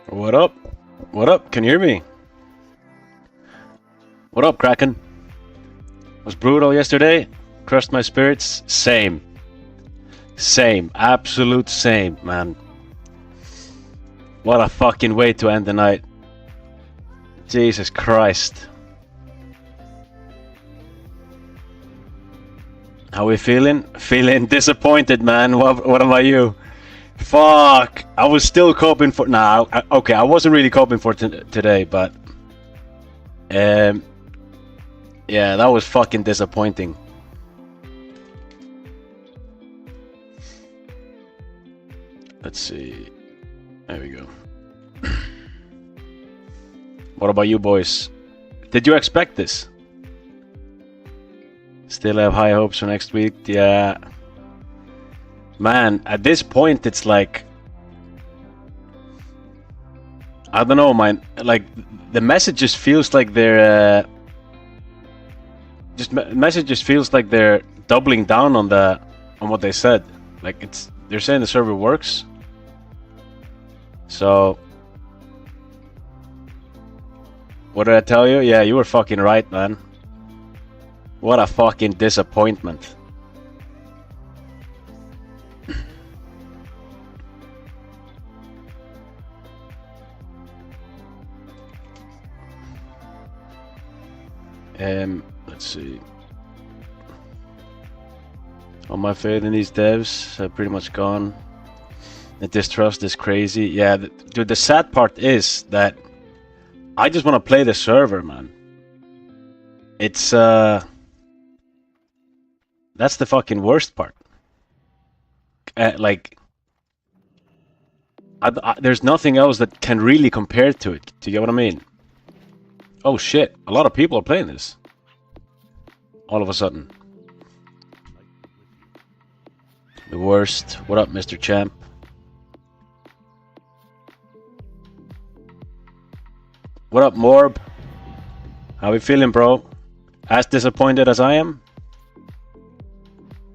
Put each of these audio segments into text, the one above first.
What up? What up? Can you hear me? What up, Kraken? Was brutal yesterday. Crushed my spirits. Same. Same. Absolute same, man. What a fucking way to end the night. Jesus Christ. How we feeling? Feeling disappointed, man. What about you? Fuck! I was still coping for... Nah, okay, I wasn't really coping for today, but... yeah, that was fucking disappointing. Let's see. There we go. What about you boys? Did you expect this? Still have high hopes for next week? Yeah. Man, at this point it's like... I don't know, man. Like, the message just feels like they're... message just feels like they're doubling down on what they said. Like, they're saying the server works. So... What did I tell you? Yeah, you were fucking right, man. What a fucking disappointment. Let's see. All my faith in these devs have pretty much gone. The distrust is crazy. Yeah, dude, the sad part is that I just want to play the server, man. It's, that's the fucking worst part. Like, there's nothing else that can really compare to it. Do you get what I mean? Oh shit, a lot of people are playing this. All of a sudden. The worst. What up, Mr. Champ? What up, Morb? How we feeling, bro? As disappointed as I am?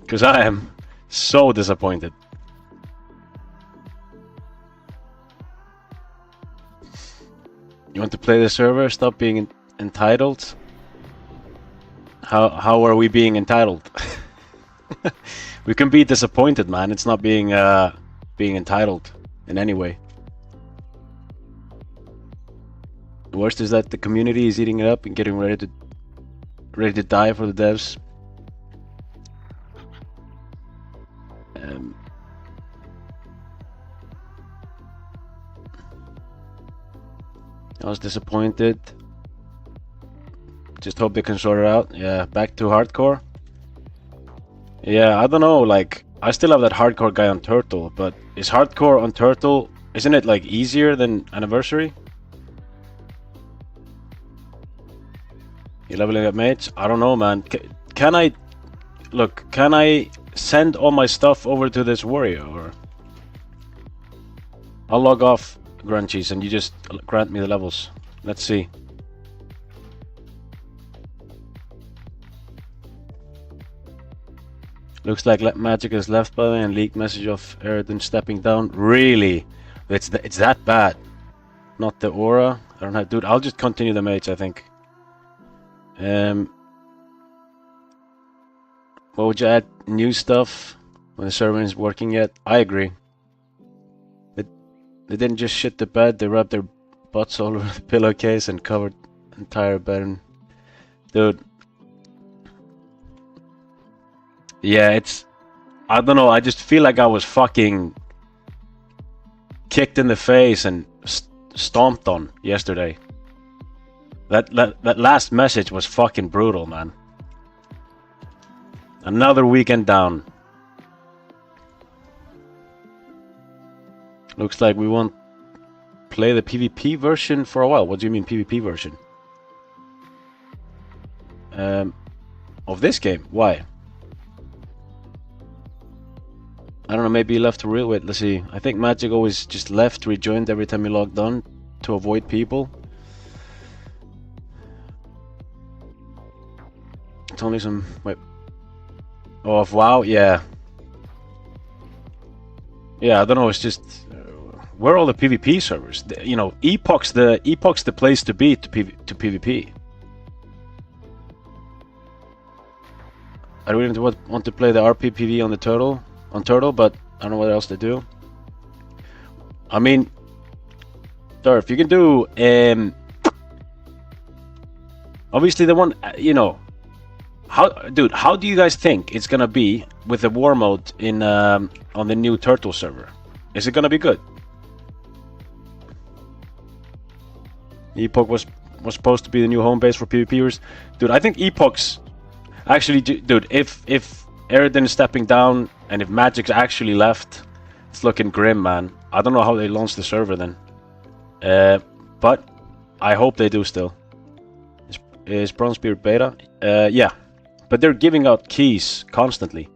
Because I am so disappointed. You want to play the server? Stop being entitled? How are we being entitled? We can be disappointed, man. It's not being entitled in any way. The worst is that the community is eating it up and getting ready to die for the devs. I was disappointed. Just hope they can sort it out. Yeah, back to hardcore. Yeah, I don't know, like, I still have that hardcore guy on Turtle, but is hardcore on Turtle, isn't it like easier than Anniversary? You leveling up mates? I don't know, man. Can I send all my stuff over to this warrior, or I'll log off Grunchies and you just grant me the levels. Let's see. Looks like Magic is left by the way and leaked message of Addons stepping down. Really? It's that bad. Not the aura. I don't have, dude. I'll just continue the mates, I think. What would you add? New stuff when the server isn't working yet? I agree. They didn't just shit the bed. They rubbed their butts all over the pillowcase and covered the entire bed. Dude. Yeah, I don't know, I just feel like I was fucking kicked in the face and stomped on yesterday. That last message was fucking brutal, man. Another weekend down. Looks like we won't play the PvP version for a while. What do you mean PvP version? Of this game? Why? I don't know, maybe he left to real. Wait, let's see. I think Magic always just left, rejoined every time he logged on to avoid people. It's only some... Wait. Oh, of WoW? Yeah. Yeah, I don't know, it's just... where are all the PvP servers? You know, Epoch's the place to be to PvP. I really want to play the RPPV on the Turtle, but I don't know what else to do. I mean, Durf, you can do obviously the one, you know, how do you guys think it's gonna be with the war mode in on the new Turtle server? Is it gonna be good? Epoch was supposed to be the new home base for PvPers. Dude, I think Epoch's actually, dude, if Addons is stepping down and if Magic's actually left, it's looking grim, man. I don't know how they launched the server then. But I hope they do still. Is Bronzebeard beta? Yeah. But they're giving out keys constantly.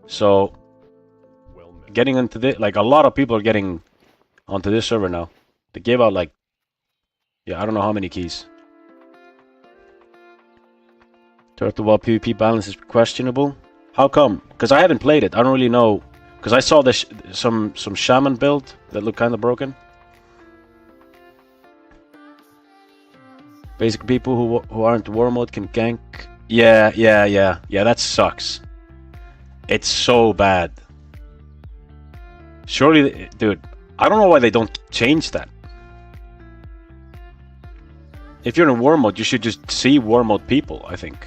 So getting into this, like a lot of people are getting onto this server now. They gave out like, yeah, I don't know how many keys. Turtle Ball PvP balance is questionable. How come? Because I haven't played it. I don't really know. Because I saw this some shaman build that looked kind of broken. Basic people who aren't war mode can gank. Yeah. That sucks. It's so bad. Surely, dude, I don't know why they don't change that. If you're in war mode, you should just see war mode people, I think.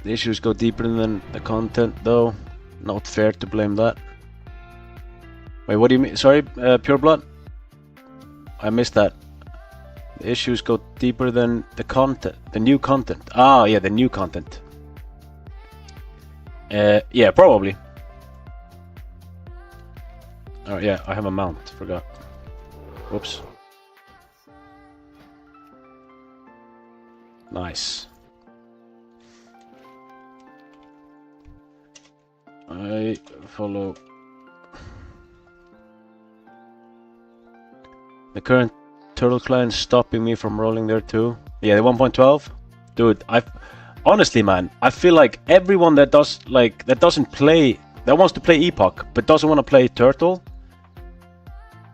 The issues go deeper than the content, though. Not fair to blame that. Wait, what do you mean? Sorry, Pure Blood? I missed that. The issues go deeper than the content. The new content. Ah, yeah, the new content. Yeah, probably. Oh, yeah, I have a mount. Forgot. Whoops. Nice. I follow. The current Turtle client stopping me from rolling there too. Yeah, the 1.12. Dude, honestly, man, I feel like everyone that wants to play Epoch but doesn't want to play Turtle,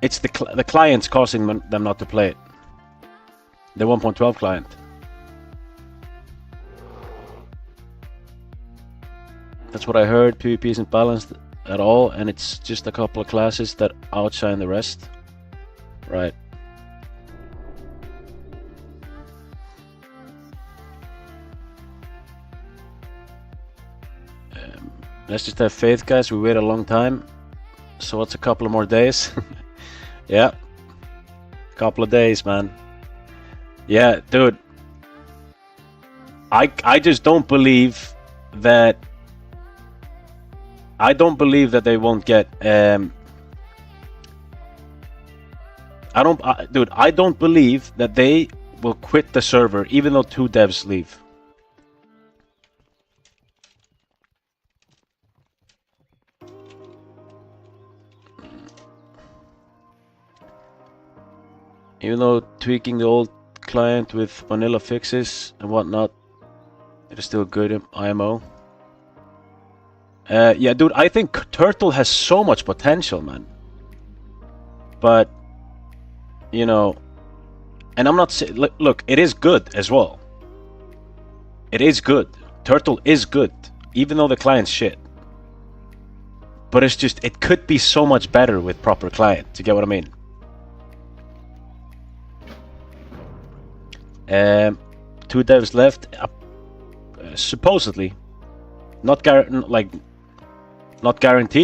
it's the clients causing them not to play it. The 1.12 client. That's what I heard. PvP isn't balanced at all, and it's just a couple of classes that outshine the rest. Right. Let's just have faith, guys. We wait a long time. So what's a couple of more days? Yeah. Couple of days, man. Yeah, dude. I just don't believe that. I don't believe that they won't get. I don't believe that they will quit the server even though 2 devs leave. Even though tweaking the old client with vanilla fixes and whatnot, it is still good IMO. Yeah, dude, I think Turtle has so much potential, man. But, you know, and I'm not saying, look, it is good as well. It is good. Turtle is good, even though the client's shit. But it's just, it could be so much better with proper client. Do you get what I mean? 2 devs left, supposedly. Not guaranteed,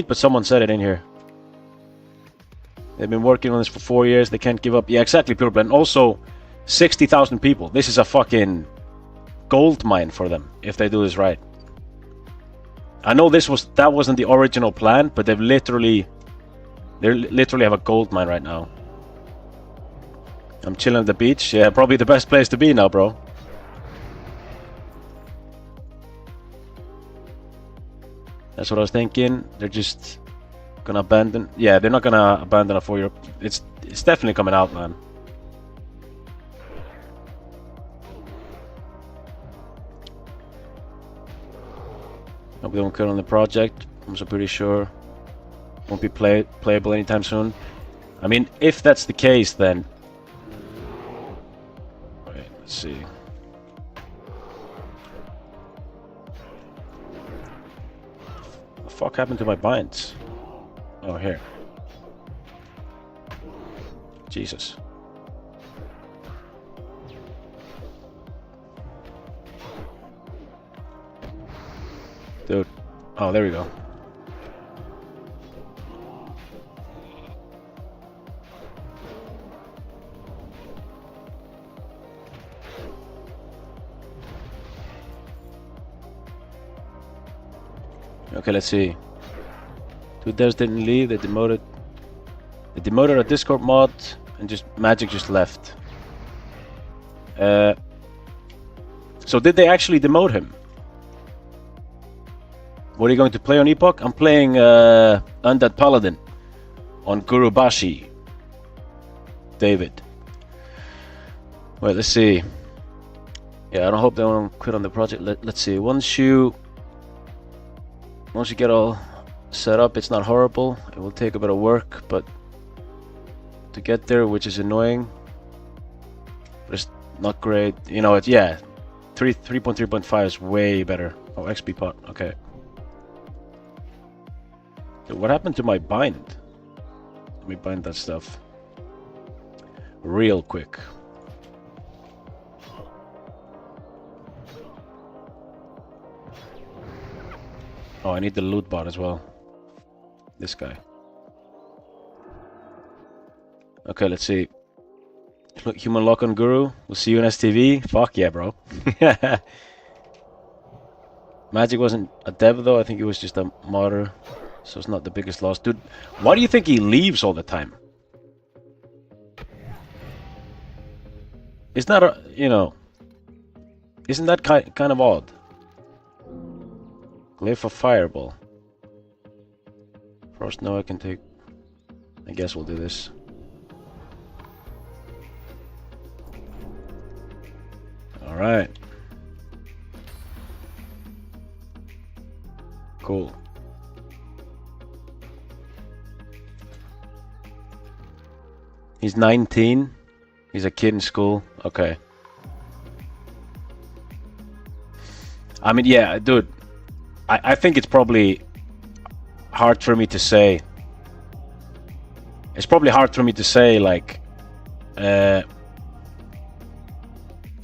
but someone said it in here. They've been working on this for 4 years. They can't give up. Yeah, exactly, Pure Blend. Also, 60,000 people. This is a fucking gold mine for them if they do this right. I know that wasn't the original plan, but they literally have a gold mine right now. I'm chilling at the beach. Yeah, probably the best place to be now, bro. That's what I was thinking. They're just gonna abandon. Yeah, they're not gonna abandon a 4-year. It's definitely coming out, man. Hope they don't quit on the project. I'm so pretty sure won't be playable anytime soon. I mean, if that's the case, then... Wait, let's see. What the fuck happened to my binds? Oh, here. Jesus. Dude. Oh, there we go. Okay, let's see. Two devs didn't leave, they demoted a Discord mod and Magic just left. So did they actually demote him? What are you going to play on Epoch? I'm playing Undead Paladin on Gurubashi. David. Wait, let's see. Yeah, I don't hope they won't quit on the project. Let's see. Once you get all set up, it's not horrible. It will take a bit of work, but to get there, which is annoying, but it's not great. You know, 3.3.5 is way better. Oh, XP pot. Okay. So what happened to my bind? Let me bind that stuff real quick. Oh, I need the loot bot as well. This guy. Okay, let's see. Human lock on Guru. We'll see you in STV. Fuck yeah, bro. Magic wasn't a dev though. I think he was just a modder. So it's not the biggest loss. Dude, why do you think he leaves all the time? Isn't that, isn't that kind of odd? Glyph of Fireball. First, no, I can take... I guess we'll do this. Alright. Cool. He's 19. He's a kid in school. Okay. I mean, yeah, dude. I think it's probably hard for me to say. It's probably hard for me to say, like,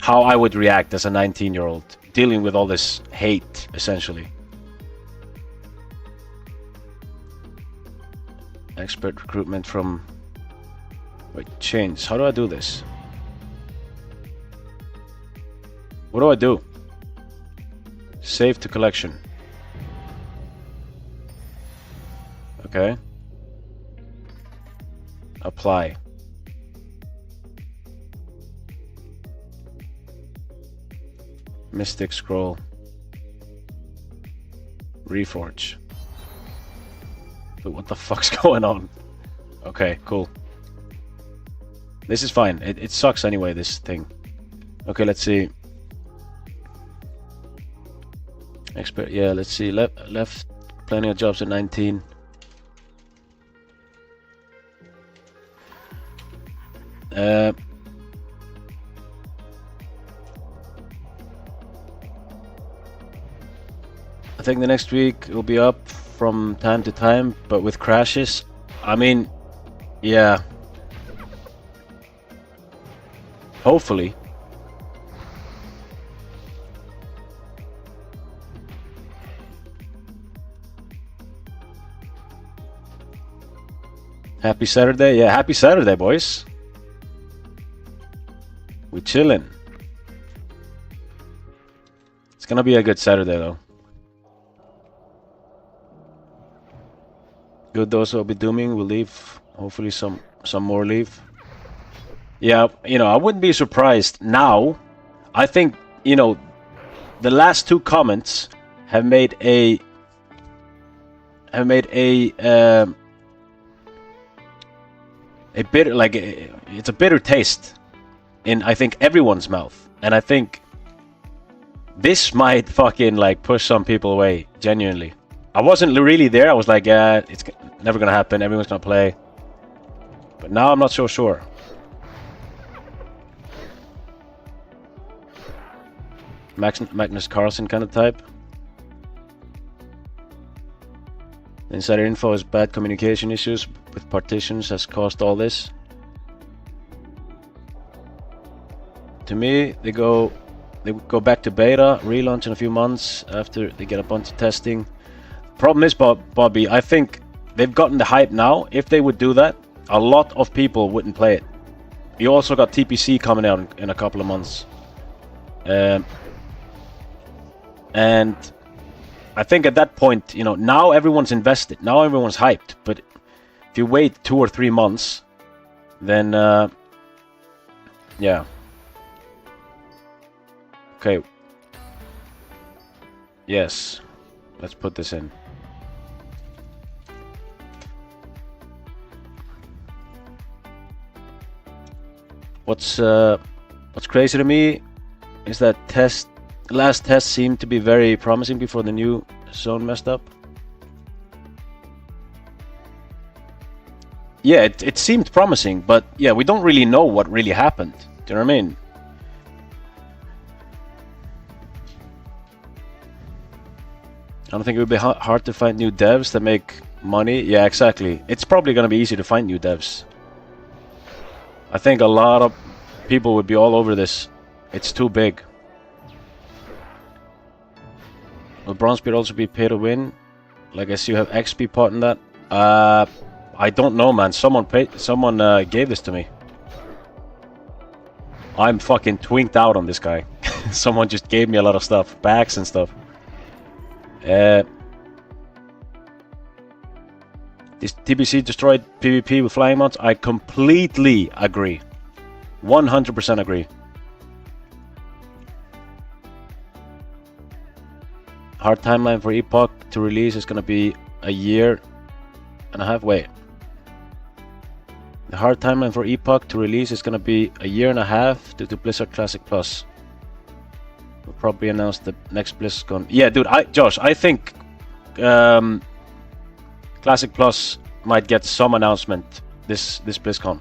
how I would react as a 19-year-old dealing with all this hate, essentially. Expert recruitment from... Wait, change. How do I do this? What do I do? Save to collection. Okay. Apply. Mystic Scroll. Reforge. But what the fuck's going on? Okay, cool. This is fine. It sucks anyway, this thing. Okay, let's see. Expert, yeah, let's see. Left plenty of jobs at 19. I think the next week will be up from time to time, but with crashes. I mean, yeah. Hopefully. Happy Saturday? Yeah, happy Saturday, boys. We chillin'. It's gonna be a good Saturday, though. Good, those who will be dooming will leave. Hopefully some more leave. Yeah, I wouldn't be surprised now. I think, the last two comments have made a bitter, like, it's a bitter taste in, I think, everyone's mouth. And I think this might fucking like push some people away, genuinely. I wasn't really there. I was like, yeah, it's never gonna happen. Everyone's gonna play. But now I'm not so sure. Magnus Carlsen kind of type. Insider info is bad communication issues with partitions has caused all this. To me, they go back to beta, relaunch in a few months after they get a bunch of testing. Problem is, Bobby, I think they've gotten the hype now. If they would do that, a lot of people wouldn't play it. You also got TPC coming out in a couple of months. And I think at that point, you know, now everyone's invested. Now everyone's hyped. But if you wait 2 or 3 months, then, yeah. Okay. Yes. Let's put this in. What's crazy to me is that last test seemed to be very promising before the new zone messed up. Yeah, it seemed promising, but yeah, we don't really know what really happened. Do you know what I mean? I don't think it would be hard to find new devs that make money. Yeah, exactly. It's probably going to be easy to find new devs. I think a lot of people would be all over this. It's too big. Will Bronzebeard also be pay to win? Like I see you have XP part in that. I don't know, man. Someone gave this to me. I'm fucking twinked out on this guy. Someone just gave me a lot of stuff, packs and stuff. This TBC destroyed PvP with flying mounts. I completely agree. 100% agree. Hard timeline for Epoch to release is gonna be a year and a half. Wait. The hard timeline for Epoch to release is gonna be a year and a half due to Blizzard Classic Plus. We'll probably announce the next BlizzCon. Yeah, dude, Josh, I think Classic Plus might get some announcement this BlizzCon.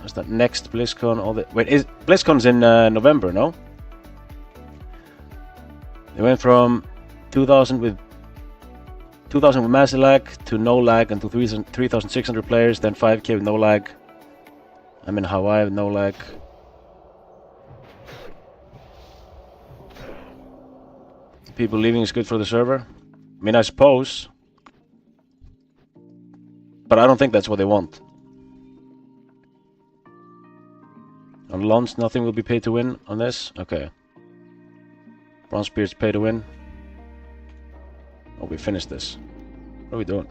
Is that next BlizzCon? Wait, BlizzCon's in November, no? They went from 2000 with massive lag to no lag and to 3,600 players, then 5k with no lag. I'm in Hawaii with no lag. People leaving is good for the server. I mean, I suppose. But I don't think that's what they want. On launch, nothing will be paid to win on this? Okay. Bronzebeard's pay to win. Oh, we finished this. What are we doing?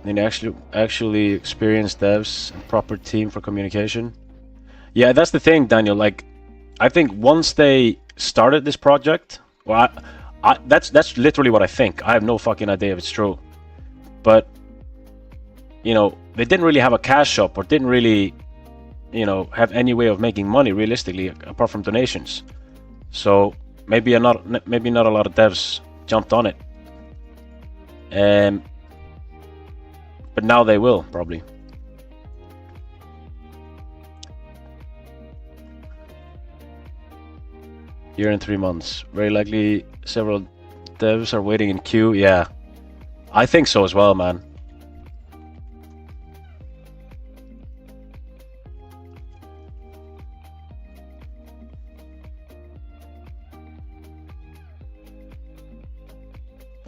Need actually experienced devs and proper team for communication. Yeah, that's the thing, Daniel. Like, I think once they started this project, well, that's literally what I think. I have no fucking idea if it's true, but you know, they didn't really have a cash shop or didn't really, you know, have any way of making money realistically apart from donations. So maybe not a lot of devs jumped on it. But now they will probably. Year and 3 months. Very likely several devs are waiting in queue. Yeah, I think so as well, man.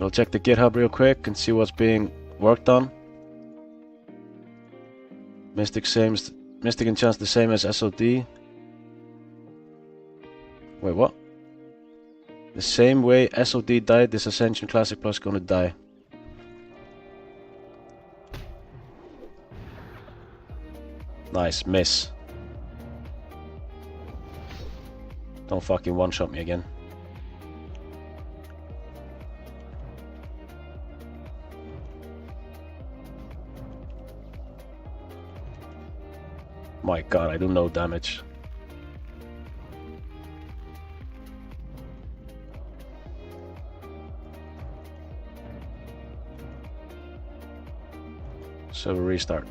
I'll check the GitHub real quick and see what's being worked on. Mystic enchants the same as SOD. Wait, what? The same way SOD died, this Ascension Classic Plus gonna die. Nice, miss. Don't fucking one-shot me again. My god, I do no damage. So restart.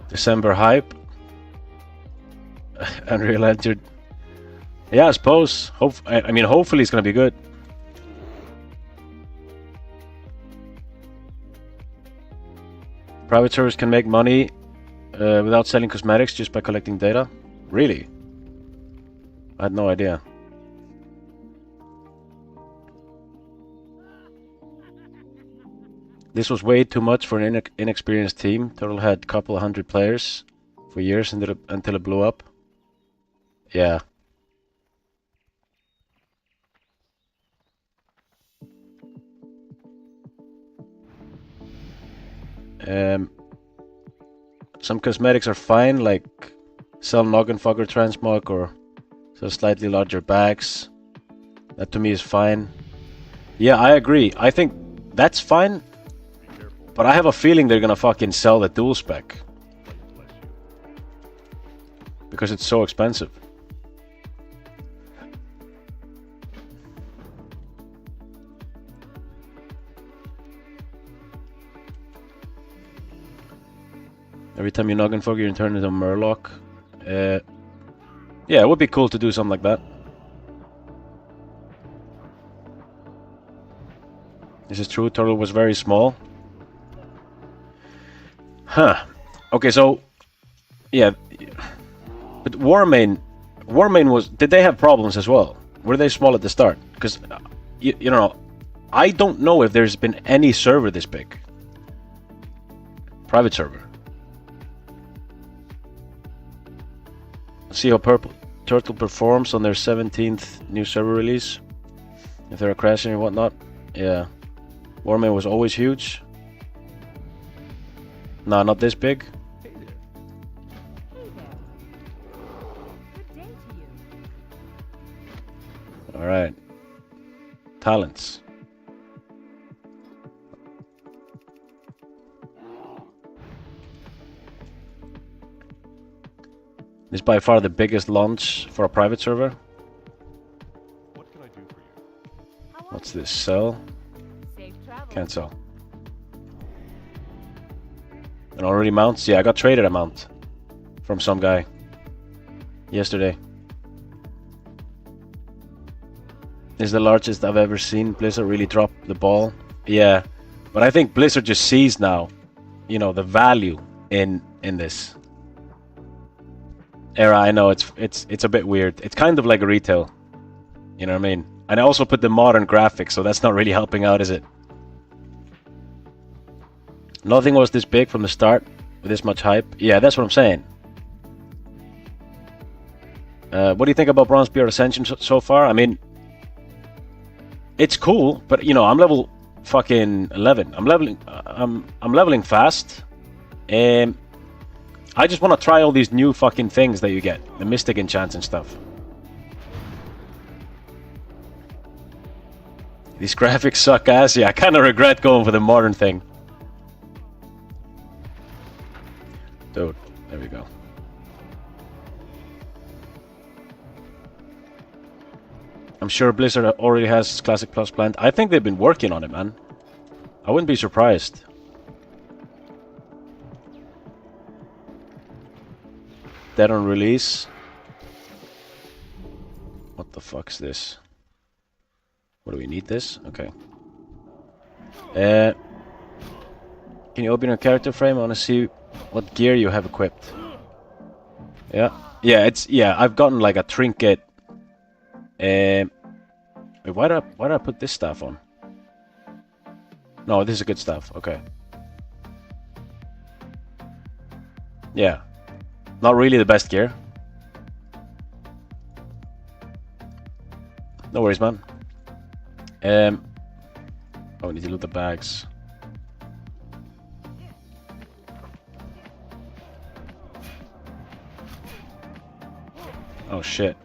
December hype. Unreal Engine. Yeah, I suppose. I mean, hopefully it's gonna be good. Private servers can make money without selling cosmetics just by collecting data. Really? I had no idea. This was way too much for an inexperienced team. Total had a couple of hundred players for years until it blew up. Yeah. Some cosmetics are fine, like sell Noggenfogger transmog or sell slightly larger bags. That to me is fine. Yeah, I agree. I think that's fine. But I have a feeling they're gonna fucking sell the dual spec. Because it's so expensive. Every time you Noggenfogger, you turn into a Murloc. Yeah, it would be cool to do something like that. This is true, Turtle was very small. Huh. Okay, so... Yeah. But Warmane was... Did they have problems as well? Were they small at the start? Because, you know, I don't know if there's been any server this big. Private server. Let's see how Turtle performs on their 17th new server release. If they're crashing and whatnot. Yeah. Warmane was always huge. Nah, not this big. Hey there. Good day to you. Alright. Talents. This is by far the biggest launch for a private server. What can I do for you? What's this? Sell? Safe travel. Can't sell. And already mounts? Yeah, I got traded a mount from some guy yesterday. This is the largest I've ever seen. Blizzard really dropped the ball. Yeah, but I think Blizzard just sees now, you know, the value in this era. I know it's a bit weird. It's kind of like a retail, you know what I mean? And I also put the modern graphics, so that's not really helping out, is it? Nothing was this big from the start with this much hype. Yeah, that's what I'm saying. What do you think about Bronzebeard Ascension so far? I mean, it's cool, but you know, I'm level fucking 11. I'm leveling fast. I just want to try all these new fucking things that you get, the mystic enchants and stuff. These graphics suck ass. Yeah, I kind of regret going for the modern thing. Dude, there we go. I'm sure Blizzard already has Classic Plus planned. I think they've been working on it, man. I wouldn't be surprised. Dead on release. What the fuck's this? What do we need this? Okay. Can you open your character frame? I want to see what gear you have equipped. Yeah. Yeah, I've gotten like a trinket. Wait, why did I put this stuff on? No, this is good stuff. Okay. Yeah. Not really the best gear. No worries, man. Oh, we need to loot the bags. Oh shit.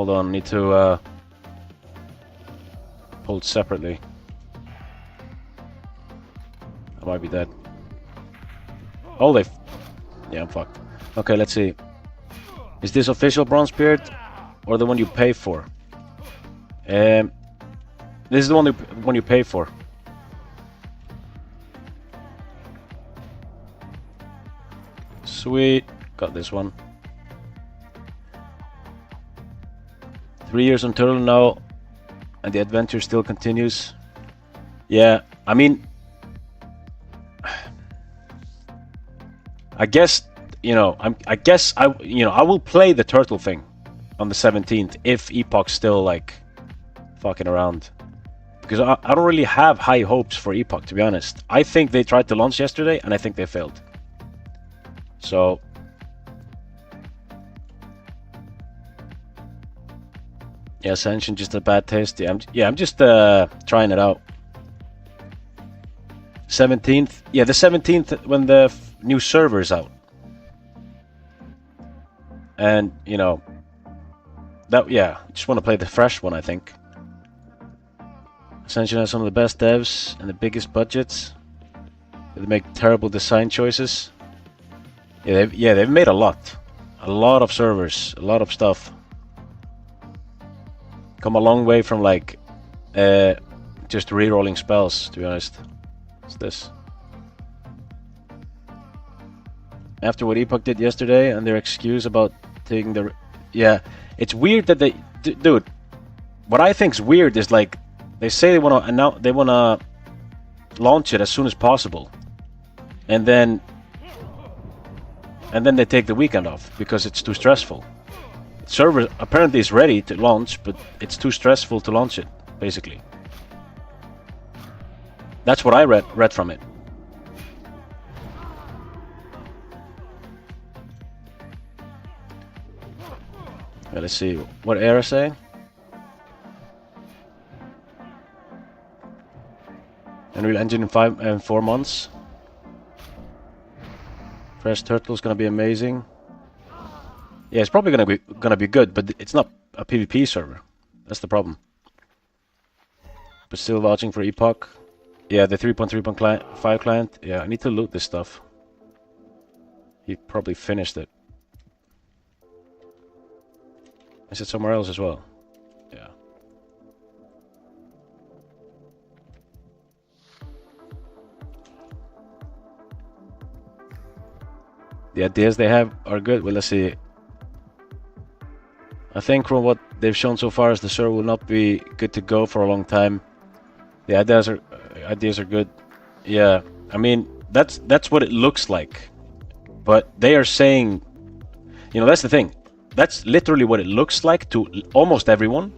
Hold on, need to pull it separately. I might be dead. Oh, yeah, I'm fucked. Okay, let's see. Is this official bronze spirit or the one you pay for? This is the one you pay for. Sweet, got this one. 3 years on turtle now, and the adventure still continues. Yeah, I mean, I guess I will play the turtle thing on the 17th if Epoch's still like fucking around, because I don't really have high hopes for Epoch, to be honest. I think they tried to launch yesterday and I think they failed. So yeah, Ascension just a bad taste. Yeah, I'm just trying it out. 17th, yeah, the 17th when the new server is out. And you know that, yeah, just want to play the fresh one. I think Ascension has some of the best devs and the biggest budgets. They make terrible design choices. Yeah, they've made a lot of servers, a lot of stuff. Come a long way from like just re-rolling spells, to be honest. What's this? After what Epoch did yesterday and their excuse about taking the... Yeah, it's weird that they... Dude, what I think's weird is like they say they want to launch it as soon as possible, and then they take the weekend off because it's too stressful. Server apparently is ready to launch, but it's too stressful to launch it, basically. That's what I read from it. Well, let's see what Era say. Unreal Engine in 4 months. Fresh Turtle is gonna be amazing. Yeah, it's probably gonna be good, but it's not a PvP server. That's the problem. But still vouching for Epoch. Yeah, the 3.3.5 client. Yeah, I need to loot this stuff. He probably finished it. Is it somewhere else as well? Yeah. The ideas they have are good. Well, let's see. I think from what they've shown so far is the server will not be good to go for a long time. The ideas are good. Yeah, I mean that's what it looks like, but they are saying, you know, that's the thing. That's literally what it looks like to almost everyone,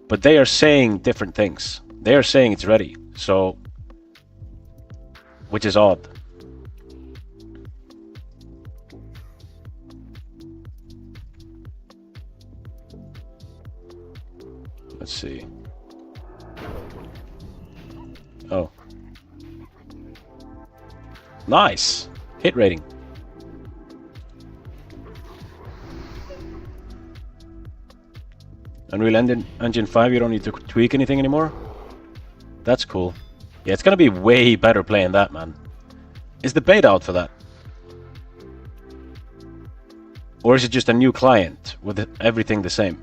but they are saying different things. They are saying it's ready, so, which is odd. Let's see. Oh. Nice! Hit rating. Unreal Engine 5, you don't need to tweak anything anymore? That's cool. Yeah, it's gonna be way better playing that, man. Is the beta out for that? Or is it just a new client with everything the same?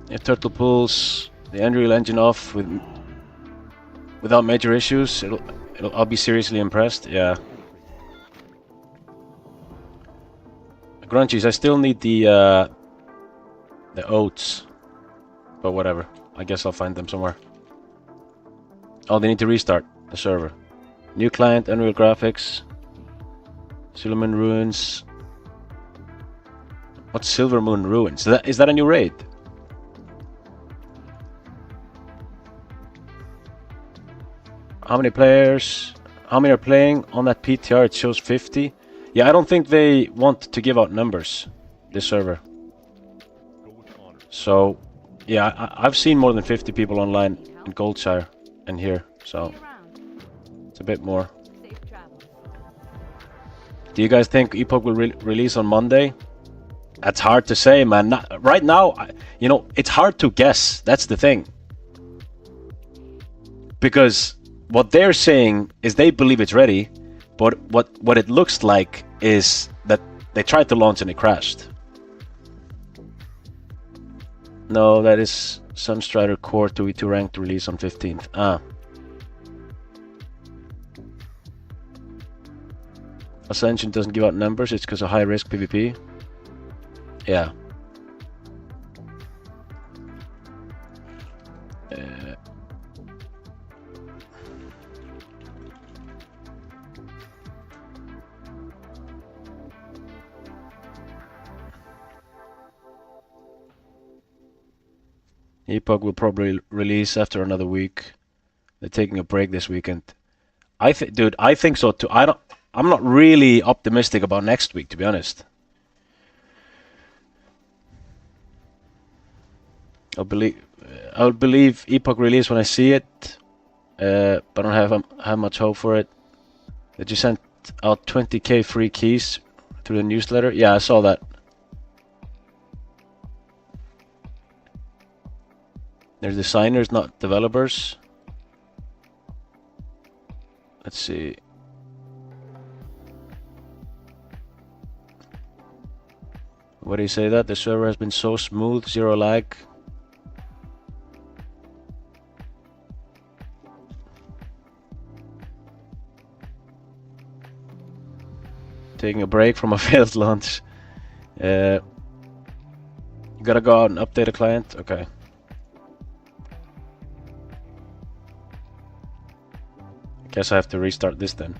Yeah, Turtle pulls the Unreal Engine off without major issues. I'll be seriously impressed. Yeah. Grunchies, I still need the oats, but whatever. I guess I'll find them somewhere. Oh, they need to restart the server. New client, Unreal Graphics, Silvermoon Ruins. What's Silvermoon Ruins? Is that a new raid? How many players? How many are playing? On that PTR it shows 50. Yeah, I don't think they want to give out numbers, this server. So, yeah, I've seen more than 50 people online in Goldshire and here, so it's a bit more. Do you guys think Epoch will release on Monday? That's hard to say, man. Right now, it's hard to guess. That's the thing. Because what they're saying is they believe it's ready, but what it looks like is that they tried to launch and it crashed. No, that is Sunstrider Core 2v2 ranked release on 15th. Ascension doesn't give out numbers, it's because of high risk PvP. Yeah. Epoch will probably release after another week. They're taking a break this weekend. I think so too. I'm not really optimistic about next week, to be honest. I'll believe Epoch release when I see it, but I don't have much hope for it. They just sent out 20k free keys through the newsletter. Yeah, I saw that. They're designers, not developers. Let's see. What do you say that? The server has been so smooth, zero lag. Taking a break from a failed launch. You gotta go out and update a client? Okay. Guess I have to restart this then.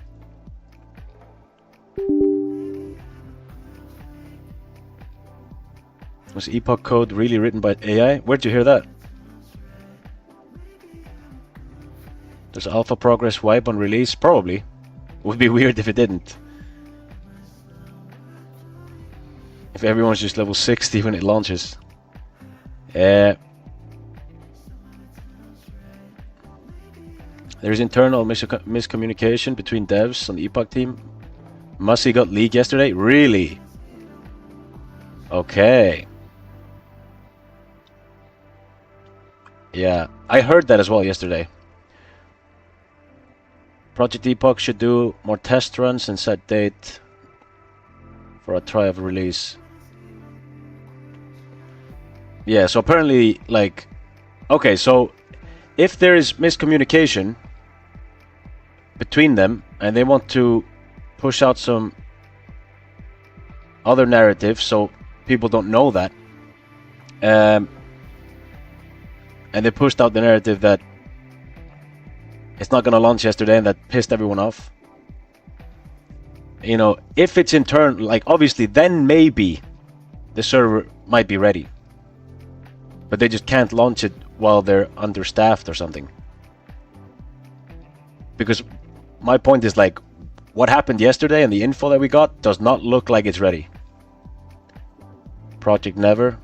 Was Epoch code really written by AI? Where'd you hear that? Does alpha progress wipe on release? Probably. Would be weird if it didn't. If everyone's just level 60 when it launches. There's internal miscommunication between devs on the Epoch team. Mussy got leaked yesterday? Really? Okay. Yeah, I heard that as well yesterday. Project Epoch should do more test runs and set date for a try of release. Yeah, so apparently, like... Okay, so if there is miscommunication between them and they want to push out some other narrative so people don't know that, and they pushed out the narrative that it's not going to launch yesterday and that pissed everyone off. If it's internal, like obviously then maybe the server might be ready, but they just can't launch it while they're understaffed or something. Because my point is, like, what happened yesterday and the info that we got does not look like it's ready. Project Never.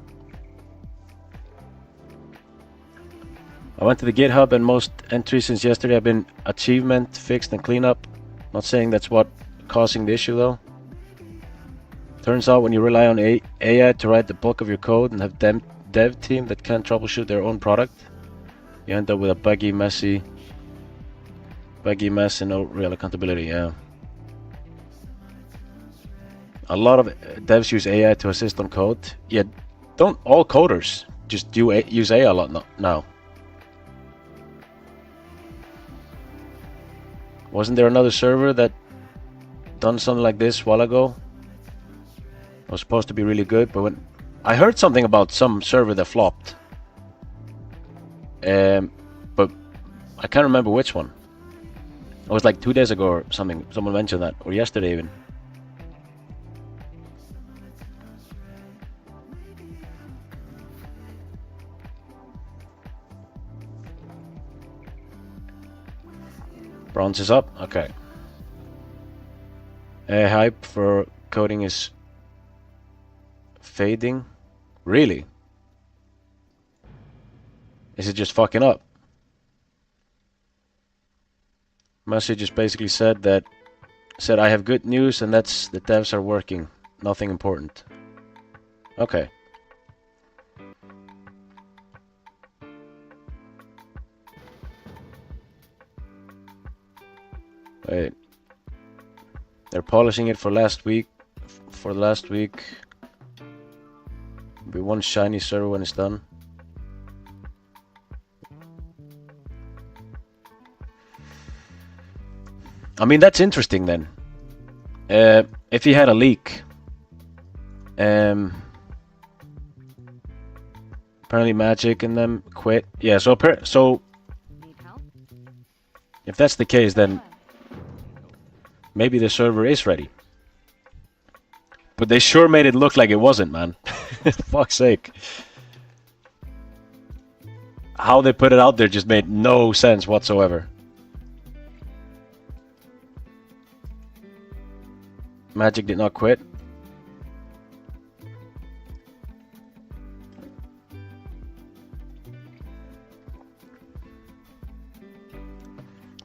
I went to the GitHub and most entries since yesterday have been achievement, fixed and cleanup. Not saying that's what causing the issue though. Turns out when you rely on AI to write the bulk of your code and have dev team that can't troubleshoot their own product, you end up with a buggy mess and no real accountability. Yeah. A lot of devs use AI to assist on code. Yeah, don't all coders just use AI a lot now? Wasn't there another server that done something like this a while ago? It was supposed to be really good, but when I heard something about some server that flopped, but I can't remember which one. It was like 2 days ago or something. Someone mentioned that, or yesterday even. Bronze is up? Okay. Hype for coding is fading? Really? Is it just fucking up? Message just basically said that said, I have good news, and that's the devs are working. Nothing important. Okay. Wait. They're polishing it for last week. For last week. Be one shiny server when it's done. I mean, that's interesting then. If he had a leak. Apparently Magic and them quit. Yeah, so Need help? if that's the case, then maybe the server is ready. But they sure made it look like it wasn't, man. Fuck's sake. How they put it out there just made no sense whatsoever. Magic did not quit.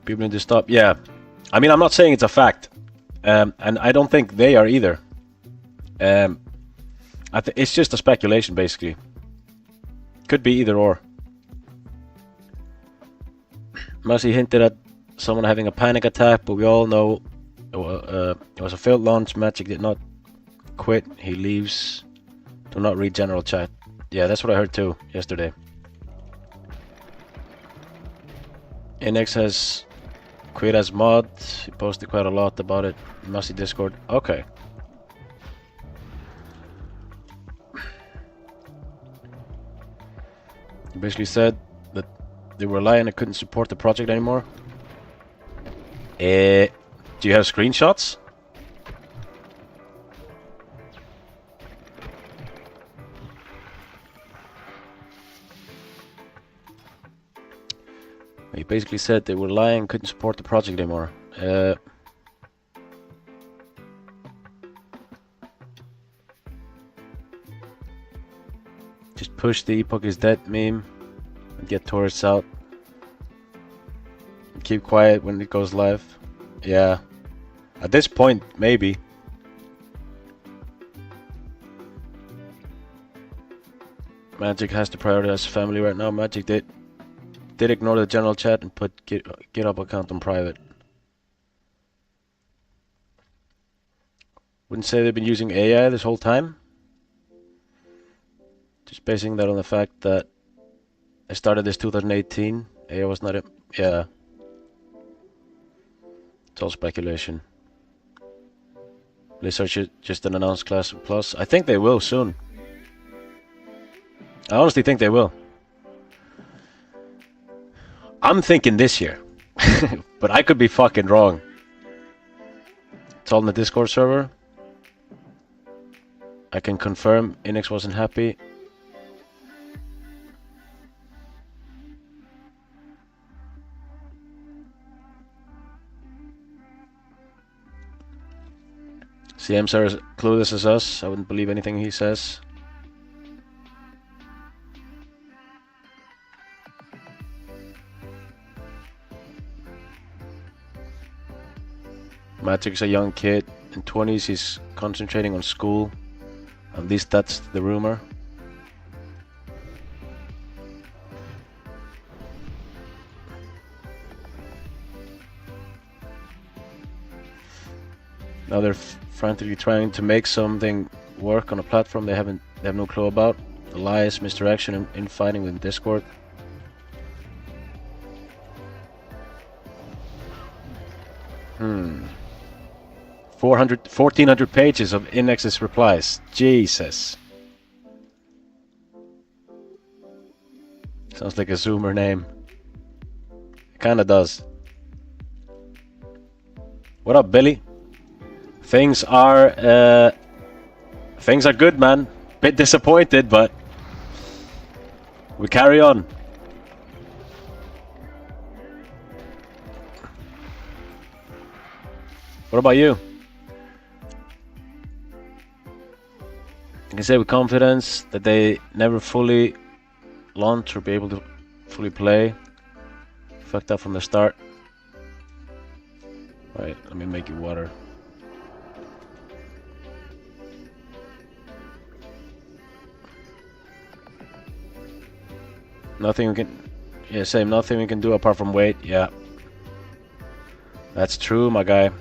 People need to stop. Yeah. I mean, I'm not saying it's a fact. And I don't think they are either. It's just a speculation, basically. Could be either or. Mercy hinted at someone having a panic attack, but we all know it was a failed launch. Magic did not quit. He leaves. Do not read general chat. Yeah, that's what I heard too yesterday. Inex has quit as mod. He posted quite a lot about it. Mercy Discord. Okay. He basically said that they were lying and couldn't support the project anymore. Do you have screenshots? He basically said they were lying, couldn't support the project anymore. Just push the Epoch is dead meme and get tourists out. And keep quiet when it goes live. Yeah. At this point, maybe. Magic has to prioritize family right now. Magic did ignore the general chat and put GitHub account on private. Wouldn't say they've been using AI this whole time. Just basing that on the fact that I started this 2018. AI was not yeah. It's all speculation. Blizzard should just an announced Class Plus. I think they will soon. I honestly think they will. I'm thinking this year. But I could be fucking wrong. It's all in the Discord server. I can confirm Inex wasn't happy. CMs are as clueless as us. I wouldn't believe anything he says. Magic's a young kid. In 20s, he's concentrating on school. At least that's the rumor. Now they're frantically trying to make something work on a platform they have no clue about. The lies, misdirection, and infighting with Discord. Hmm. 1,400 pages of Inex's replies. Jesus. Sounds like a Zoomer name. It kinda does. What up, Billy? Things are good, man. Bit disappointed, but we carry on. What about you? I can say with confidence that they never fully launch or be able to fully play. Fucked up from the start. Alright, let me make you water. Nothing we can... Yeah, same. Nothing we can do apart from wait. Yeah. That's true, my guy.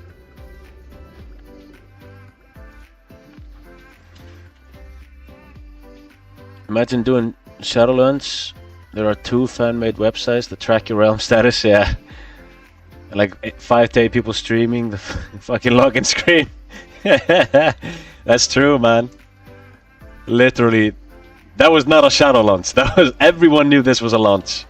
Imagine doing Shadowlands. There are 2 fan-made websites that track your realm status. Yeah. Like 5 to 8 people streaming the fucking login screen. That's true, man. Literally, that was not a shadow launch. That was everyone knew this was a launch.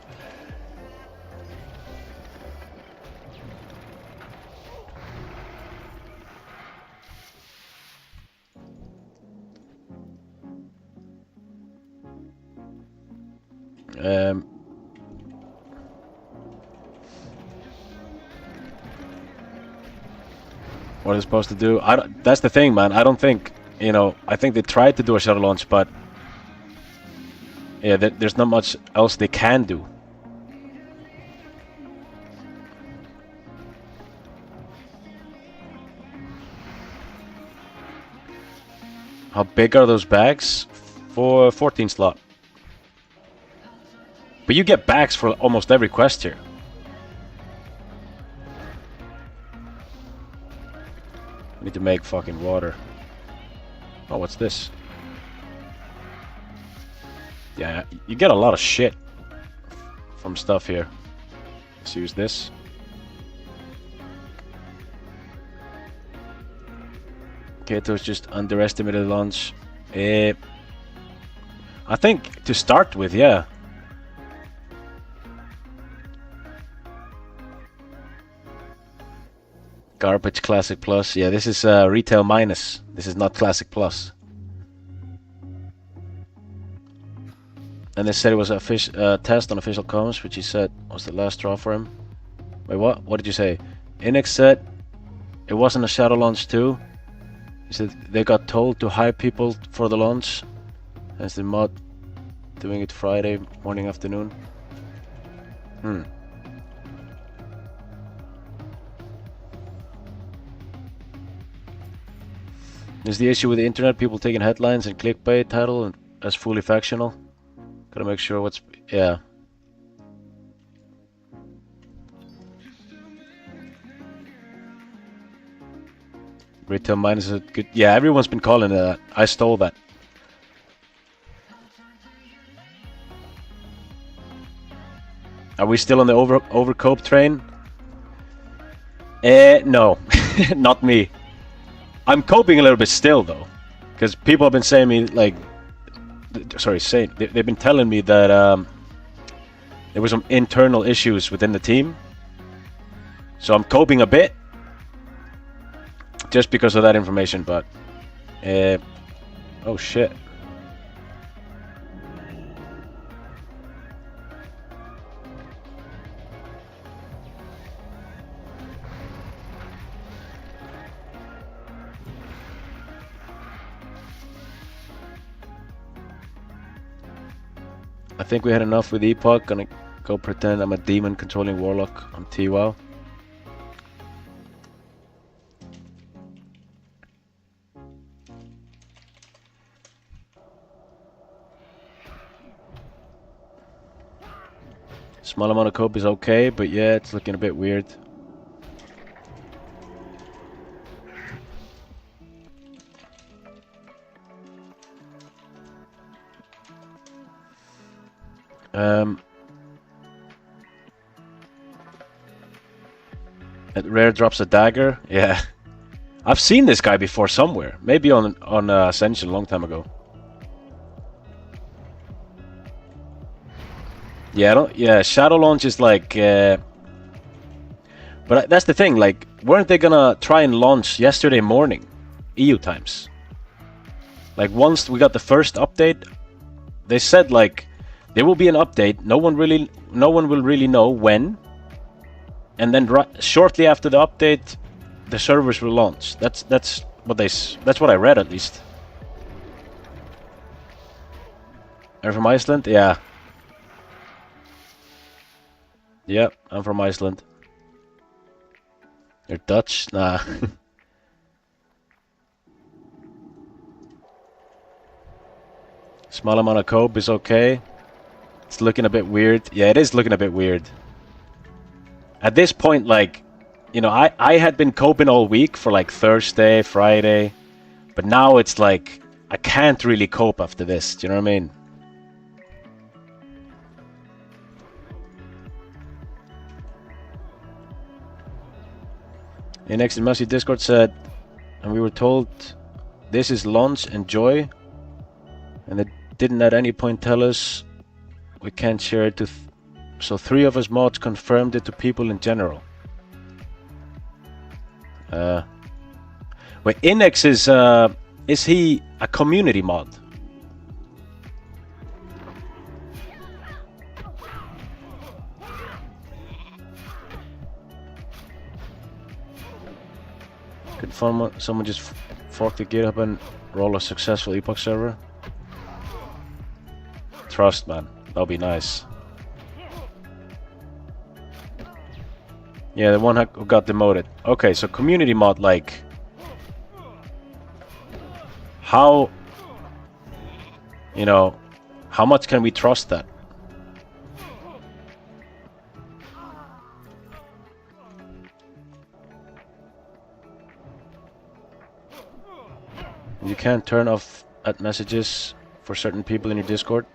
What it's supposed to do? That's the thing, man. I don't think, you know. I think they tried to do a shadow launch, but yeah, there's not much else they can do. How big are those bags? For 14 slot. But you get bags for almost every quest here. Need to make fucking water. Oh, what's this? Yeah, you get a lot of shit from stuff here. Let's use this. Kato's just underestimated launch. I think to start with, yeah. Garbage Classic Plus. Yeah, this is Retail Minus. This is not Classic Plus. And they said it was a test on official comms, which he said was the last straw for him. Wait, what? What did you say? Inex said it wasn't a shadow launch too. He said they got told to hire people for the launch. Hence the mod doing it Friday morning, afternoon. There's the issue with the internet, people taking headlines and clickbait title as fully factional. Gotta make sure what's... yeah. Retail minus is a good... yeah, everyone's been calling it that. I stole that. Are we still on the overcope train? No. Not me. I'm coping a little bit still though, because people have been saying me like, they've been telling me that there were some internal issues within the team, so I'm coping a bit, just because of that information. But, oh shit. I think we had enough with Epoch. Gonna go pretend I'm a demon controlling warlock on TWoW. Small amount of cope is okay, but yeah, it's looking a bit weird. It rare drops a dagger. Yeah, I've seen this guy before somewhere. Maybe on Ascension a long time ago. Yeah, yeah. Shadow launch is like. But that's the thing. Like, weren't they gonna try and launch yesterday morning, EU times? Like, once we got the first update, they said like there will be an update. No one will really know when. And then shortly after the update, the servers will launch. That's what I read at least. Are you from Iceland? Yeah. Yep, I'm from Iceland. You're Dutch? Nah. Small amount of cope is okay. It's looking a bit weird. Yeah, it is looking a bit weird. At this point, like, you know, I had been coping all week for like Thursday, Friday, but now it's like I can't really cope after this. Do you know what I mean? The next in Mercy Discord said, and we were told this is lunch, enjoy, and they didn't at any point tell us we can't share it to. So 3 of us mods confirmed it to people in general. Wait, Inex is he a community mod? Could someone just fork the GitHub and roll a successful Epoch server? Trust, man. That'll be nice. Yeah, the one who got demoted. Okay, so community mod, like... How... You know... How much can we trust that? You can't turn off at messages for certain people in your Discord.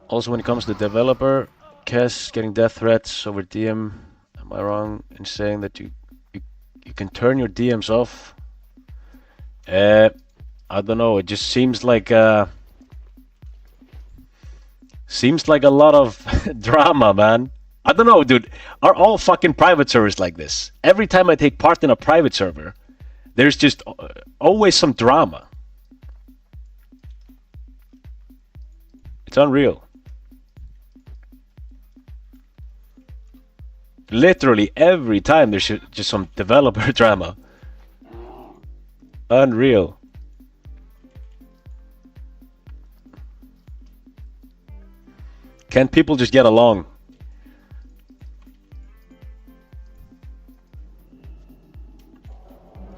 Also, when it comes to developer, Kes getting death threats over DM, am I wrong in saying that you can turn your DMs off? I don't know. It just seems like a lot of drama, man. I don't know, dude. Are all fucking private servers like this? Every time I take part in a private server, there's just always some drama. It's unreal. Literally every time there's just some developer drama. Unreal. Can't people just get along?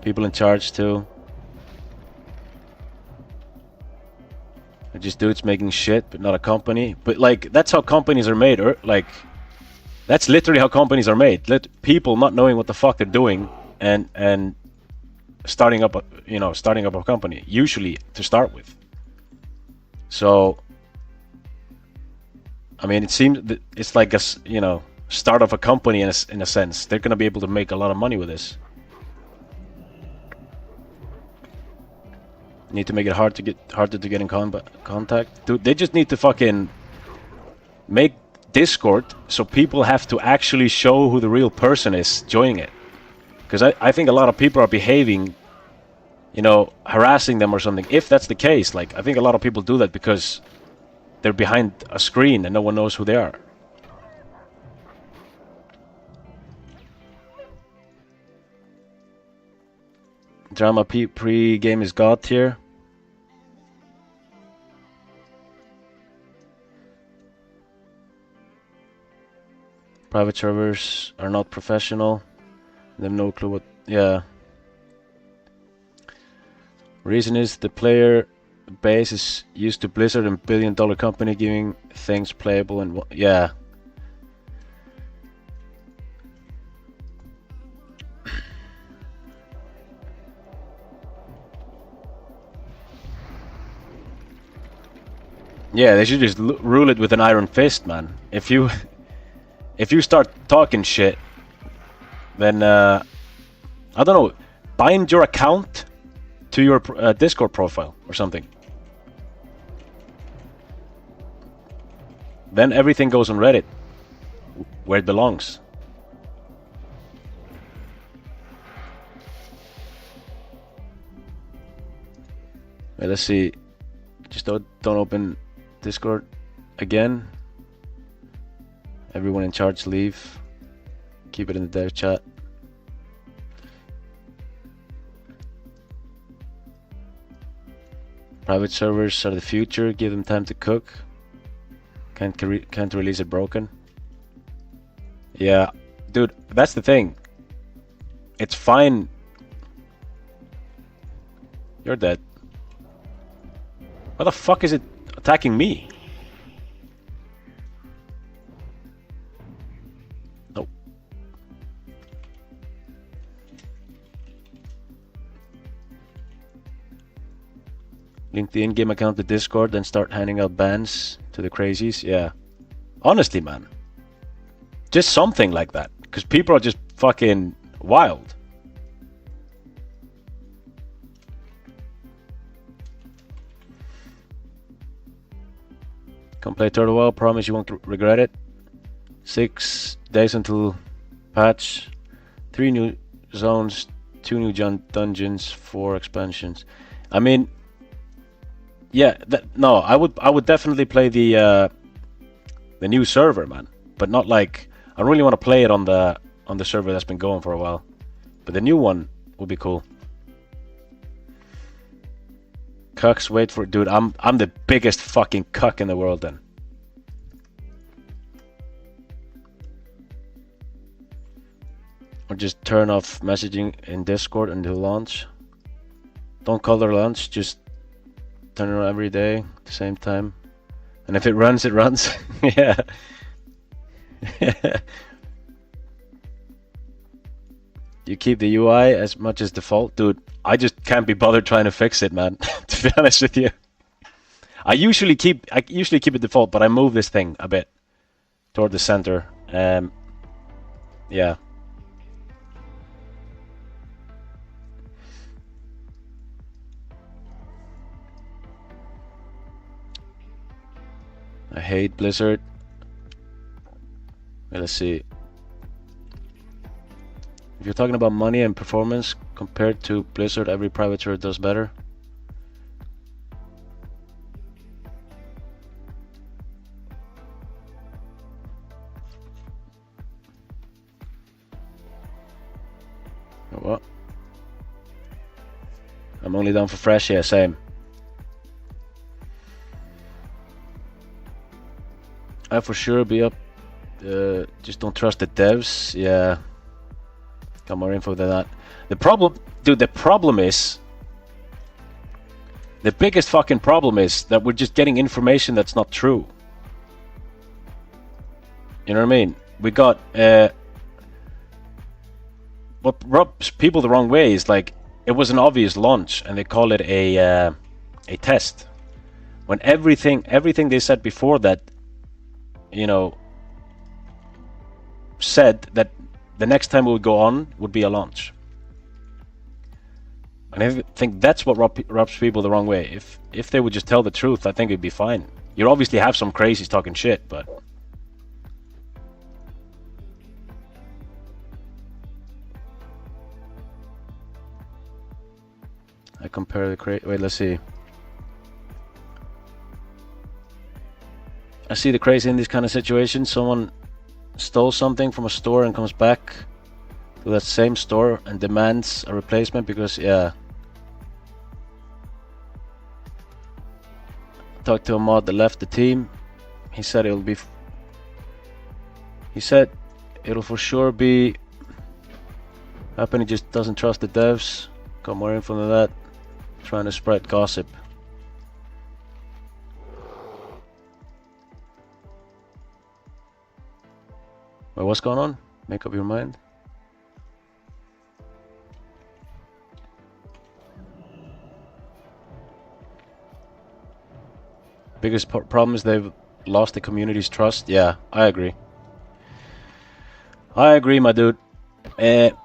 People in charge too. They're just dudes making shit, but not a company. But like, that's how companies are made, or like... That's literally how companies are made. People not knowing what the fuck they're doing and starting up a company, usually to start with. So I mean, it seems that it's like a start of a company in a sense. They're gonna be able to make a lot of money with this. Need to make it harder to get in contact. Dude, they just need to fucking make Discord so people have to actually show who the real person is joining it. Because I think a lot of people are behaving, harassing them or something. If that's the case, like, I think a lot of people do that because they're behind a screen and no one knows who they are. Drama pre-game is God tier. Private servers are not professional. They have no clue what... Yeah. Reason is the player base is used to Blizzard and billion-dollar company giving things playable and... Yeah. Yeah, they should just rule it with an iron fist, man. If you start talking shit, then I don't know, bind your account to your Discord profile or something. Then everything goes on Reddit, where it belongs. Wait, let's see. Just don't open Discord again. Everyone in charge leave. Keep it in the dev chat. Private servers are the future. Give them time to cook. Can't release it broken. Yeah, dude, that's the thing. It's fine. You're dead. Why the fuck is it attacking me? Nope. Link the in-game account to Discord, then start handing out bans to the crazies. Yeah. Honestly, man. Just something like that. Because people are just fucking wild. Come play Turtle Well. Promise you won't regret it. 6 days until patch. 3 new zones. 2 new dungeons. 4 expansions. I mean... Yeah, no, I would definitely play the new server, man. But not like... I really want to play it on the server that's been going for a while. But the new one would be cool. Cucks, wait for it. Dude, I'm the biggest fucking cuck in the world then. Or just turn off messaging in Discord until launch. Don't color launch, just turn it on every day at the same time. And if it runs, it runs. Yeah. You keep the UI as much as default? Dude, I just can't be bothered trying to fix it, man. To be honest with you. I usually keep it default, but I move this thing a bit toward the center. Yeah. I hate Blizzard. Well, let's see. If you're talking about money and performance compared to Blizzard, every private server does better. What? I'm only down for fresh, yeah, same. I for sure be up. Just don't trust the devs. Yeah. Got more info than that. The problem, dude, the problem is... The biggest fucking problem is that we're just getting information that's not true. You know what I mean? We got... what rubs people the wrong way is like... It was an obvious launch and they call it a test. When everything they said before that, you know, said that the next time we would go on would be a launch. And I think that's what rubs people the wrong way. If they would just tell the truth, I think it'd be fine. You obviously have some crazies talking shit, but... I compare the wait, let's see. I see the crazy in these kind of situations. Someone stole something from a store and comes back to that same store and demands a replacement because, yeah. Talked to a mod that left the team. He said it'll be... He said it'll for sure be... happen. He just doesn't trust the devs. Got more info than that. Trying to spread gossip. Wait, what's going on? Make up your mind. Biggest problem is they've lost the community's trust. Yeah, I agree. I agree, my dude. And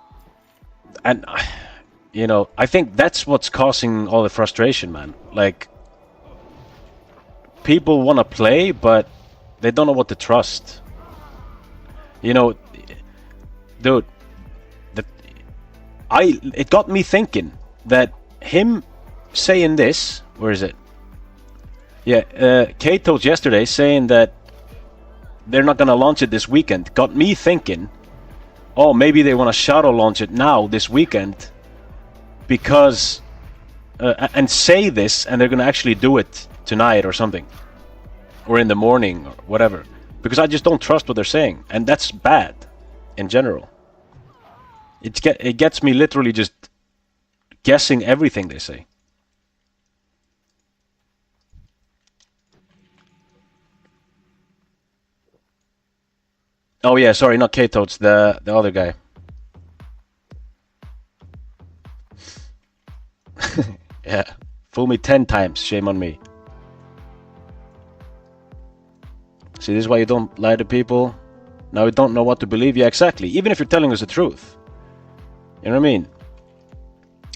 you know, I think that's what's causing all the frustration, man. Like, people want to play, but they don't know what to trust. You know, dude, it got me thinking that him saying this, where is it? Yeah, Kato's yesterday saying that they're not gonna launch it this weekend got me thinking, oh, maybe they want to shadow launch it now this weekend because and say this, and they're gonna actually do it tonight or something, or in the morning or whatever. Because I just don't trust what they're saying, and that's bad, in general. It gets me literally just guessing everything they say. Oh yeah, sorry, not Kato, it's the other guy. Yeah. Fool me 10 times, shame on me. See, this is why you don't lie to people. Now we don't know what to believe. Yeah, exactly. Even if you're telling us the truth. You know what I mean?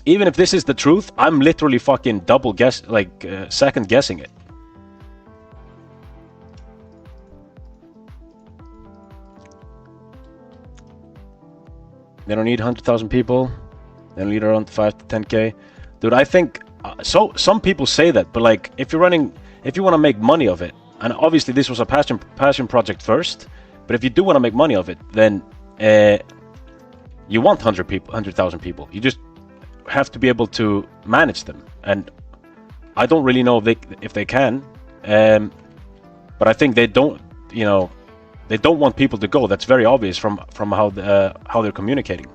Even if this is the truth, I'm literally fucking second guessing it. They don't need 100,000 people. They don't need around 5 to 10k. Dude, I think so. Some people say that, but like, if you want to make money of it, and obviously this was a passion project first, but if you do want to make money of it, then you want 100,000 people. You just have to be able to manage them, and I don't really know if they can, but I think they don't. You know, they don't want people to go. That's very obvious from how they're communicating.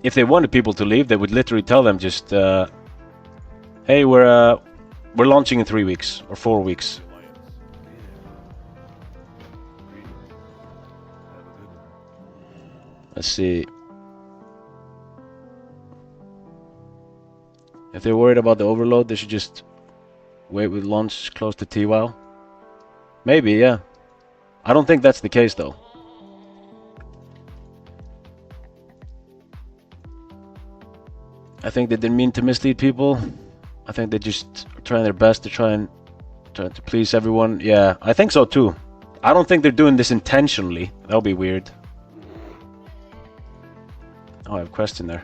If they wanted people to leave, they would literally tell them just, "Hey, we're launching in 3 weeks or 4 weeks." Let's see. If they're worried about the overload, they should just wait with launch close to TWOW. Maybe, yeah. I don't think that's the case, though. I think they didn't mean to mislead people. I think they just are trying their best to try to please everyone. Yeah, I think so too. I don't think they're doing this intentionally. That would be weird. Oh, I have a question there.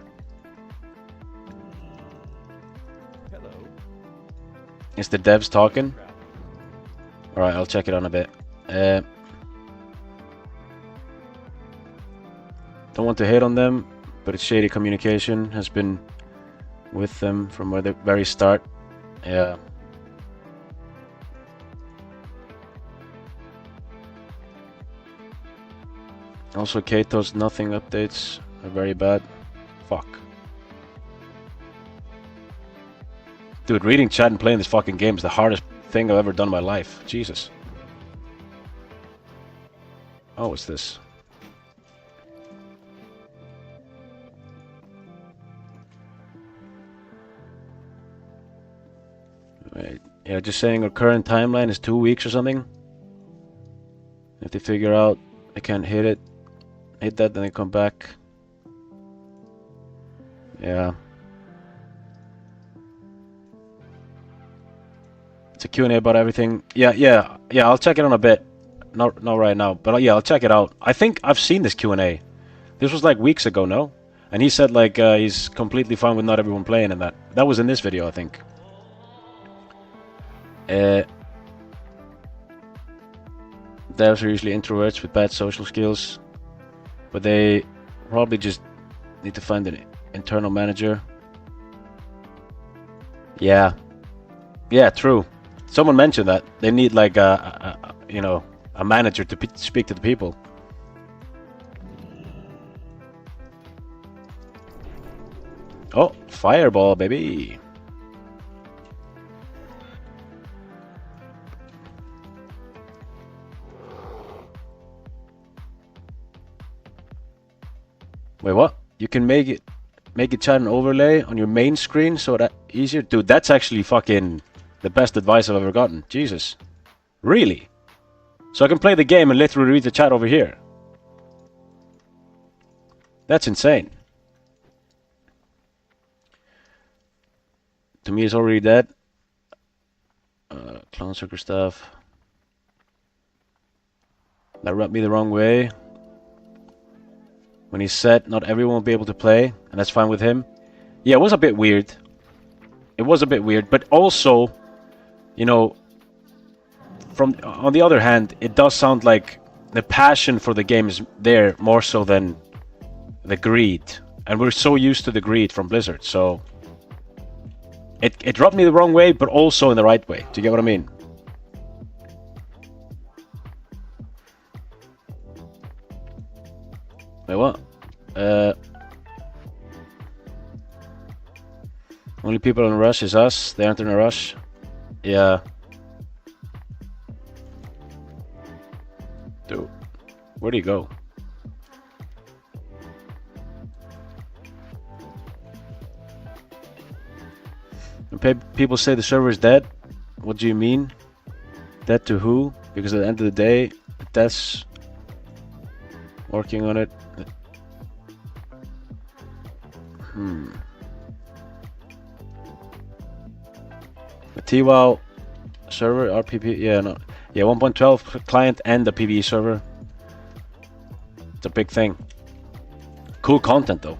Hello. Is the devs talking? Alright, I'll check it on a bit. Don't want to hate on them, but it's shady communication has been with them from the very start. Yeah. Also, Kato's nothing updates are very bad. Fuck. Dude, reading chat and playing this fucking game is the hardest thing I've ever done in my life. Jesus. Oh, what's this? Wait, yeah, just saying our current timeline is 2 weeks or something. If they figure out they can't hit that, then they come back. Yeah. It's a Q&A about everything. Yeah, I'll check it on a bit. Not right now, but yeah, I'll check it out. I think I've seen this Q&A. This was like weeks ago, no? And he said like he's completely fine with not everyone playing and that. That was in this video, I think. Devs are usually introverts with bad social skills, but they probably just need to find an internal manager. Yeah, true. Someone mentioned that they need like a manager to speak to the people. Oh, fireball, baby. Wait, what? You can make it chat an overlay on your main screen so that easier? Dude, that's actually fucking the best advice I've ever gotten. Jesus. Really? So I can play the game and literally read the chat over here. That's insane. To me, it's already dead. Clone circle stuff. That rubbed me the wrong way. When he said not everyone will be able to play, and that's fine with him. Yeah, it was a bit weird. It was a bit weird, but also, you know, on the other hand, it does sound like the passion for the game is there more so than the greed. And we're so used to the greed from Blizzard, so it rubbed me the wrong way, but also in the right way. Do you get what I mean? Wait, what? Only people in a rush is us. They aren't in a rush. Yeah. Dude. Where'd he go? When people say the server is dead, what do you mean? Dead to who? Because at the end of the day, that's working on it. The TWOW server, RPP, yeah, no. Yeah, 1.12 client and the PvE server. It's a big thing. Cool content though.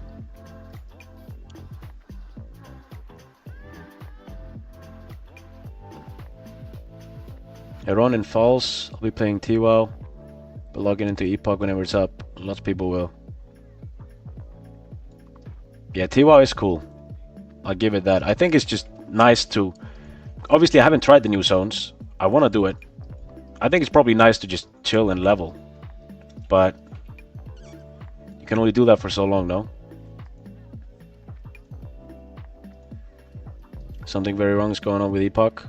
Iran in Falls, I'll be playing TWOW, but logging into Epoch whenever it's up. Lots of people will. Yeah, TWOW is cool. I'll give it that. I think it's just nice to... Obviously, I haven't tried the new zones. I want to do it. I think it's probably nice to just chill and level. But you can only do that for so long, no? Something very wrong is going on with Epoch.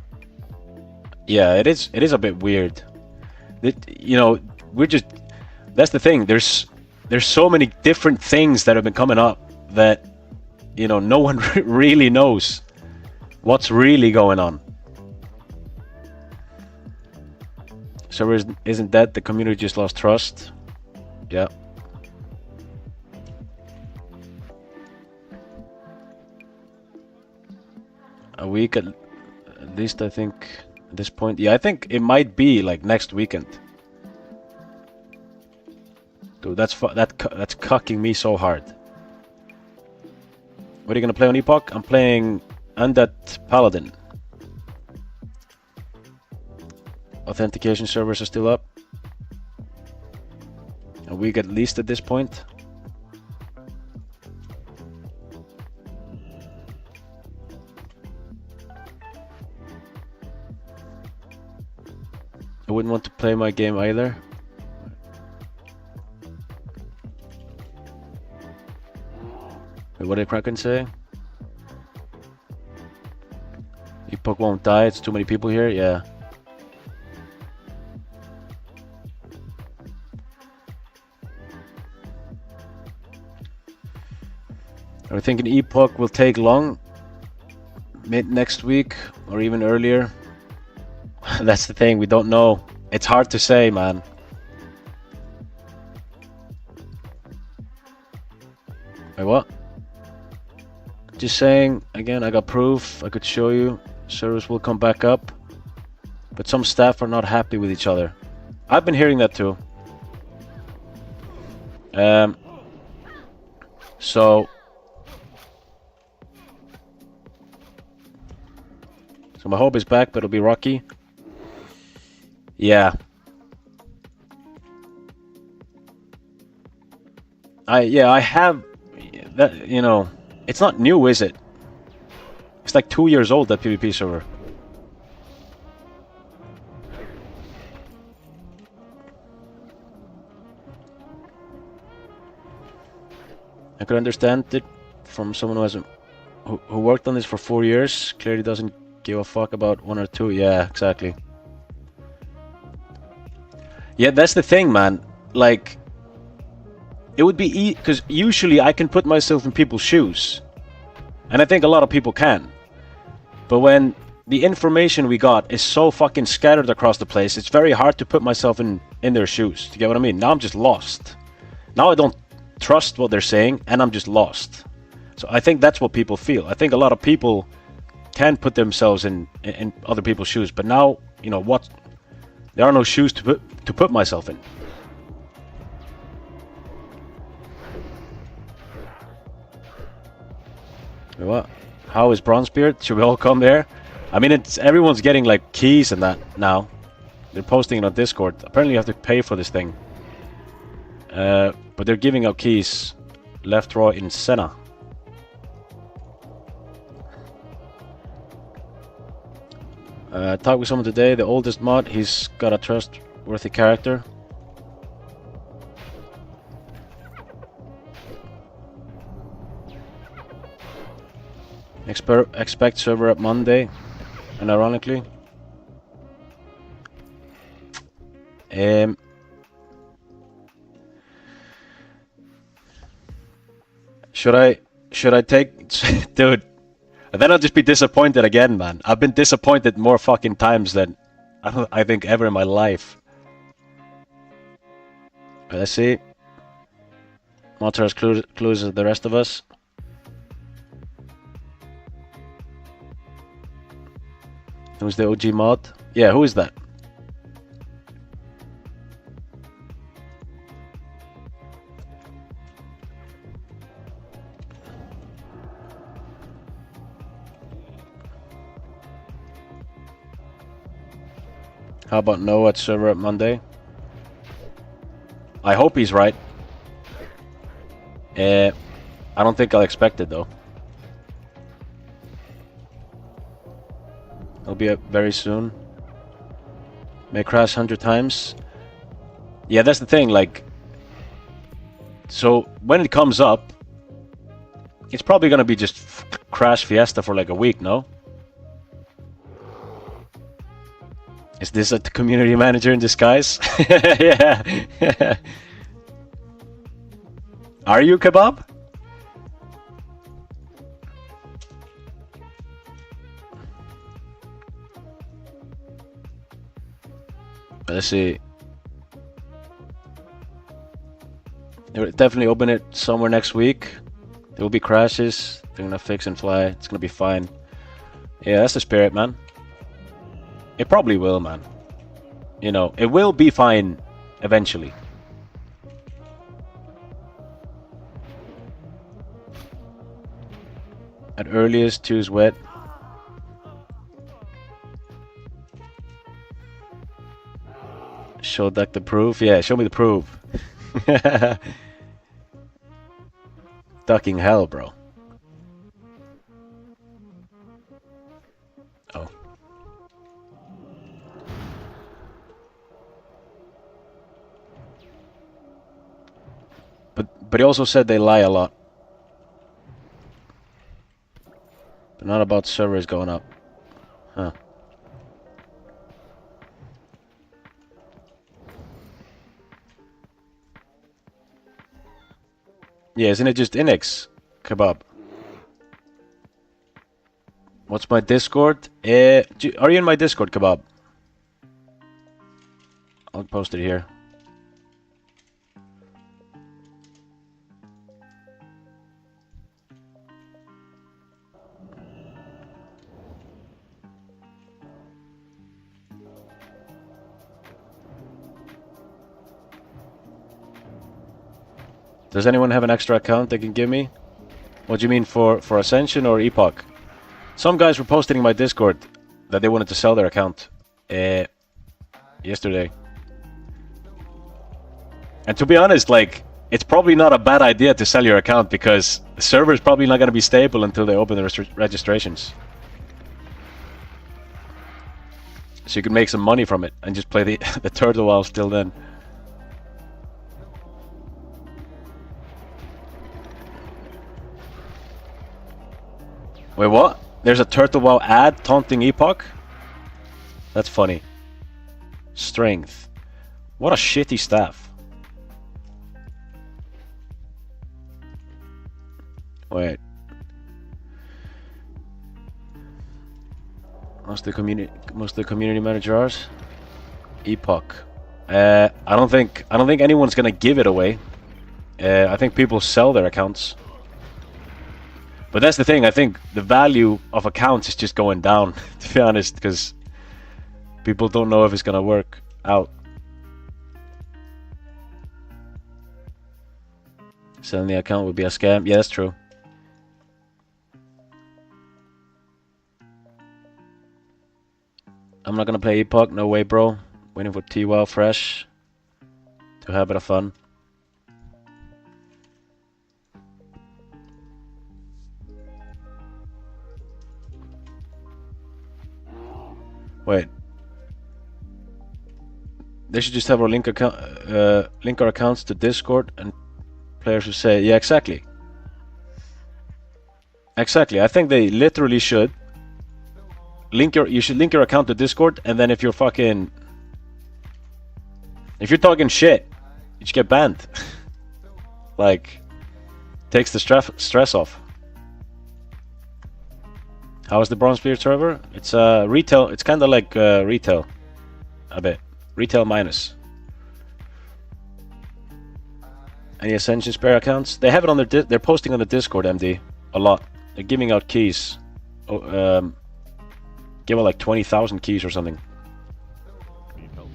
Yeah, it is a bit weird. You know, we're just... That's the thing. There's so many different things that have been coming up that, you know, no one really knows what's really going on. Server isn't dead. The community just lost trust. Yeah. A week at least, I think. At this point, yeah, I think it might be like next weekend. Dude, that's cucking me so hard. What are you gonna play on Epoch? I'm playing Undead Paladin. Authentication servers are still up. A week at least at this point. I wouldn't want to play my game either. Wait, what did Kraken say? Epoch won't die, it's too many people here, yeah. Are we thinking Epoch will take long? Mid next week or even earlier? That's the thing, we don't know. It's hard to say, man. Wait, what? Just saying, again, I got proof. I could show you. Servers will come back up. But some staff are not happy with each other. I've been hearing that too. So my hope is back, but it'll be rocky. Yeah. I have that, you know, it's not new, is it? It's like 2 years old, that PvP server. I could understand it from someone who worked on this for 4 years. Clearly doesn't give a fuck about 1 or 2. Yeah, exactly. Yeah, that's the thing, man. Like, it would be because usually I can put myself in people's shoes, and I think a lot of people can. But when the information we got is so fucking scattered across the place, it's very hard to put myself in their shoes. Do you get what I mean? Now I'm just lost. Now I don't trust what they're saying, and I'm just lost. So I think that's what people feel. I think a lot of people can put themselves in other people's shoes, but now, you know what? There are no shoes to put myself in. What? How is Bronzebeard? Should we all come there? I mean, everyone's getting like keys and that now. They're posting it on Discord. Apparently you have to pay for this thing. But they're giving out keys left, right in Senna. Talked with someone today, the oldest mod, he's got a trustworthy character. Expect server up Monday, and ironically. Should I take... Dude, then I'll just be disappointed again, man. I've been disappointed more fucking times than I think ever in my life. Let's see. Monster has clues as the rest of us. Who's the OG mod? Yeah, who is that? How about no at server at Monday? I hope he's right. I don't think I'll expect it though. It'll be up very soon. May crash 100 times. Yeah, that's the thing, like... So, when it comes up, it's probably gonna be just crash fiesta for like a week, no? Is this a community manager in disguise? Yeah. Are you, Kebab? Let's see. They'll definitely open it somewhere next week. There will be crashes. They're gonna fix and fly. It's gonna be fine. Yeah, that's the spirit, man. It probably will, man. You know, it will be fine eventually. At earliest, choose wet. Show Duck the proof. Yeah, show me the proof. Ducking hell, bro. Oh. But he also said they lie a lot. But not about servers going up. Huh. Yeah, isn't it just Inex, Kebab? What's my Discord? Are you in my Discord, Kebab? I'll post it here. Does anyone have an extra account they can give me? What do you mean for Ascension or Epoch? Some guys were posting in my Discord that they wanted to sell their account yesterday. And to be honest, like, it's probably not a bad idea to sell your account because the server is probably not going to be stable until they open the registrations. So you can make some money from it and just play the turtle while still then. Wait, what? There's a Turtle WoW ad taunting Epoch? That's funny. Strength. What a shitty staff. Wait. Most of the community managers? Epoch. I don't think anyone's gonna give it away. I think people sell their accounts. But that's the thing, I think the value of accounts is just going down, to be honest, because people don't know if it's gonna work out. Selling the account would be a scam. Yeah, that's true. I'm not gonna play Epoch, no way, bro. Waiting for T-WoW fresh to have a bit of fun. Wait. They should just have our link our accounts to Discord, and players should say, yeah, exactly. Exactly. I think they literally should. You should link your account to Discord, and then if you're talking shit, you should get banned. Like, Takes the stress off. How is the Bronzebeard server? It's retail. It's kind of like retail, a bit. Retail minus. Any Ascension spare accounts? They have it on their. They're posting on the Discord, MD, a lot. They're giving out keys. Give out like 20,000 keys or something. Need help?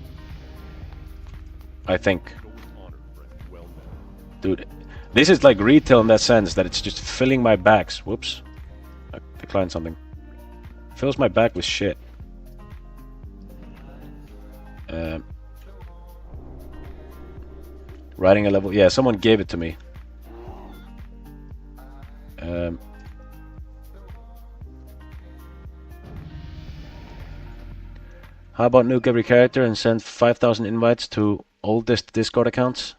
I think. Go with honor, friend. Well met. Dude, this is like retail in that sense that it's just filling my bags. Whoops. I declined something. Fills my bag with shit. Writing a level. Yeah, someone gave it to me. How about nuke every character and send 5,000 invites to oldest Discord accounts?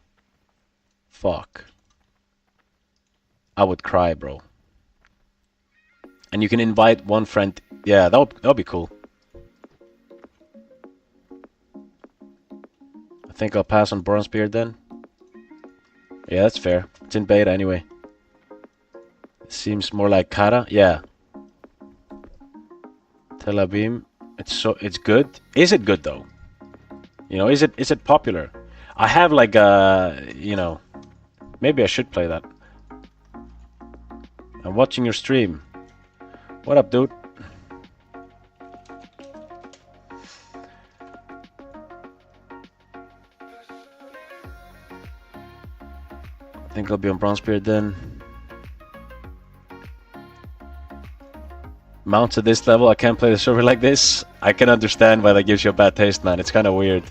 Fuck. I would cry, bro. And you can invite one friend. Yeah, that'll be cool. I think I'll pass on Bronzebeard then. Yeah, that's fair. It's in beta anyway. Seems more like Kara. Yeah. Tel Aviv. It's good. Is it good though? You know, is it popular? I have like you know, maybe I should play that. I'm watching your stream. What up, dude? I think I'll be on Bronzebeard then. Mounts at this level, I can't play the server like this. I can understand why that gives you a bad taste, man. It's kind of weird.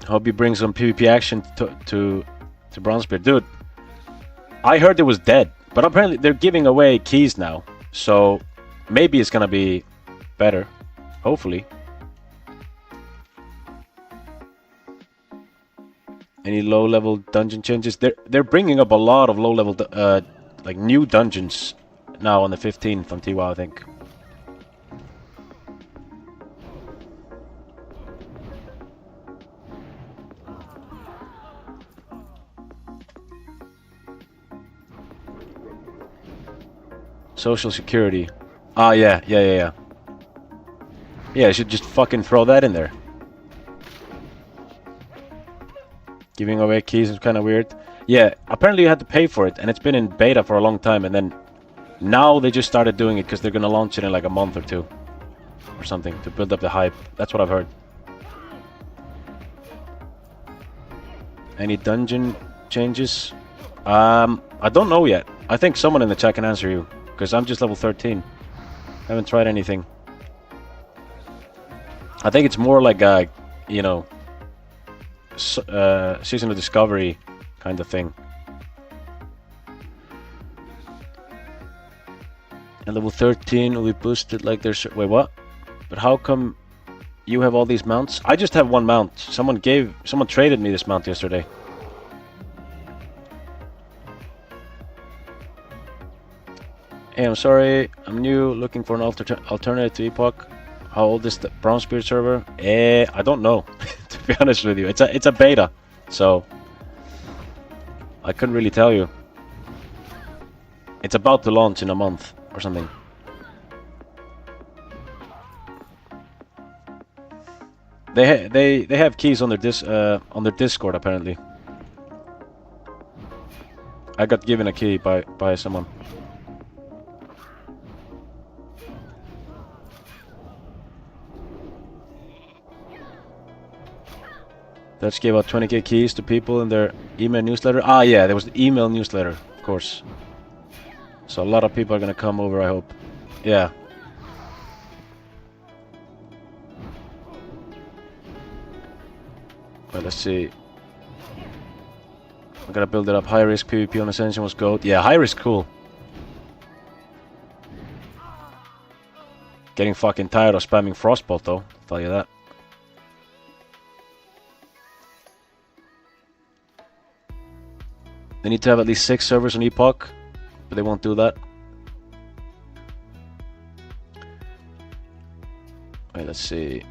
Hope you bring some PvP action to Bronzebeard. Dude, I heard it was dead, but apparently they're giving away keys now. So maybe it's gonna be better. Hopefully. Any low-level dungeon changes? They're bringing up a lot of low-level like new dungeons now on the 15th on TWoW, I think. Social security. Ah, yeah. Yeah, I should just fucking throw that in there. Giving away keys is kind of weird. Yeah, apparently you had to pay for it, and it's been in beta for a long time, and then now they just started doing it because they're going to launch it in like a month or two. Or something, to build up the hype. That's what I've heard. Any dungeon changes? I don't know yet. I think someone in the chat can answer you, because I'm just level 13. Haven't tried anything. I think it's more like a, you know, season of discovery kind of thing. And level 13 will be boosted like there's... Wait, what? But how come you have all these mounts? I just have one mount. Someone traded me this mount yesterday. Hey, I'm sorry, I'm new, looking for an alternative to Epoch. How old is the Bronzebeard server? I don't know, to be honest with you. It's a beta, so I couldn't really tell you. It's about to launch in a month or something. They have keys on their Discord apparently. I got given a key by someone. Let's give out 20k keys to people in their email newsletter. Ah, yeah, there was the email newsletter, of course. So a lot of people are gonna come over, I hope. Yeah. Well, let's see. I gotta build it up. High risk PvP on Ascension was gold. Yeah, high risk, cool. Getting fucking tired of spamming Frostbolt though, I'll tell you that. They need to have at least 6 servers on Epoch, but they won't do that. let's see.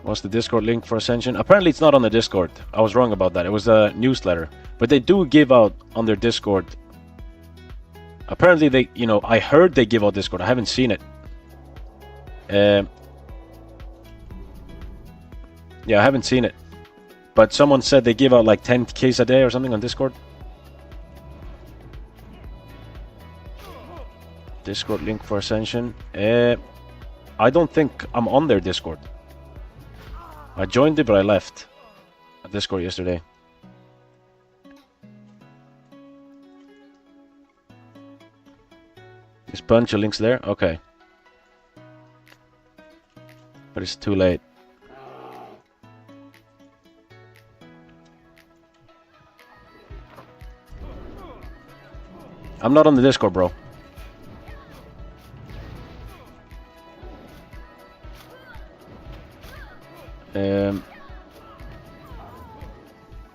What's the Discord link for Ascension? Apparently it's not on the Discord. I was wrong about that. It was a newsletter. But they do give out on their Discord. Apparently they, you know, I heard they give out Discord. I haven't seen it. Yeah, I haven't seen it. But someone said they give out like 10 keys a day or something on Discord. Discord link for Ascension. I don't think I'm on their Discord. I joined it, but I left Discord yesterday. There's a bunch of links there. Okay. But it's too late. I'm not on the Discord, bro.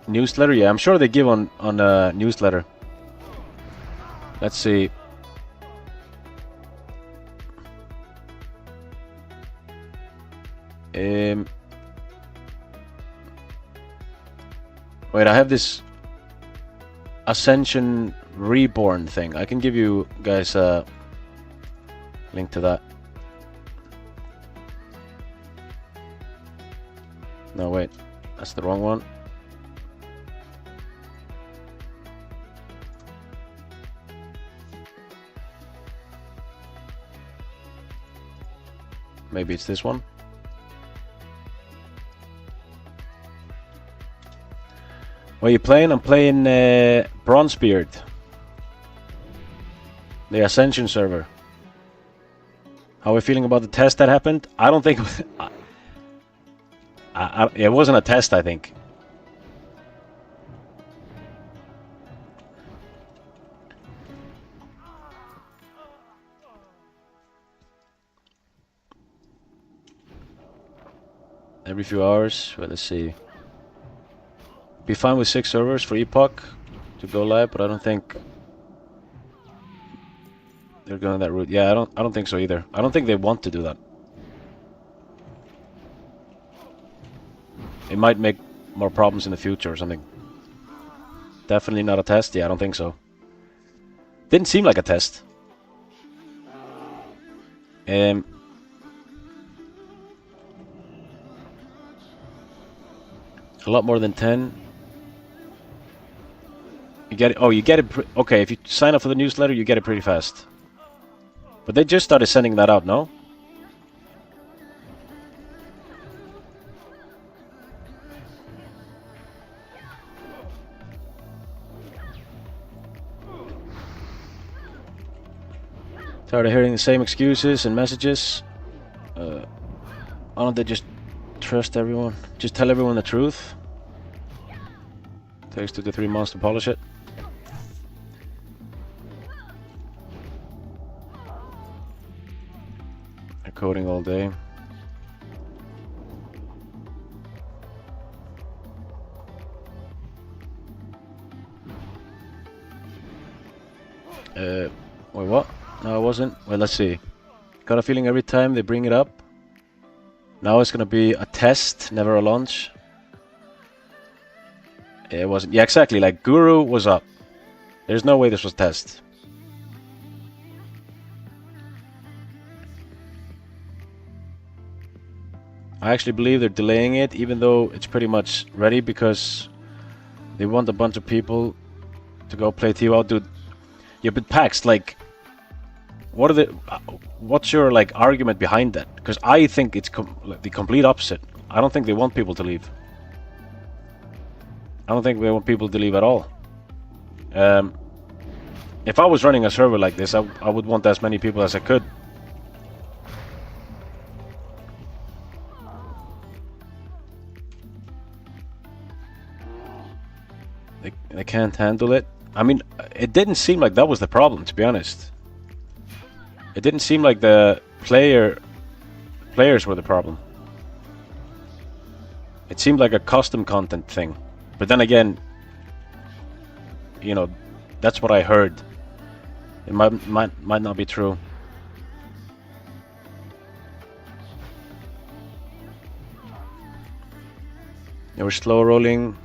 Newsletter, yeah, I'm sure they give on a newsletter. Let's see. Wait, I have this Ascension Reborn thing. I can give you guys a link to that. No, wait, that's the wrong one. Maybe it's this one. What are you playing? I'm playing Bronzebeard, the Ascension server. How are we feeling about the test that happened? I don't think it wasn't a test, I think. Every few hours. Well, let's see. Be fine with 6 servers for Epoch to go live, but I don't think they're going that route. Yeah, I don't think so either. I don't think they want to do that. It might make more problems in the future or something. Definitely not a test. Yeah, I don't think so. Didn't seem like a test. A lot more than 10. You get it. Oh, you get it. Okay, if you sign up for the newsletter, you get it pretty fast. But they just started sending that out, no? Tired of hearing the same excuses and messages. Why don't they just trust everyone? Just tell everyone the truth. Takes 2 to 3 months to polish it. They're coding all day. Wait, what? No, I wasn't. Well, let's see. Got a feeling every time they bring it up. Now it's gonna be a test, never a launch. It wasn't. Yeah, exactly. Like Guru was up. There's no way this was test. I actually believe they're delaying it, even though it's pretty much ready, because they want a bunch of people to go play TWO. Dude, yeah, but Pax, like, what are the? What's your like argument behind that? Because I think it's the complete opposite. I don't think they want people to leave. I don't think they want people to leave at all. If I was running a server like this, I would want as many people as I could. They can't handle it. I mean, it didn't seem like that was the problem, to be honest. It didn't seem like the players were the problem. It seemed like a custom content thing. But then again, you know, that's what I heard. It might not be true. They were slow rolling,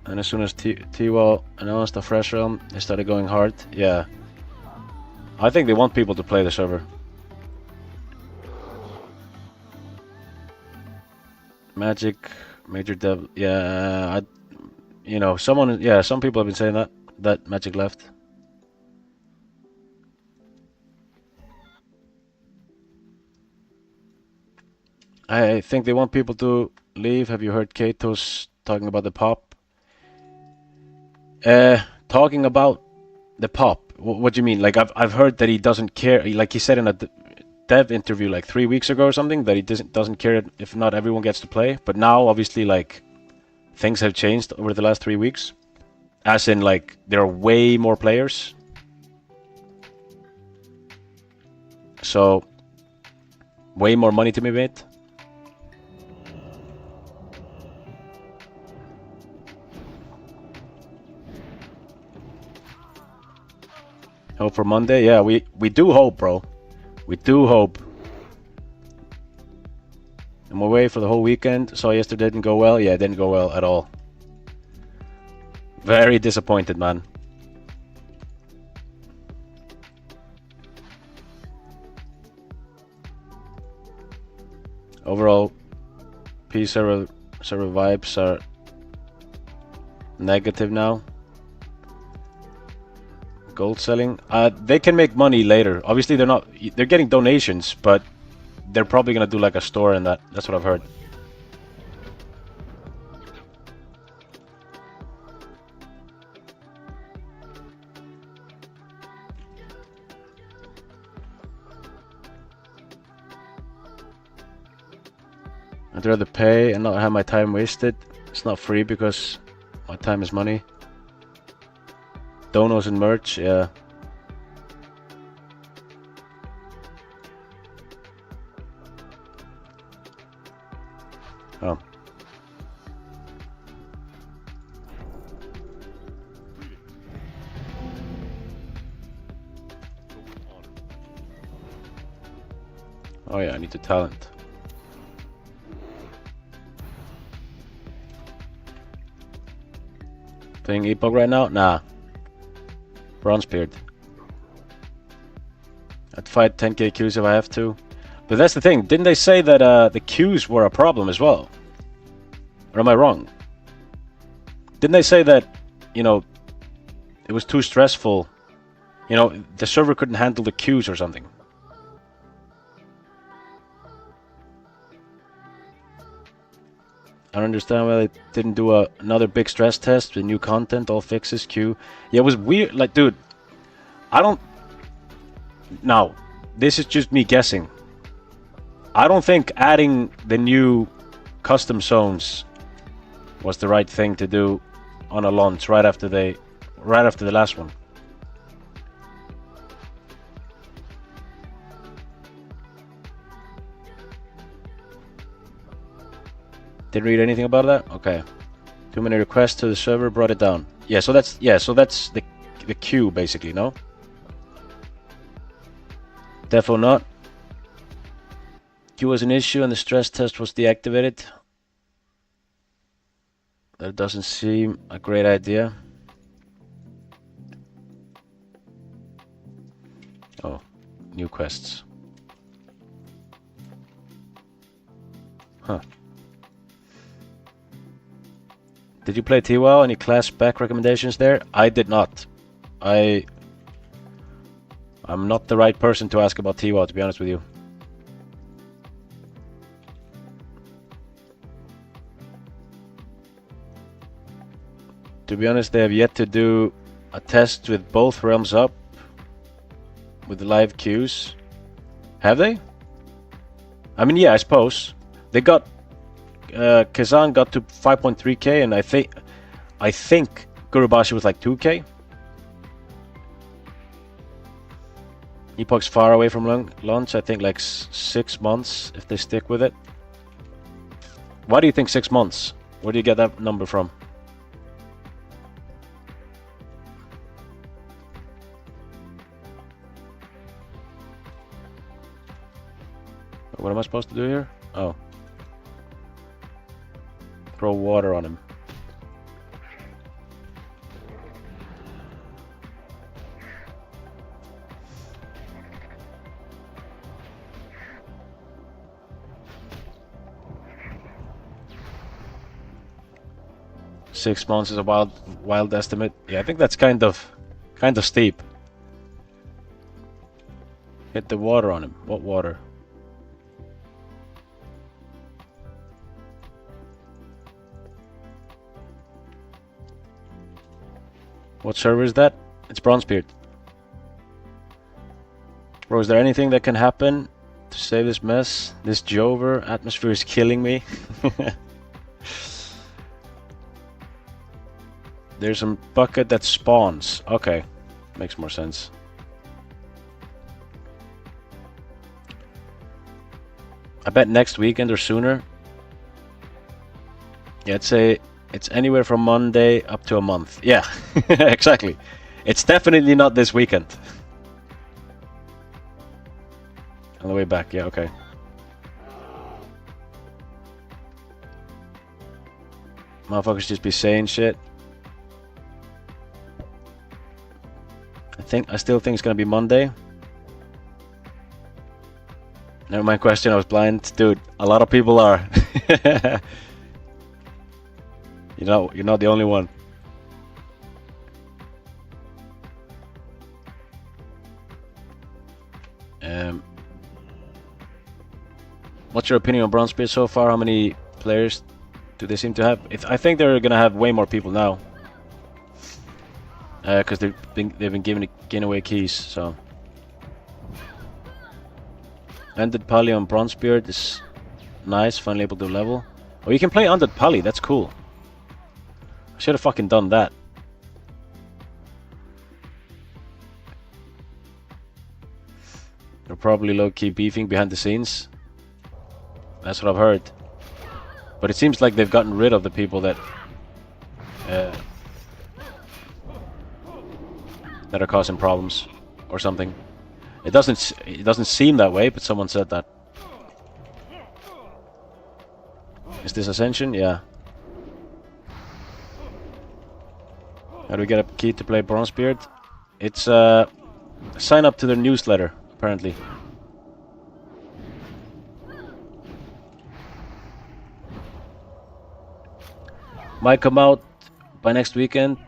and as soon as T-Wall announced a fresh realm, they started going hard. Yeah. I think they want people to play the server. Magic, major dev. Yeah, some people have been saying that Magic left. I think they want people to leave. Have you heard Kato's talking about the pop? Talking about the pop. What do you mean? Like I've heard that he doesn't care. Like he said in a dev interview like 3 weeks ago or something, that he doesn't care if not everyone gets to play. But now obviously like things have changed over the last 3 weeks, as in like there are way more players. So way more money to be made. Hope for Monday? Yeah, we do hope, bro. We do hope. I'm away for the whole weekend. Saw yesterday didn't go well. Yeah, it didn't go well at all. Very disappointed, man. Overall, P server vibes are negative now. Gold selling. They can make money later. Obviously, they're getting donations, but they're probably gonna do like a store in that. That's what I've heard. I'd rather pay and not have my time wasted. It's not free because my time is money. Donos and merch, yeah. Oh. Oh yeah, I need to talent. Playing Epoch right now? Nah. Bronzebeard. I'd fight 10k queues if I have to. But that's the thing. Didn't they say that the queues were a problem as well? Or am I wrong? Didn't they say that, you know, it was too stressful? You know, the server couldn't handle the queues or something. I don't understand why they didn't do another big stress test with new content, all fixes, queue. Yeah, it was weird. Like, dude, I don't... Now, this is just me guessing. I don't think adding the new custom zones was the right thing to do on a launch right after the last one. Didn't read anything about that? Okay. Too many requests to the server, brought it down. Yeah, so that's the queue basically, no? Defo not. Queue was an issue and the stress test was deactivated. That doesn't seem a great idea. Oh, new quests. Huh. Did you play T-WoW? Any class back recommendations there? I did not. I'm not the right person to ask about T-WoW, to be honest with you. To be honest, they have yet to do a test with both realms up with the live queues. Have they? I mean, yeah, I suppose. They got Kazan got to 5.3k, and I think Gurubashi was like 2k. Epoch's far away from launch. I think like 6 months if they stick with it. Why do you think 6 months? Where do you get that number from? What am I supposed to do here? Oh. Throw water on him. Six months is a wild estimate. Yeah, I think that's kind of steep. Hit the water on him. What water? What server is that? It's Bronzebeard. Bro, is there anything that can happen to save this mess? This Jover atmosphere is killing me. There's a bucket that spawns. Okay, makes more sense. I bet next weekend or sooner. Yeah, I'd say it's anywhere from Monday up to a month. Yeah, exactly. It's definitely not this weekend. On the way back, yeah, okay. Motherfuckers just be saying shit. I still think it's gonna be Monday. Never mind question, I was blind. Dude, a lot of people are. You're not the only one. What's your opinion on Bronzebeard so far? How many players do they seem to have? I think they're gonna have way more people now. Because they've been giving away keys, so. Ended Pally on Bronzebeard is nice, finally able to level. Oh, you can play Undead Pally, that's cool. I should have fucking done that. They're probably low-key beefing behind the scenes. That's what I've heard. But it seems like they've gotten rid of the people that are causing problems or something. It doesn't seem that way, but someone said that. Is this Ascension? Yeah. How do we get a key to play Bronzebeard? It's sign up to their newsletter, apparently. Might come out by next weekend.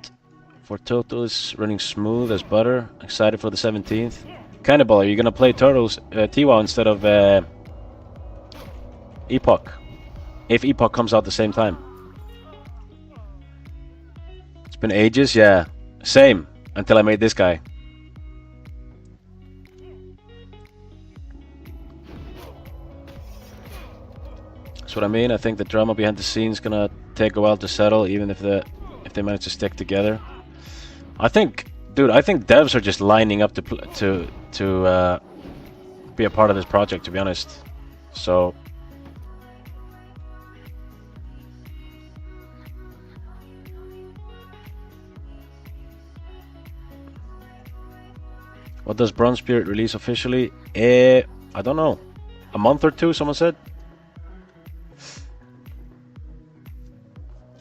For Total is running smooth as butter. Excited for the 17th. Cannibal, are you gonna play Turtles TWOW instead of Epoch? If Epoch comes out the same time. It's been ages, yeah. Same, until I made this guy. That's what I mean. I think the drama behind the scenes gonna take a while to settle, even if they manage to stick together. I think devs are just lining up to be a part of this project, to be honest. So what does Bronzebeard release officially? I don't know. A month or two, someone said.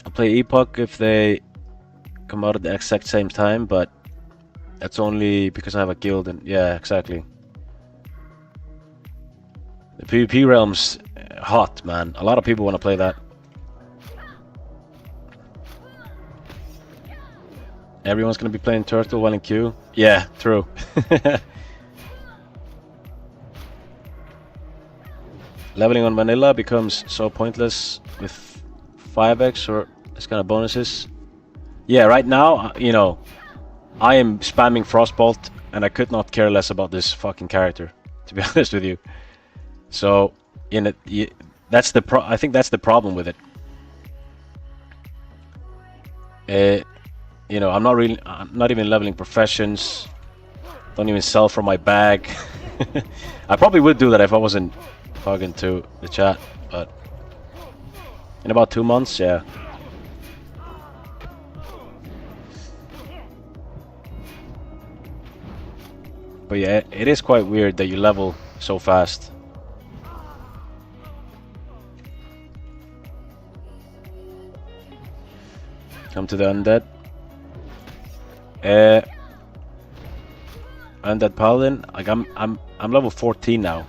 I'll play Epoch if they come out at the exact same time, but that's only because I have a guild, and yeah, exactly. The PvP realm's hot, man. A lot of people want to play that. Everyone's gonna be playing Turtle while in queue. Yeah, true. Leveling on vanilla becomes so pointless with 5x or this kind of bonuses. Yeah, right now, I am spamming Frostbolt, and I could not care less about this fucking character, to be honest with you. So, that's I think that's the problem with it. I'm not even leveling professions. Don't even sell from my bag. I probably would do that if I wasn't talking to the chat, but in about 2 months, yeah. But yeah, it is quite weird that you level so fast. Come to the undead. Undead paladin. Like I'm level 14 now.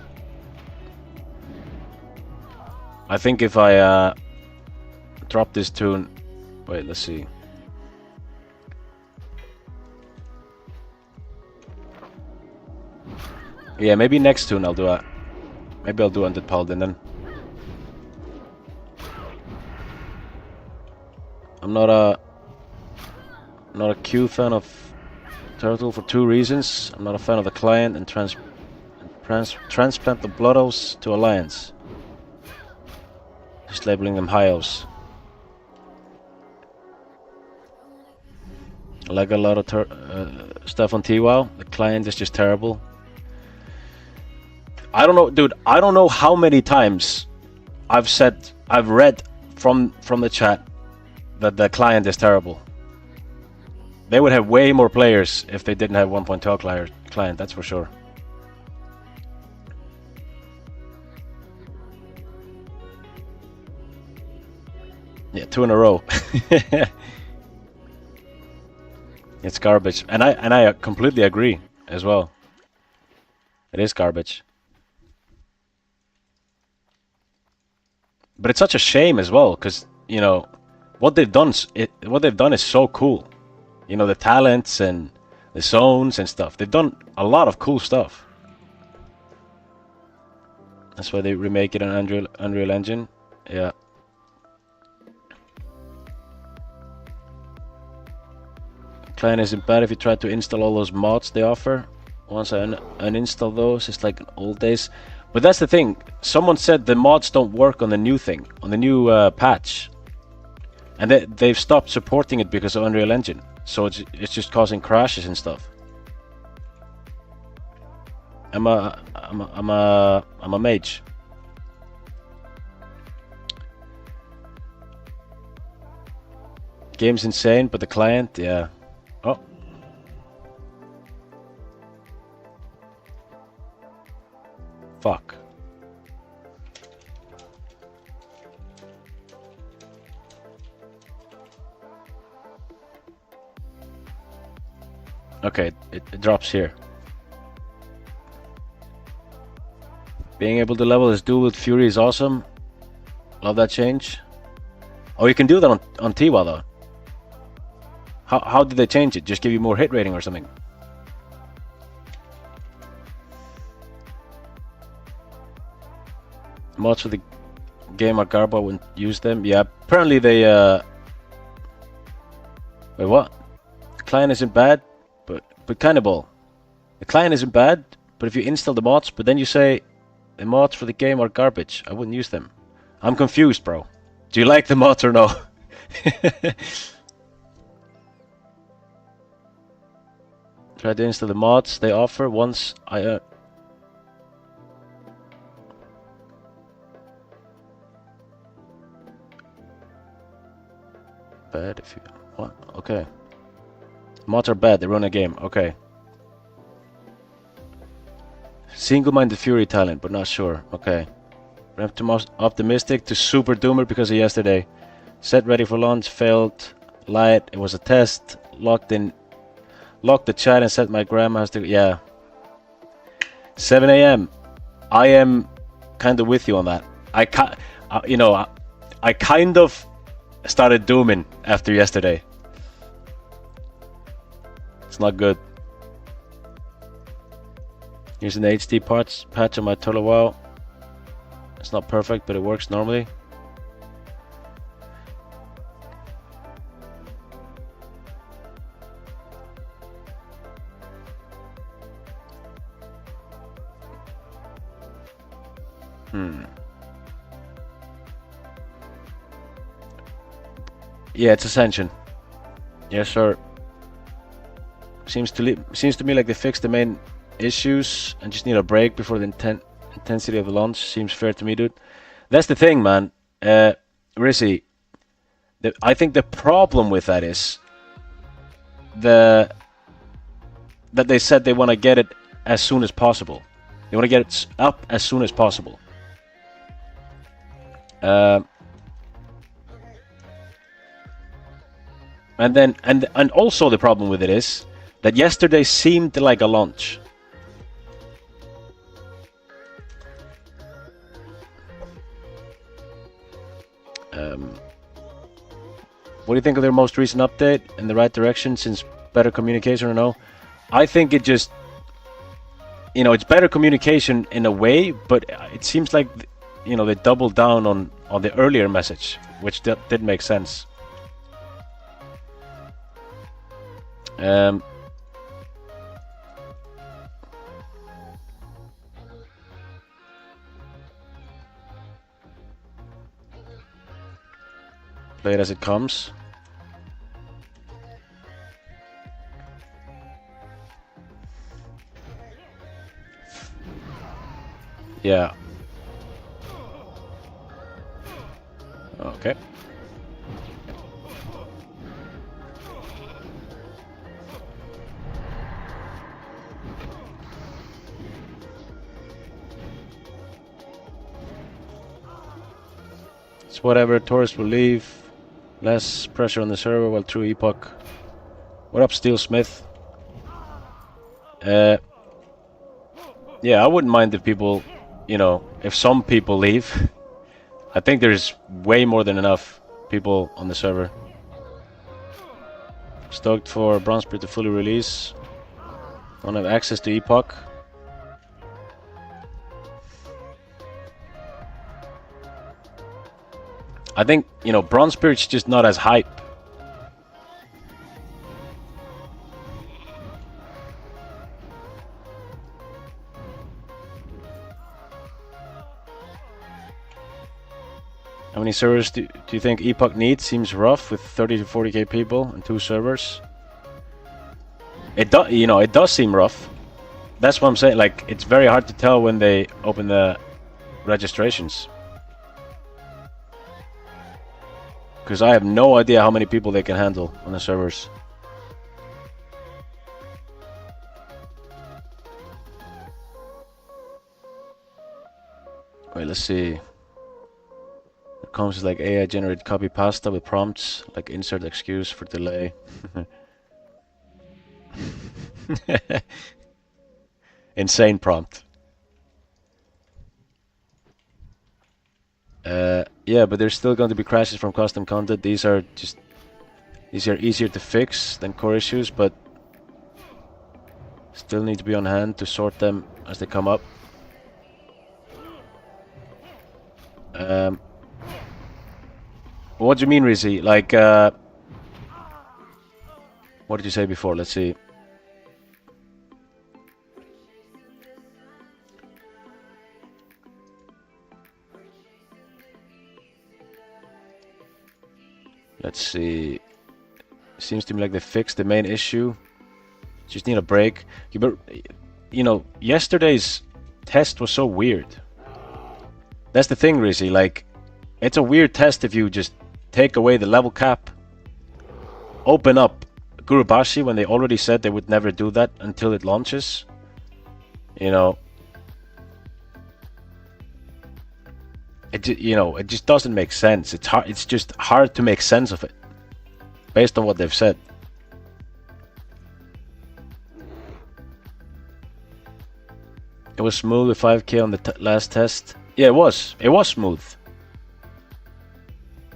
I think if I drop this tune. Wait, let's see. Yeah, maybe next tune I'll do a. Maybe I'll do Undead Paladin then. I'm not a Q fan of Turtle for 2 reasons. I'm not a fan of the client and transplant the Blood Elves to Alliance. Just labeling them High Elves. I like a lot of stuff on TWoW. The client is just terrible. I don't know, dude. I don't know how many times I've read from the chat that the client is terrible. They would have way more players if they didn't have 1.12 client. That's for sure. Yeah, 2 in a row. It's garbage, and I completely agree as well. It is garbage. But it's such a shame as well, because you know what they've done. What they've done is so cool. You know, the talents and the zones and stuff. They've done a lot of cool stuff. That's why they remake it on Unreal Engine. Yeah. Client isn't bad if you try to install all those mods they offer. Once I uninstall those, it's like old days. But that's the thing. Someone said the mods don't work on the new thing, on the new patch, and they've stopped supporting it because of Unreal Engine. So it's just causing crashes and stuff. I'm a mage. Game's insane, but the client, yeah. Oh. Fuck. Okay, it drops here. Being able to level his duel with Fury is awesome. Love that change. Oh, you can do that on TWoW though. How did they change it? Just give you more hit rating or something? Mods for the game are garbage. I wouldn't use them. Yeah, apparently they wait, what? The client isn't bad, but Cannibal. The client isn't bad, but if you install the mods, but then you say the mods for the game are garbage, I wouldn't use them. I'm confused, bro. Do you like the mods or no? Try to install the mods they offer once I bad if you what? Okay. Mods are bad, they run a game, okay. Single-minded Fury talent, but not sure. Okay. Ramp to most optimistic to super doomer because of yesterday. Set ready for launch, failed. Lied, it was a test. Locked the chat and set my grandma has to. Yeah. 7 a.m. I am kind of with you on that. I kind of started dooming after yesterday. It's not good. Here's an HD patch on my Total WoW. It's not perfect, but it works normally. Yeah, it's Ascension. Yes, sir. Seems to me like they fixed the main issues and just need a break before the intensity of the launch. Seems fair to me, dude. That's the thing, man. Rizzy, I think the problem with that is that they said they want to get it as soon as possible. They want to get it up as soon as possible. And then and also the problem with it is that yesterday seemed like a launch. What do you think of their most recent update? In the right direction since better communication or no? I think it just, you know, it's better communication in a way, but it seems like, you know, they doubled down on the earlier message, which did make sense. Play it as it comes. Yeah. Okay. It's whatever, tourists will leave. Less pressure on the server while through Epoch. What up, Steelsmith? Yeah, I wouldn't mind if people, you know, if some people leave. I think there's way more than enough people on the server. Stoked for Bronze Spirit to fully release. Don't have access to Epoch. I think, you know, Bronze Spirit's just not as hype. How many servers do you think Epoch needs? Seems rough with 30 to 40k people and 2 servers. It does, you know, it does seem rough. That's what I'm saying. Like, it's very hard to tell when they open the registrations. Because I have no idea how many people they can handle on the servers. Wait, let's see. It comes like AI generated copy pasta with prompts like insert excuse for delay. Insane prompt. Yeah, but there's still going to be crashes from custom content. These are easier to fix than core issues, but still need to be on hand to sort them as they come up. What do you mean, Rizzy? Like, what did you say before? Let's see. Let's see. Seems to me like they fixed the main issue. Just need a break. You know, yesterday's test was so weird. That's the thing, Rizzy. Like, it's a weird test if you just take away the level cap, open up Gurubashi when they already said they would never do that until it launches. You know, it just doesn't make sense. It's hard. It's just hard to make sense of it, based on what they've said. It was smooth with 5k on the last test. Yeah, it was. It was smooth.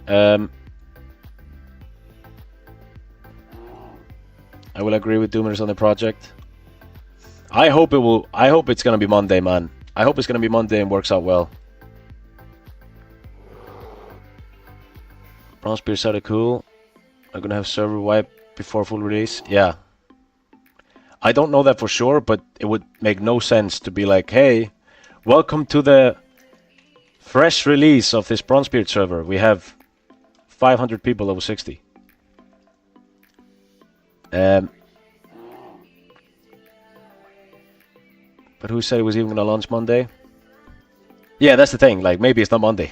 I will agree with Doomers on the project. I hope it's gonna be Monday, man. I hope it's gonna be Monday and works out well. Bronze Spear sounded cool. I'm gonna have server wipe before full release. Yeah. I don't know that for sure, but it would make no sense to be like, hey, welcome to the fresh release of this Bronze Spirit server. We have 500 people over 60. But who said it was even gonna launch Monday? Yeah, that's the thing. Like, maybe it's not Monday.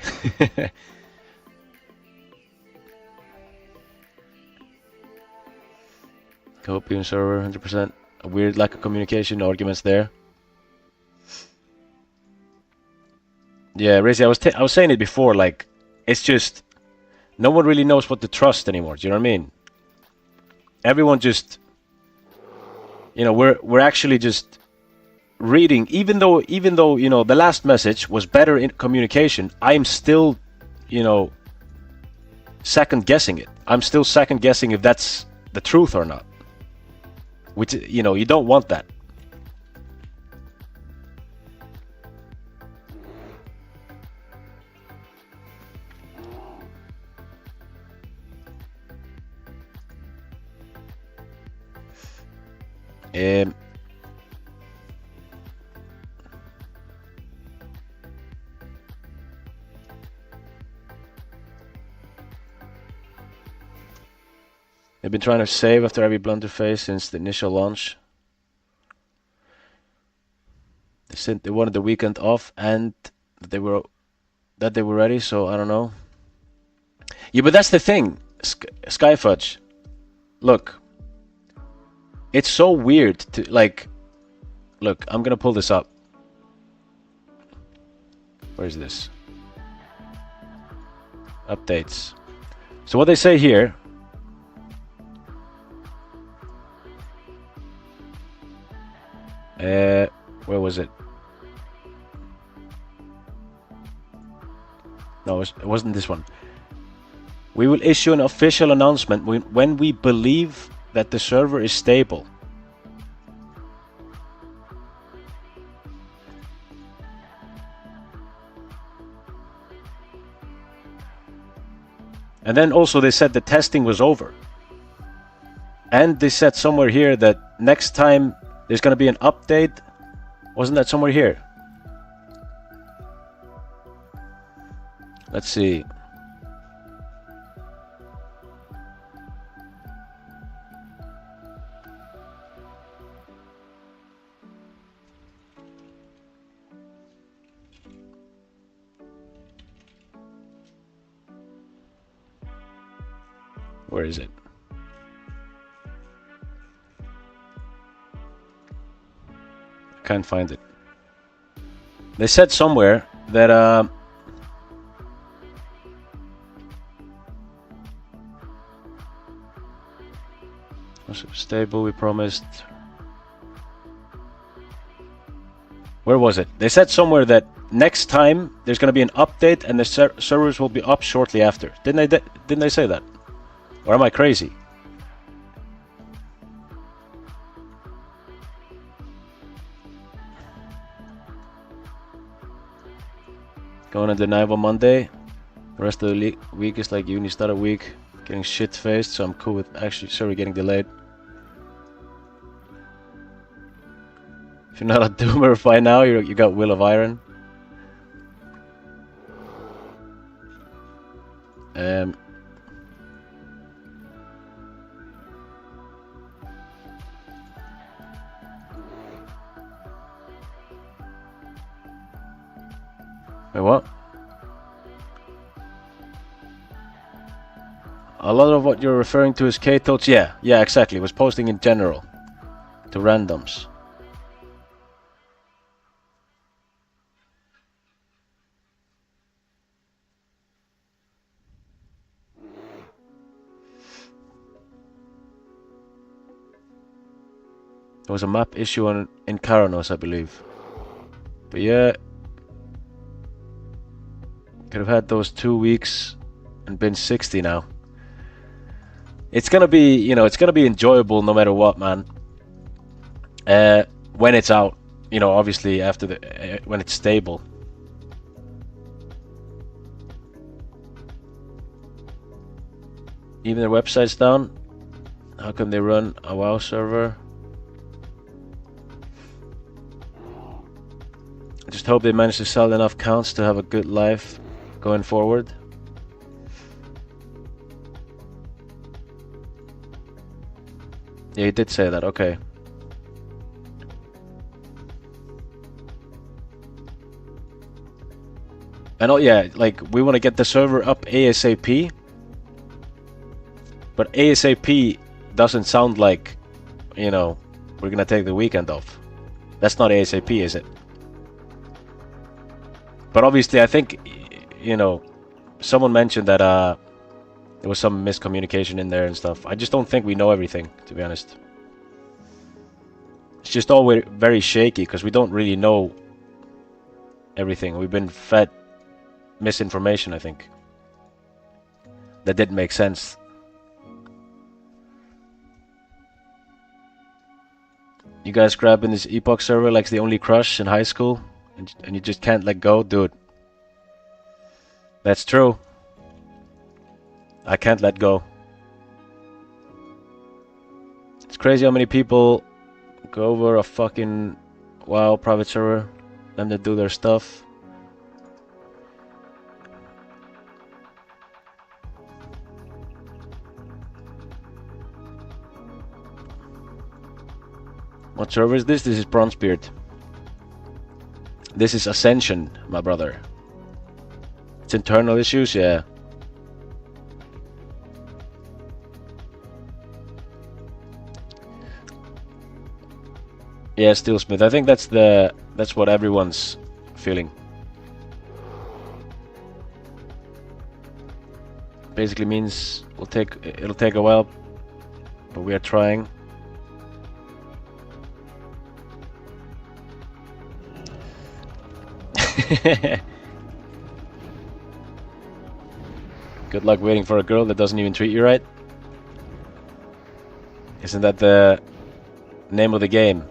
Copium server, 100%. A weird lack of communication, no arguments there. Yeah, Rizzy, I was saying it before. Like, it's just no one really knows what to trust anymore. Do you know what I mean? everyone just, you know, we're actually just reading, even though you know the last message was better in communication, I'm still, you know, second guessing it. I'm still second guessing if that's the truth or not, which, you know, you don't want that. They've been trying to save after every blunder phase since the initial launch. They wanted the weekend off and they were ready, so I don't know. Yeah, but that's the thing, Skyfudge. Look, it's so weird to, like, look, I'm gonna pull this up. Where is this? Updates. So what they say here, where was it? No, it wasn't this one. We will issue an official announcement when we believe that the server is stable. And then also they said the testing was over. And they said somewhere here that next time there's going to be an update. Wasn't that somewhere here? Let's see. Where is it? I can't find it. They said somewhere that stable, we promised. Where was it? They said somewhere that next time there's going to be an update and the servers will be up shortly after. Didn't they say that? Or am I crazy? Going on denial on Monday. The rest of the week is like uni started week. Getting shit faced, so I'm cool with actually sorry getting delayed. If you're not a doomer by now, you got Will of Iron. Wait, what? A lot of what you're referring to is K-Toads. Yeah, exactly. It was posting in general to randoms. There was a map issue in Karanos, I believe. But yeah, could have had those 2 weeks and been 60 now. It's gonna be, you know, it's gonna be enjoyable no matter what, man. When it's out, you know, obviously after when it's stable. Even their website's down. How come they run a WoW server? I just hope they manage to sell enough counts to have a good life going forward. Yeah, he did say that, okay. And oh yeah, like we want to get the server up ASAP. But ASAP doesn't sound like, you know, we're gonna take the weekend off. That's not ASAP, is it? But obviously I think, you know, someone mentioned that there was some miscommunication in there and stuff. I just don't think we know everything, to be honest. It's just all very shaky because we don't really know everything. We've been fed misinformation, I think. That didn't make sense. You guys grabbing this Epoch server like it's the only crush in high school and you just can't let go? Dude. That's true. I can't let go. It's crazy how many people go over a fucking WoW private server, them to do their stuff. What server is this? This is Bronzebeard. This is Ascension, my brother. It's internal issues, yeah. Yeah, Steelsmith. I think that's what everyone's feeling. Basically means it'll take a while, but we are trying. Good luck waiting for a girl that doesn't even treat you right. Isn't that the name of the game?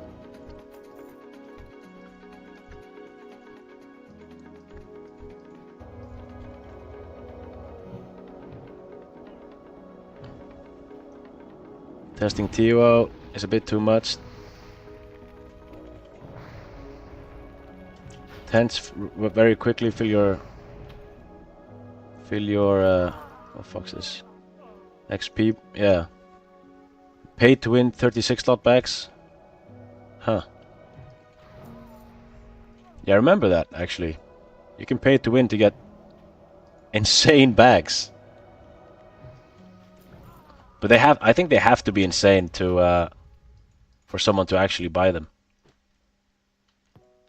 Testing TO is a bit too much. Tents very quickly fill your what fuck's this? XP, yeah. Pay to win 36 slot bags. Huh. Yeah, I remember that actually. You can pay to win to get insane bags. But I think they have to be insane to for someone to actually buy them.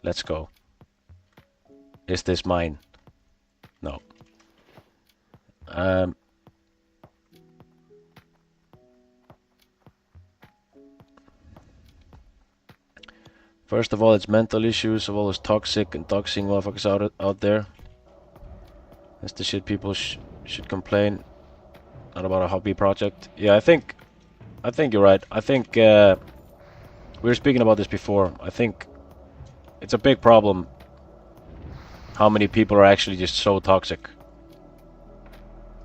Let's go. Is this mine? No. First of all, it's mental issues of all those toxic and doxing motherfuckers out there. That's the shit people should complain. Not about a hobby project. Yeah, I think you're right. I think we were speaking about this before. I think it's a big problem how many people are actually just so toxic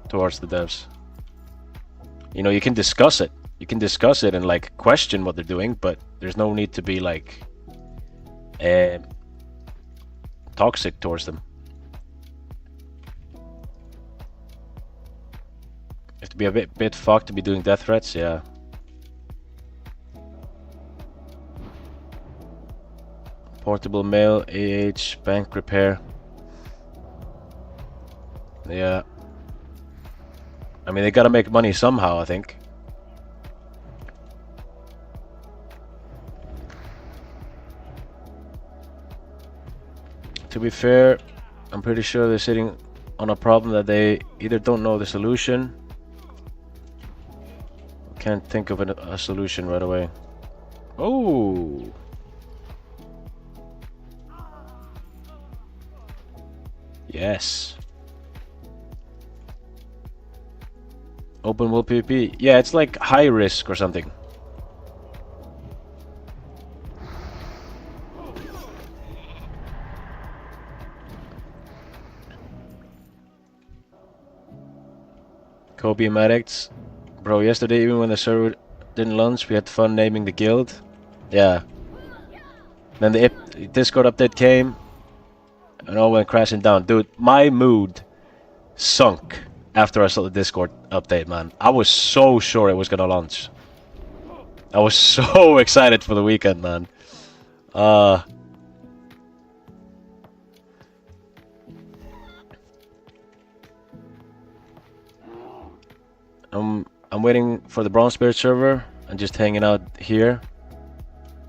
towards the devs. You know, you can discuss it. You can discuss it and like question what they're doing, but there's no need to be like toxic towards them. You have to be a bit fucked to be doing death threats, yeah. Portable mail, AH, bank repair. Yeah. I mean, they gotta make money somehow, I think. To be fair, I'm pretty sure they're sitting on a problem that they either don't know the solution, can't think of a solution right away. Oh! Yes. Open world PvP. Yeah, it's like high risk or something. Kobe and Addons. Bro, yesterday even when the server didn't launch, we had fun naming the guild. Yeah. Then the Discord update came and all went crashing down. Dude, my mood sunk after I saw the Discord update, man. I was so sure it was gonna launch. I was so excited for the weekend, man. I'm waiting for the Bronzebeard server and just hanging out here.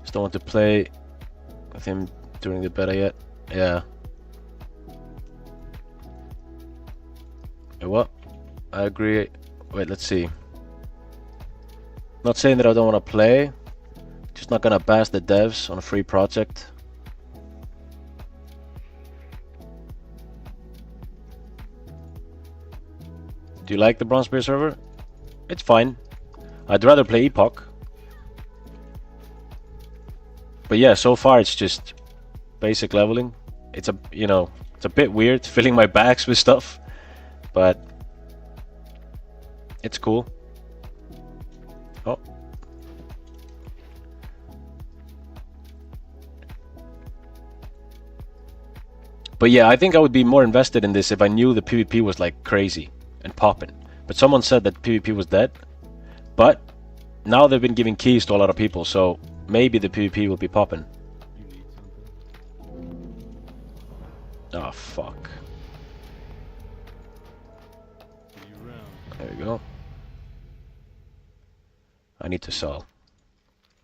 Just don't want to play with him during the beta yet. Yeah. What? I agree Wait, let's see. Not saying that I don't want to play. Just not gonna bash the devs on a free project. Do you like the Bronze Beer server? It's fine. I'd rather play Epoch. But yeah, so far it's just basic leveling. It's a, you know, it's a bit weird filling my bags with stuff, but it's cool. Oh. But yeah, I think I would be more invested in this if I knew the PvP was like crazy and popping. But someone said that PvP was dead. But now they've been giving keys to a lot of people, so maybe the PvP will be popping. You need something? Oh fuck. See you around. There we go. I need to sell.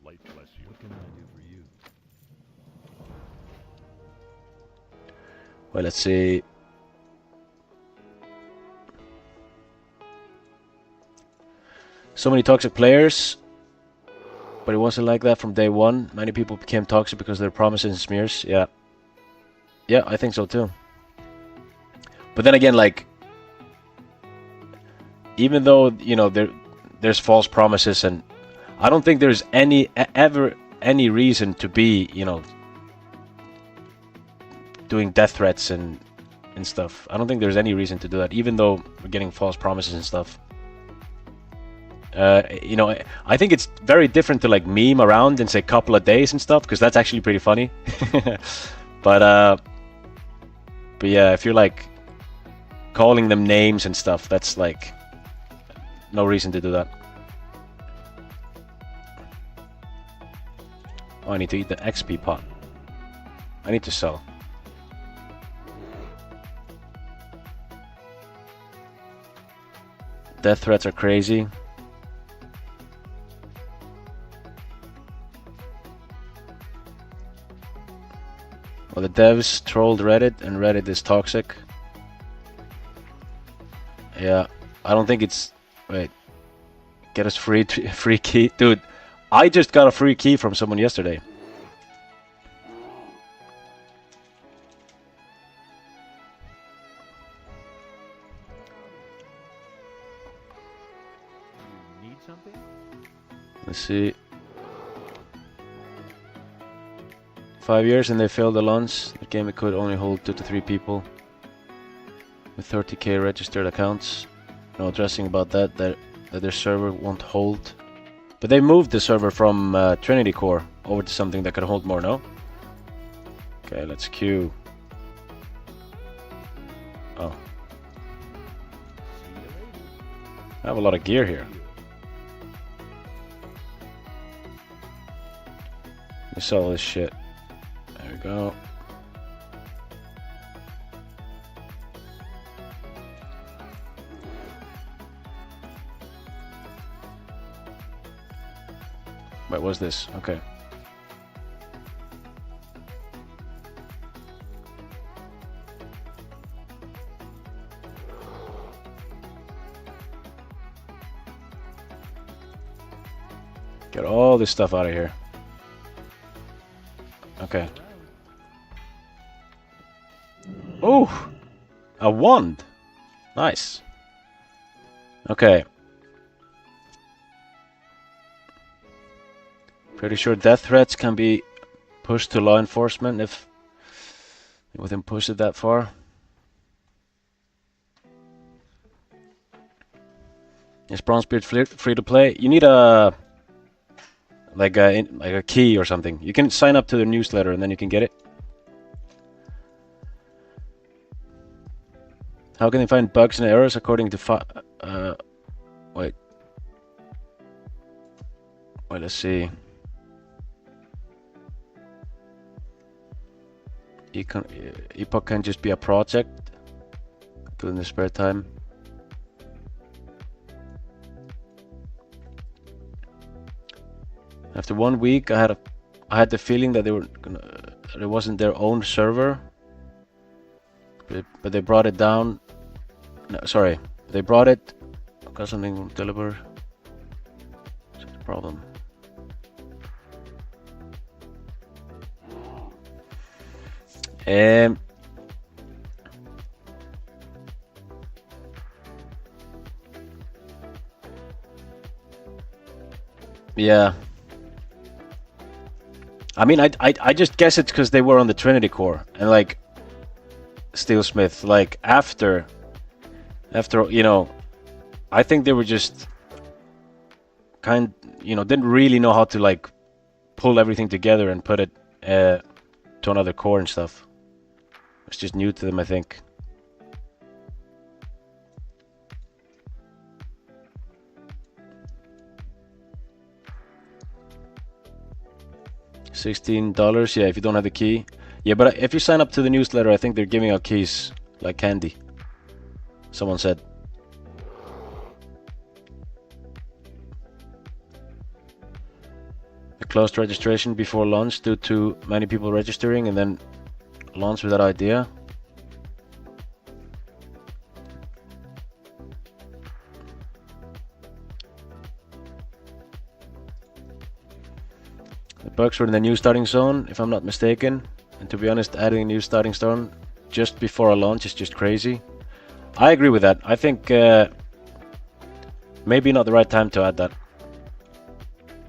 Light bless you. What can I do for you? Well, let's see. So many toxic players, but it wasn't like that from day one. Many people became toxic because of their promises and smears. Yeah. Yeah, I think so too. But then again, like, even though, you know, there's false promises, and I don't think there's ever any reason to be, you know, doing death threats and stuff. I don't think there's any reason to do that, even though we're getting false promises and stuff. You know, I think it's very different to like meme around and say couple of days and stuff, because that's actually pretty funny. But yeah, if you're like calling them names and stuff, that's like no reason to do that. Oh, I need to eat the XP pot. I need to sell. Death threats are crazy. Well, the devs trolled Reddit, and Reddit is toxic. Yeah, I don't think it's... Wait. Get us free key? Dude, I just got a free key from someone yesterday. You need something? Let's see. 5 years and they failed the launch. The game could only hold 2 to 3 people with 30k registered accounts. No addressing about that their server won't hold. But they moved the server from Trinity Core over to something that could hold more, no? Okay, let's queue. Oh. See you later. I have a lot of gear here. Let me sell all this shit. There we go. Wait, what's this? Okay. Get all this stuff out of here. Okay. Oh! A wand! Nice. Okay. Pretty sure death threats can be pushed to law enforcement if we can push it that far. Is Bronzebeard free to play? You need a like a key or something. You can sign up to the newsletter and then you can get it. How can they find bugs and errors according to wait, let's see. Epoch can just be a project. Do in the spare time. After 1 week, I had the feeling that it wasn't their own server, but they brought it down. No, sorry, they brought it. got something delivered. What's the problem? Yeah. I mean, I just guess it's because they were on the Trinity core and like Steelsmith, like after you know, I think they were just didn't really know how to like pull everything together and put it to another core and stuff. It's just new to them, I think. $16, yeah, if you don't have the key. Yeah, but if you sign up to the newsletter, I think they're giving out keys like candy. Someone said. They closed registration before launch due to many people registering and then launch with that idea. The bugs were in the new starting zone, if I'm not mistaken. And to be honest, adding a new starting zone just before a launch is just crazy. I agree with that. I think maybe not the right time to add that.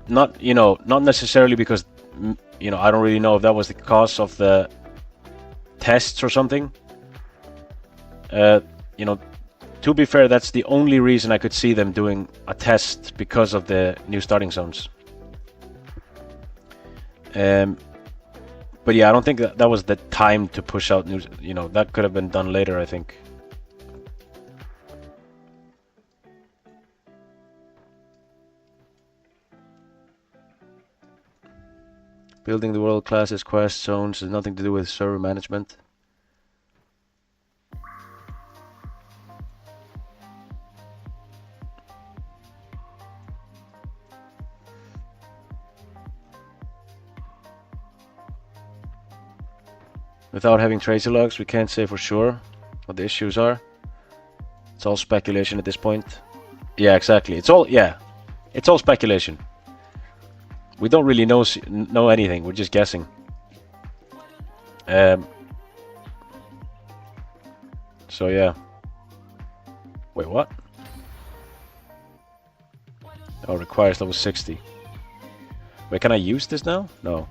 Not necessarily because I don't really know if that was the cause of the tests or something. To be fair, that's the only reason I could see them doing a test, because of the new starting zones. But yeah, I don't think that was the time to push out news. That could have been done later, I think. Building the world-class quest zones has nothing to do with server management. Without having tracer logs, we can't say for sure what the issues are. It's all speculation at this point. Yeah, exactly. It's all speculation. We don't really know anything. We're just guessing. So yeah. Wait, what? Oh, requires level 60. Wait, can I use this now? No.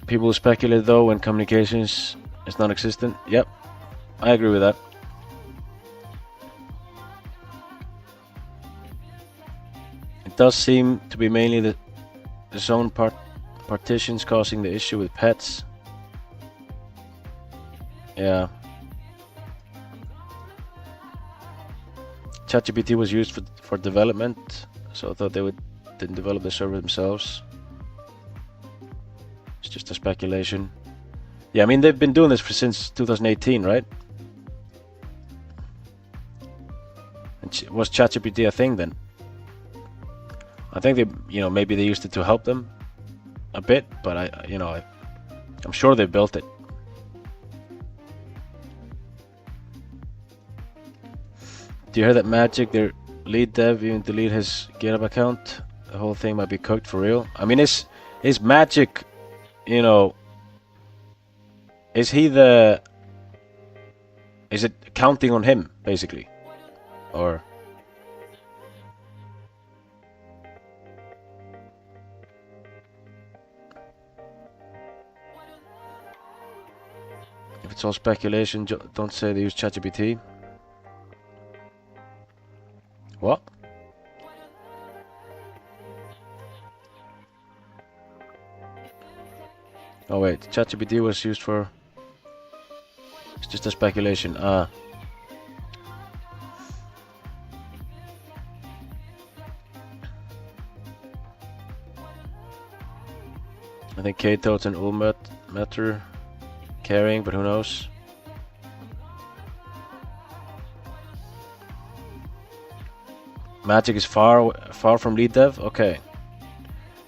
People speculate though when communications is non-existent. Yep, I agree with that. It does seem to be mainly the zone partitions causing the issue with pets. Yeah. ChatGPT was used for development, so I thought they didn't develop the server themselves. It's just a speculation. Yeah, I mean, they've been doing this since 2018, right? And was ChatGPT a thing then? I think they, maybe they used it to help them a bit, but I'm sure they built it. Do you hear that Magic, their lead dev, even delete his GitHub account? The whole thing might be cooked for real. I mean, is Magic, is it counting on him, basically? Or... if it's all speculation, don't say they use ChatGPT. What? Oh wait, ChatGPT was used for... It's just a speculation. I think K-Toads and Ulmatter carrying, but who knows? Magic is far from lead dev? Okay.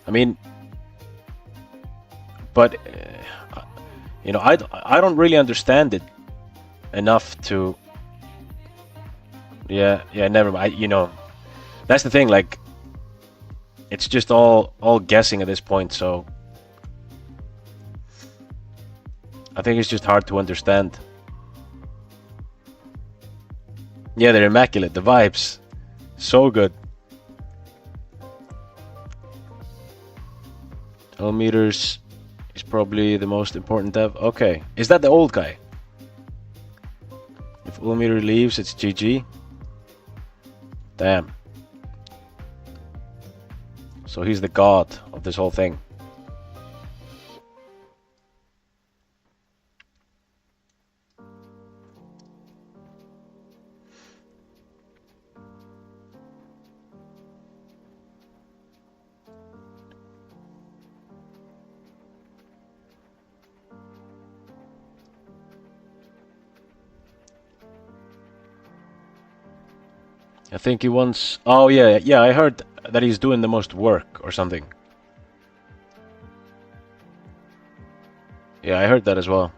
I mean... But you know, I don't really understand it enough to. Yeah, never mind. You know, that's the thing. Like, it's just all guessing at this point. So I think it's just hard to understand. Yeah, they're immaculate. The vibes, so good. Meters is probably the most important dev. Okay, is that the old guy? If Ulmeter leaves, it's GG. Damn. So he's the god of this whole thing. I think he wants... Oh, yeah, I heard that he's doing the most work or something. Yeah, I heard that as well.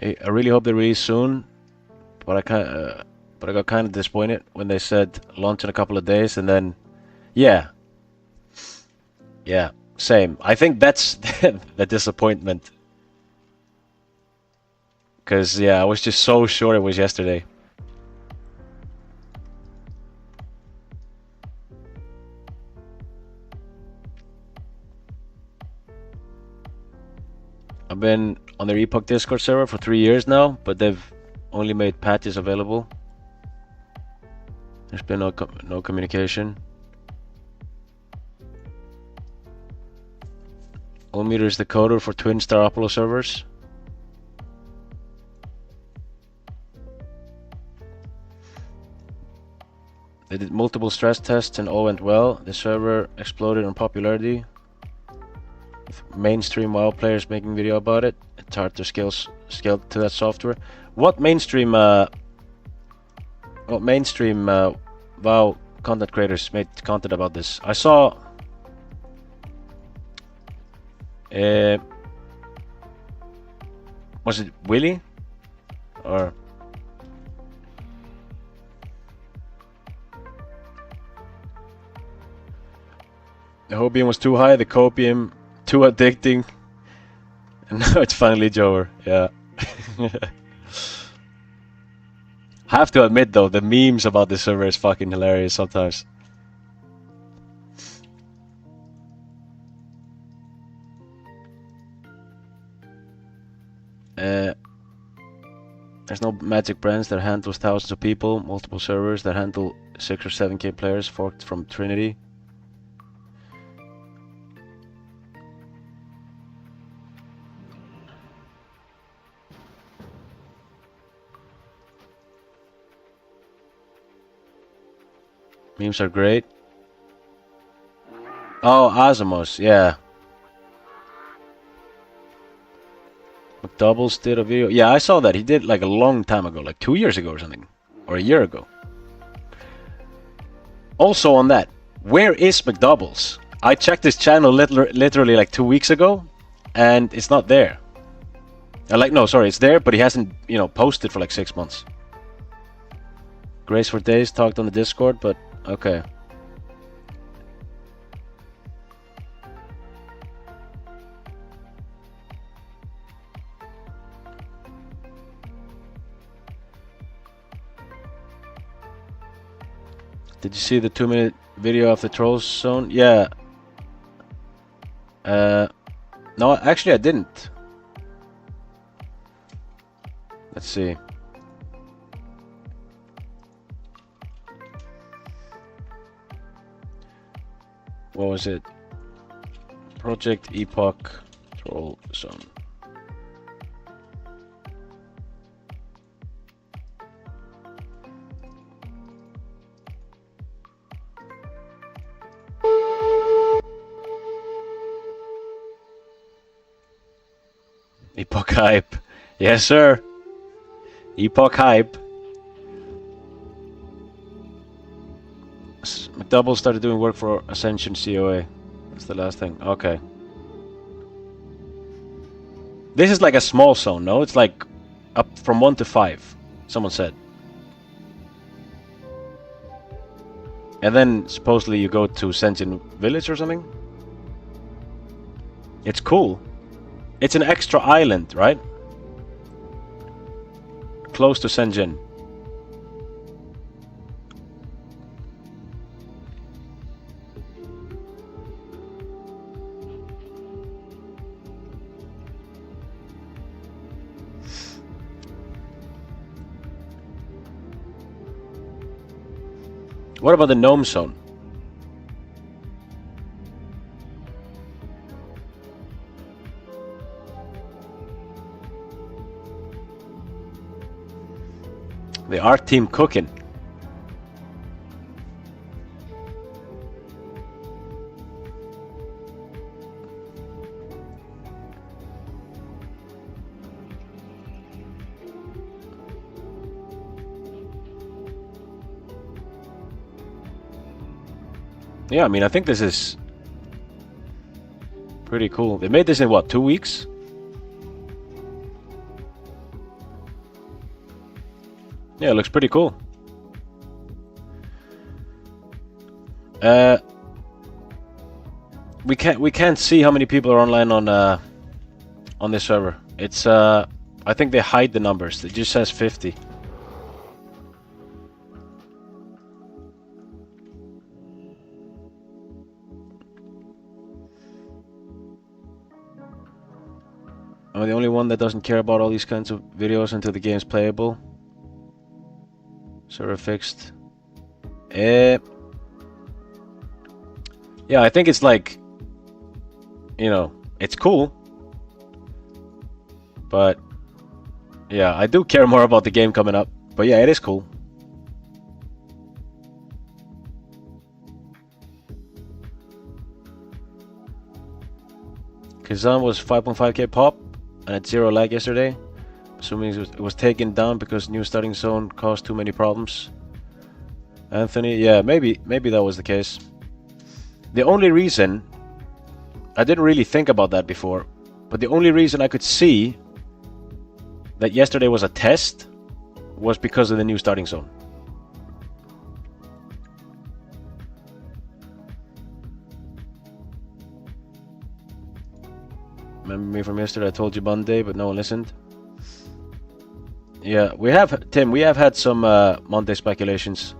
I really hope they release soon, but I got kind of disappointed when they said launch in a couple of days, and then, yeah, same. I think that's the disappointment. Because, yeah, I was just so sure it was yesterday. I've been on their Epoch Discord server for 3 years now, but they've only made patches available. There's been no communication. Ulmeter is the coder for Twin Star Apollo servers. They did multiple stress tests and all went well. The server exploded in popularity. With mainstream WoW players making video about it, it's hard to scale to that software. What mainstream WoW content creators made content about this? I saw was it Willy? Or the hopium was too high, the copium too addicting, and now it's finally over. Yeah. Have to admit though, the memes about this server is fucking hilarious sometimes. There's no magic brands that handles thousands of people, multiple servers that handle 6 or 7k players forked from Trinity. Memes are great. Oh, Asamos, yeah. McDoubles did a video. Yeah, I saw that. He did like a long time ago, like 2 years ago or something. Or a year ago. Also on that, where is McDoubles? I checked his channel literally like 2 weeks ago, and it's not there. No, sorry, it's there, but he hasn't, posted for like 6 months. Grace for Days talked on the Discord, but okay. Did you see the 2-minute video of the Troll Zone? Yeah. No, actually I didn't. Let's see. What was it? Project Epoch Troll Zone. Epoch Hype. Yes, sir. Epoch Hype. McDouble started doing work for Ascension COA. That's the last thing. Okay. This is like a small zone, no? It's like up from 1 to 5, someone said. And then supposedly you go to Senjin Village or something? It's cool. It's an extra island, right? Close to Senjin. What about the Gnome Zone? The art team cooking. Yeah, I mean, I think this is pretty cool. They made this in what, 2 weeks? Yeah, it looks pretty cool. We can't see how many people are online on this server. It's I think they hide the numbers. It just says 50. Am I the only one that doesn't care about all these kinds of videos until the game's playable? Server fixed. Yeah, I think it's like, you know, it's cool. But yeah, I do care more about the game coming up. But yeah, it is cool. Kazan was 5.5k pop and at 0 lag yesterday. Assuming it was taken down because new starting zone caused too many problems. Anthony, yeah, maybe that was the case. The only reason, I didn't really think about that before, but the only reason I could see that yesterday was a test was because of the new starting zone. Remember me from yesterday? I told you Monday, but no one listened. Yeah, we have, Tim, we have had some Monday speculations.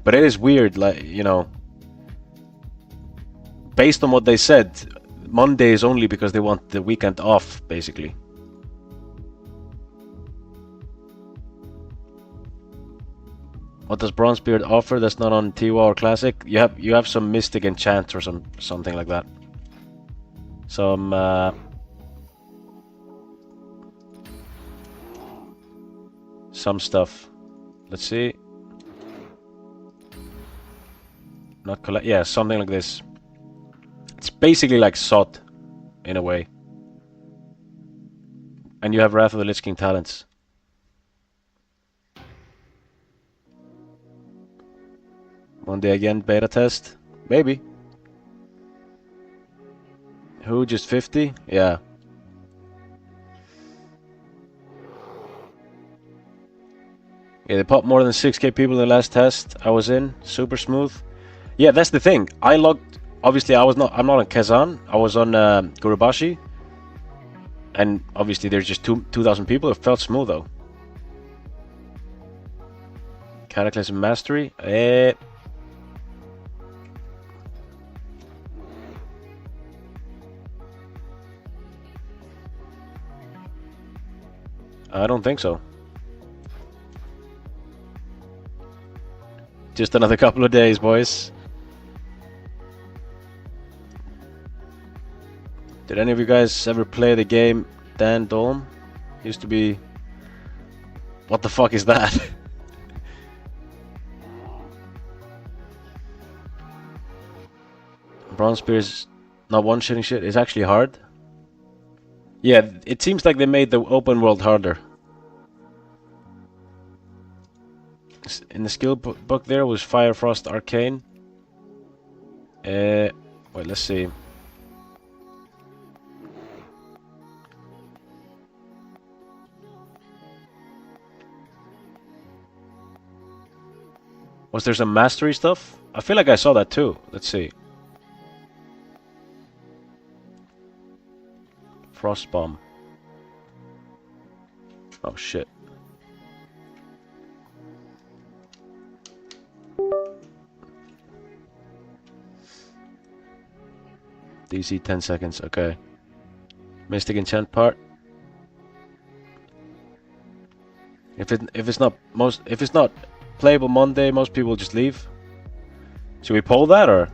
But it is weird, like, you know, based on what they said, Monday is only because they want the weekend off, basically. What does Bronzebeard offer that's not on Tiwa or Classic? You have some Mystic Enchant or something like that. Some stuff. Let's see. Not collect. Yeah, something like this. It's basically like SOT in a way. And you have Wrath of the Lich King talents. Monday again, beta test? Maybe. Who, just 50? Yeah. Yeah, they popped more than 6k people in the last test I was in. Super smooth. Yeah, that's the thing. I logged, obviously I'm not on Kazan. I was on Gurubashi. And obviously there's just 2,000 people. It felt smooth though. Cataclysm Mastery. I don't think so. Just another couple of days, boys. Did any of you guys ever play the game Dan Dome? Used to be... What the fuck is that? Bronzebeard is not one-shotting shit. It's actually hard. Yeah, it seems like they made the open world harder. In the skill book there was Fire, Frost, Arcane. Wait, let's see. Was there some mastery stuff? I feel like I saw that too. Let's see. Frost Bomb. Oh shit. DC 10 seconds, okay. Mystic Enchant part. If it's not playable Monday, most people just leave. Should we poll that or?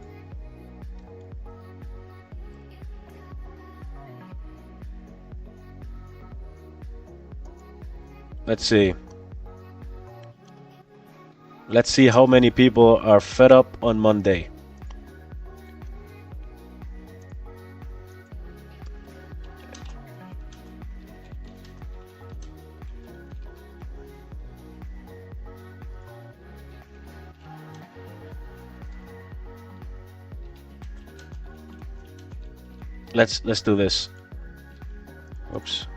Let's see. Let's see how many people are fed up on Monday. Let's do this. Oops.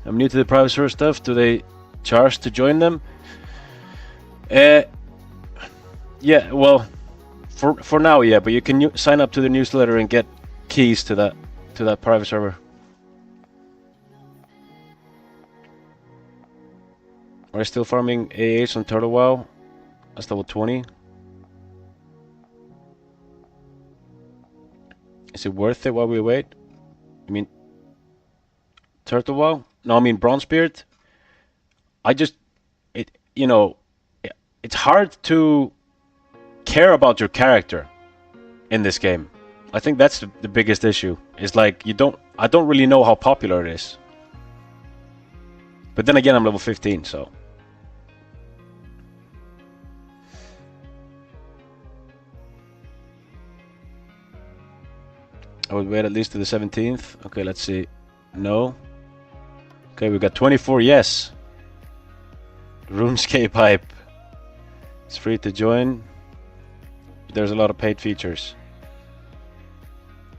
I'm new to the private server stuff. Do they charge to join them? Yeah, well, for now, yeah. But you can sign up to the newsletter and get keys to that private server. Are you still farming AH on Turtle WoW? That's level 20. Is it worth it while we wait? I mean, Turtle WoW? No, I mean Bronzebeard. It's hard to care about your character in this game. I think that's the biggest issue. Is like I don't really know how popular it is. But then again, I'm level 15, so. I would wait at least to the 17th. Okay, let's see. No. Okay, we got 24 yes. RuneScape hype. It's free to join. There's a lot of paid features.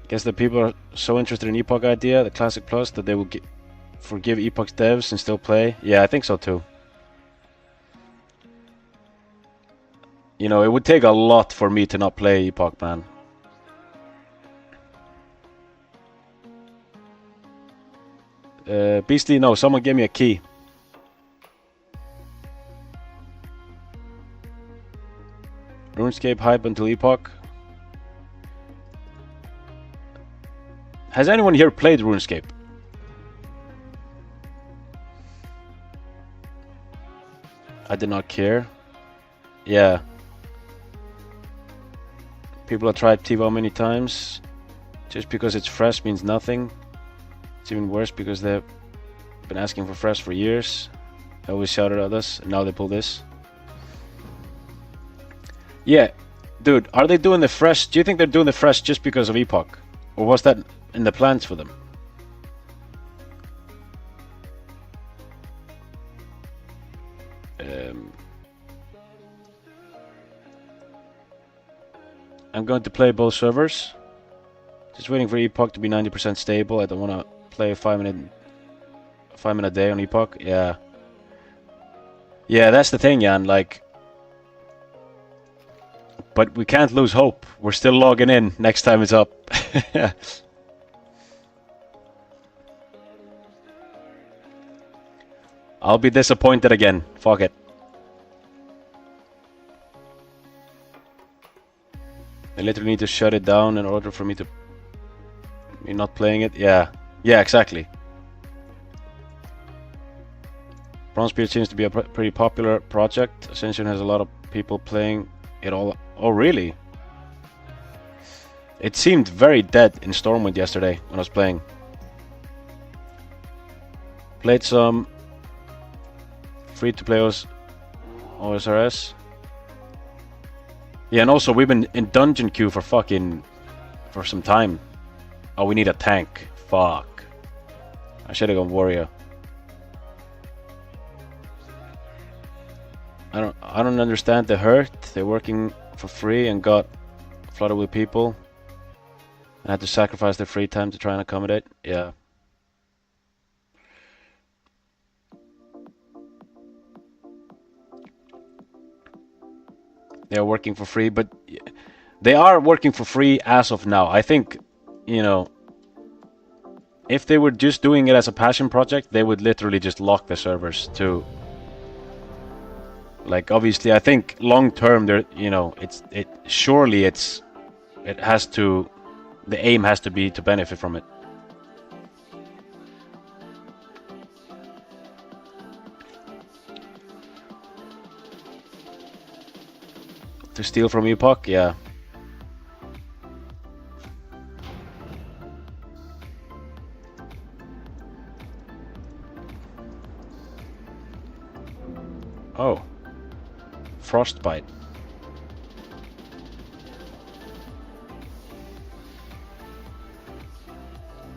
Guess the people are so interested in Epoch idea, the Classic Plus, that they will forgive Epoch's devs and still play. Yeah, I think so too. You know, it would take a lot for me to not play Epoch, man. Beastly, no, someone gave me a key. RuneScape hype until Epoch. Has anyone here played RuneScape? I did not care. Yeah. People have tried TiVo many times. Just because it's fresh means nothing. It's even worse because they've been asking for fresh for years. They always shouted at us, and now they pull this. Yeah, dude, are they doing the fresh? Do you think they're doing the fresh just because of Epoch? Or was that in the plans for them? I'm going to play both servers. Just waiting for Epoch to be 90% stable. I don't want to play a 5 minute day on Epoch. Yeah. Yeah, that's the thing, Jan. Like, but we can't lose hope. We're still logging in next time it's up. I'll be disappointed again. Fuck it. I literally need to shut it down in order for me to be not playing it. Yeah. Yeah, exactly. Bronzebeard seems to be a pretty popular project. Ascension has a lot of people playing it all. Oh, really? It seemed very dead in Stormwind yesterday when I was playing. Played some free-to-play OSRS. Yeah, and also we've been in dungeon queue for some time. Oh, we need a tank. Fuck. I should have gone warrior. I don't understand the hurt. They're working for free and got flooded with people and had to sacrifice their free time to try and accommodate. Yeah. They are working for free, but they are working for free as of now. I think, you know, if they were just doing it as a passion project, they would literally just lock the servers to. Like, obviously, I think long term, there, you know, it has to, the aim has to be to benefit from it. To steal from Epoch, yeah. Oh. Frostbite.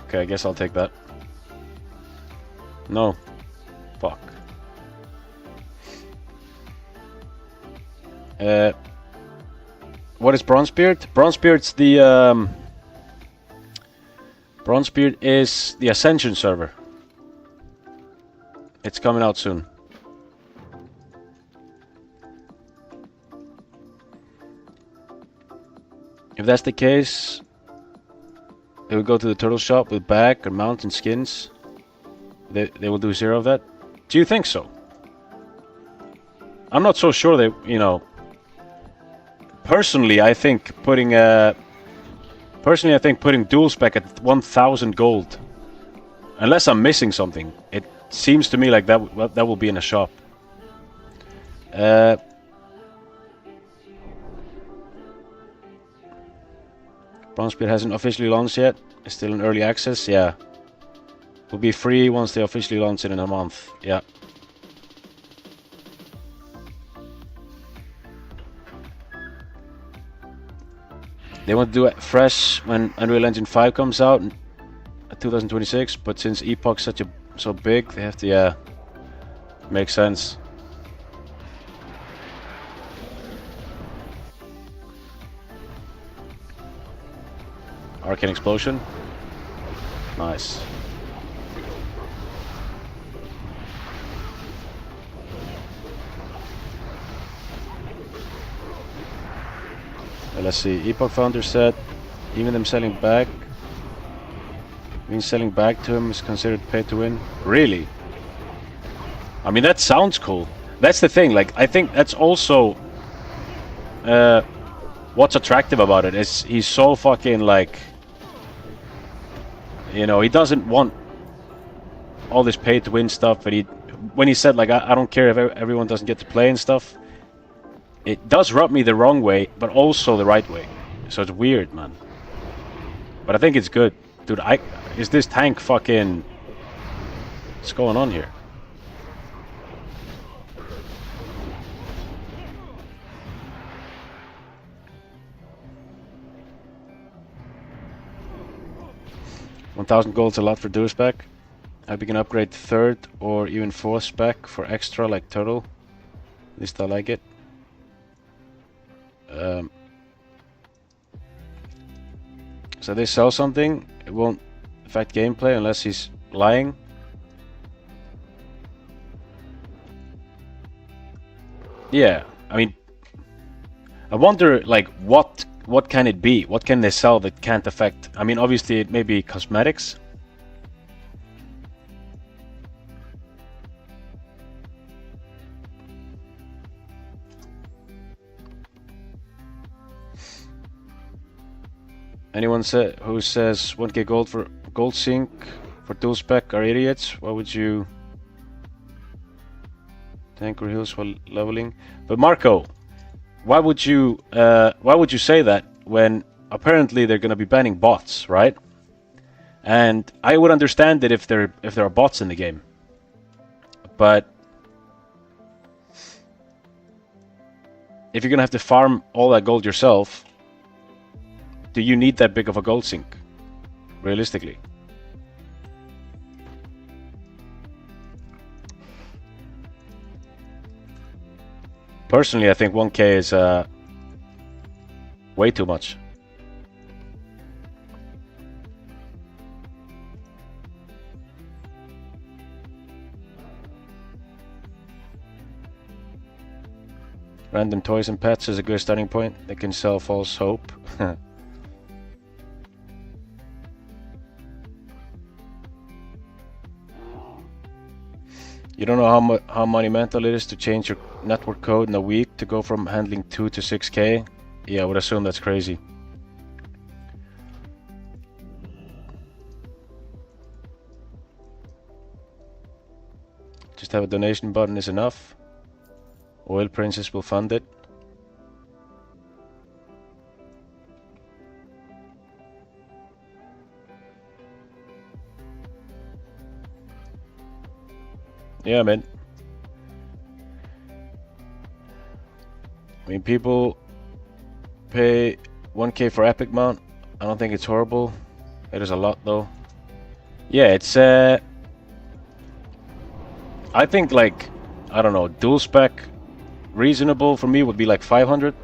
Okay, I guess I'll take that. No. Fuck. What is Bronzebeard? Bronzebeard's the Bronzebeard is the Ascension server. It's coming out soon. If that's the case, it will go to the turtle shop with back or mount and skins. They will do 0 of that. Do you think so? I'm not so sure they, you know. Personally, I think putting dual spec at 1,000 gold, unless I'm missing something, it seems to me like that will be in a shop. Bronzebeard hasn't officially launched yet. It's still in early access. Yeah, will be free once they officially launch it in a month. Yeah. They want to do it fresh when Unreal Engine 5 comes out in 2026, but since Epoch's so big, they have to, yeah, makes sense. Arcane Explosion. Nice. Let's see. Epoch founder said, even them selling back to him is considered pay to win. Really? I mean, that sounds cool. That's the thing. Like, I think that's also what's attractive about it is he's so fucking like, you know, he doesn't want all this pay to win stuff. But when he said like, I don't care if everyone doesn't get to play and stuff. It does rub me the wrong way, but also the right way. So it's weird, man. But I think it's good. Dude, is this tank fucking... What's going on here? $1,000 gold's a lot for dual spec. I can upgrade 3rd or even 4th spec for extra like turtle. At least I like it. So they sell something, it won't affect gameplay unless he's lying. Yeah, I mean, I wonder like what can it be? What can they sell that can't affect? I mean, obviously it may be cosmetics. Anyone who says 1k gold for gold sync for dual spec are idiots. Why would you tank or heals while leveling? But Marco, why would you say that when apparently they're gonna be banning bots, right? And I would understand it if there are bots in the game, but if you're gonna have to farm all that gold yourself, do you need that big of a gold sink? Realistically. Personally, I think 1k is way too much. Random toys and pets is a good starting point. They can sell false hope. You don't know how monumental it is to change your network code in a week to go from handling 2 to 6k? Yeah, I would assume that's crazy. Just have a donation button is enough. Oil Princess will fund it. Yeah, man. I mean, people pay 1k for Epic mount. I don't think it's horrible. It is a lot, though. Yeah, it's I think, like, I don't know, dual spec reasonable for me would be like 500.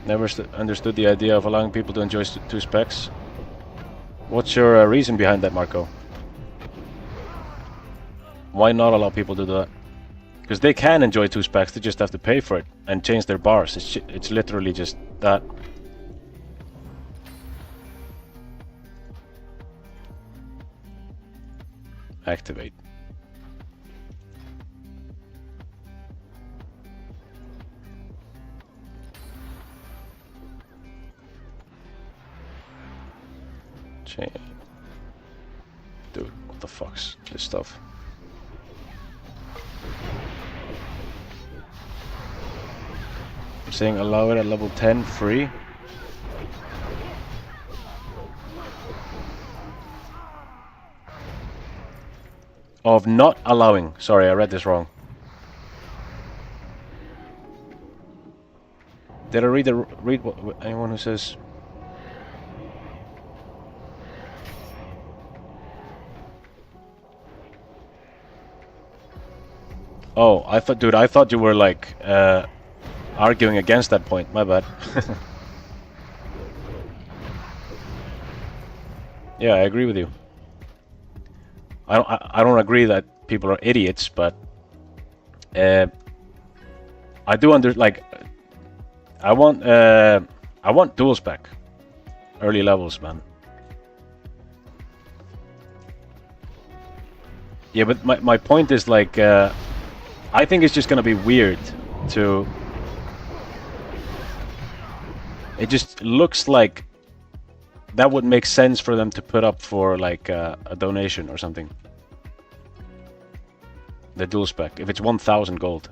Never understood the idea of allowing people to enjoy 2 specs. What's your reason behind that, Marco? Why not allow people to do that? Because they can enjoy 2 specs, they just have to pay for it and change their bars. It's literally just that. Activate. Chain. Dude, what the fuck's this stuff? I'm saying allow it at level 10 free. Of not allowing. Sorry, I read this wrong. Did I read what anyone who says? Oh, I thought you were like arguing against that point. My bad. Yeah, I agree with you. I don't agree that people are idiots, but I do I want dual spec early levels, man. Yeah, but my point is like I think it's just gonna be weird to. It just looks like that would make sense for them to put up for like a donation or something. The dual spec, if it's 1,000 gold.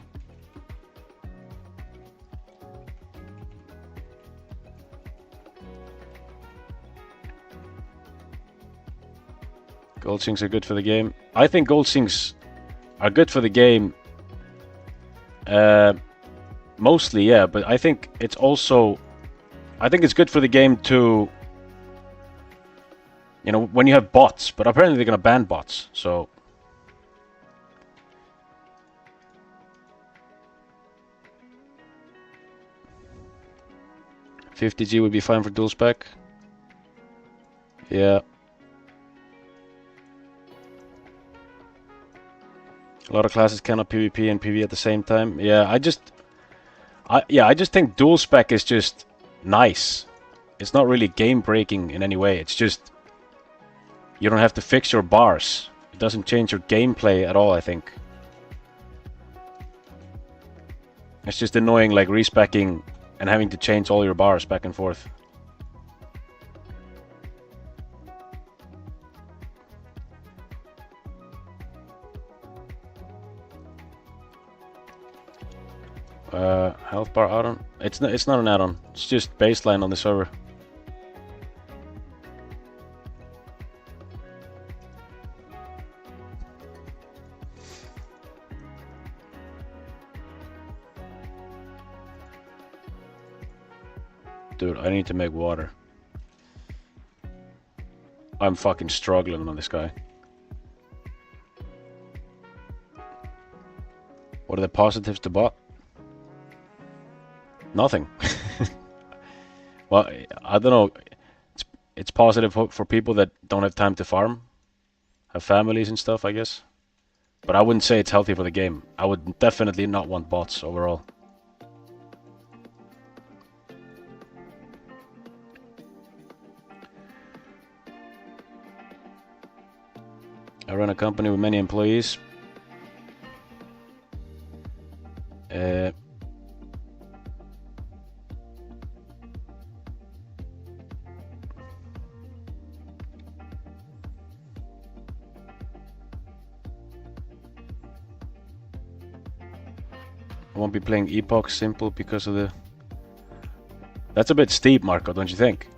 Gold sinks are good for the game. I think gold sinks are good for the game. Mostly, yeah, but I think it's also. I think it's good for the game to. You know, when you have bots, but apparently they're gonna ban bots, so. 50G would be fine for dual spec. Yeah. A lot of classes cannot PvP and PvE at the same time. Yeah, I just think dual spec is just nice. It's not really game breaking in any way. It's just you don't have to fix your bars. It doesn't change your gameplay at all, I think. It's just annoying, like respeccing and having to change all your bars back and forth. Health bar add-on. It's not an add-on. It's just baseline on the server. Dude, I need to make water. I'm fucking struggling on this guy. What are the positives to bot? Nothing. Well, I don't know. It's positive for people that don't have time to farm, have families and stuff, I guess. But I wouldn't say it's healthy for the game. I would definitely not want bots overall. I run a company with many employees. I won't be playing Epoch simple because of the... That's a bit steep, Marco, don't you think?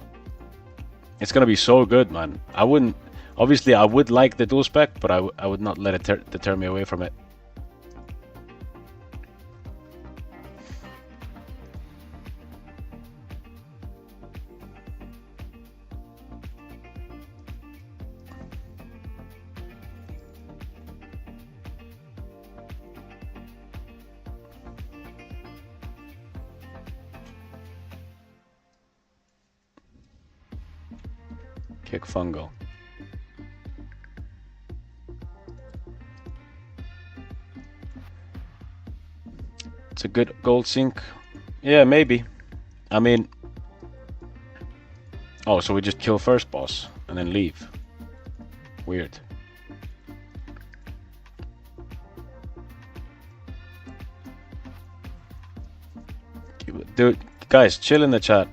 It's gonna be so good, man. I wouldn't... Obviously, I would like the dual spec, but I would not let it deter me away from it. Kick fungal. It's a good gold sink. Yeah, maybe. I mean... Oh, so we just kill first boss and then leave. Weird. Dude, guys, chill in the chat.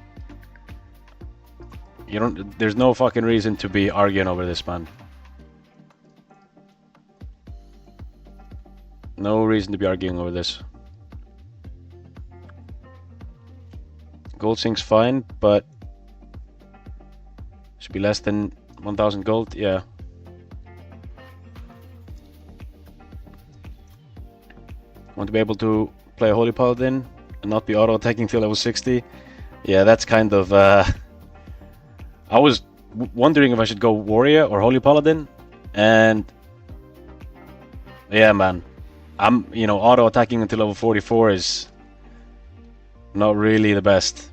You don't... There's no fucking reason to be arguing over this, man. No reason to be arguing over this. Gold sink's fine, but should be less than 1,000 gold. Yeah. Want to be able to play a Holy Paladin and not be auto-attacking till level 60. Yeah, that's kind of... I was wondering if I should go Warrior or Holy Paladin, and... Yeah, man. I'm, you know, auto-attacking until level 44 is... not really the best.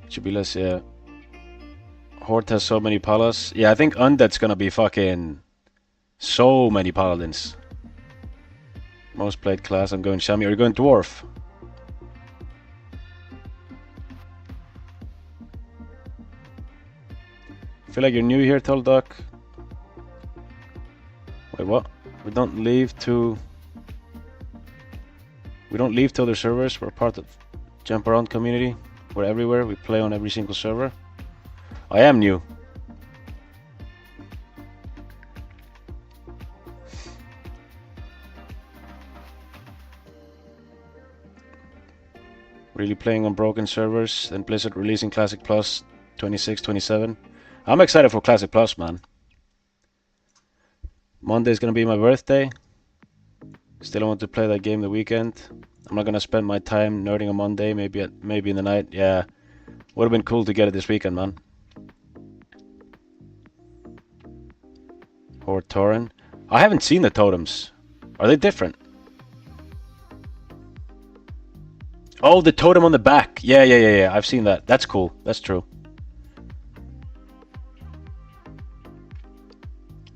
Should be less, yeah. Horde has so many palas. Yeah, I think Undead's gonna be fucking... so many paladins. Most played class, I'm going Shami. Are you going Dwarf? I feel like you're new here, Tolduck. Wait, what? We don't leave to other servers. We're part of Jump Around community. We're everywhere. We play on every single server. I am new. Really playing on broken servers. Then Blizzard releasing Classic Plus 26, 27. I'm excited for Classic Plus, man. Monday's gonna be my birthday. Still want to play that game the weekend. I'm not gonna spend my time nerding on Monday, maybe in the night. Yeah. Would have been cool to get it this weekend, man. Horde Tauren. I haven't seen the totems. Are they different? Oh, the totem on the back. Yeah. I've seen that. That's cool. That's true.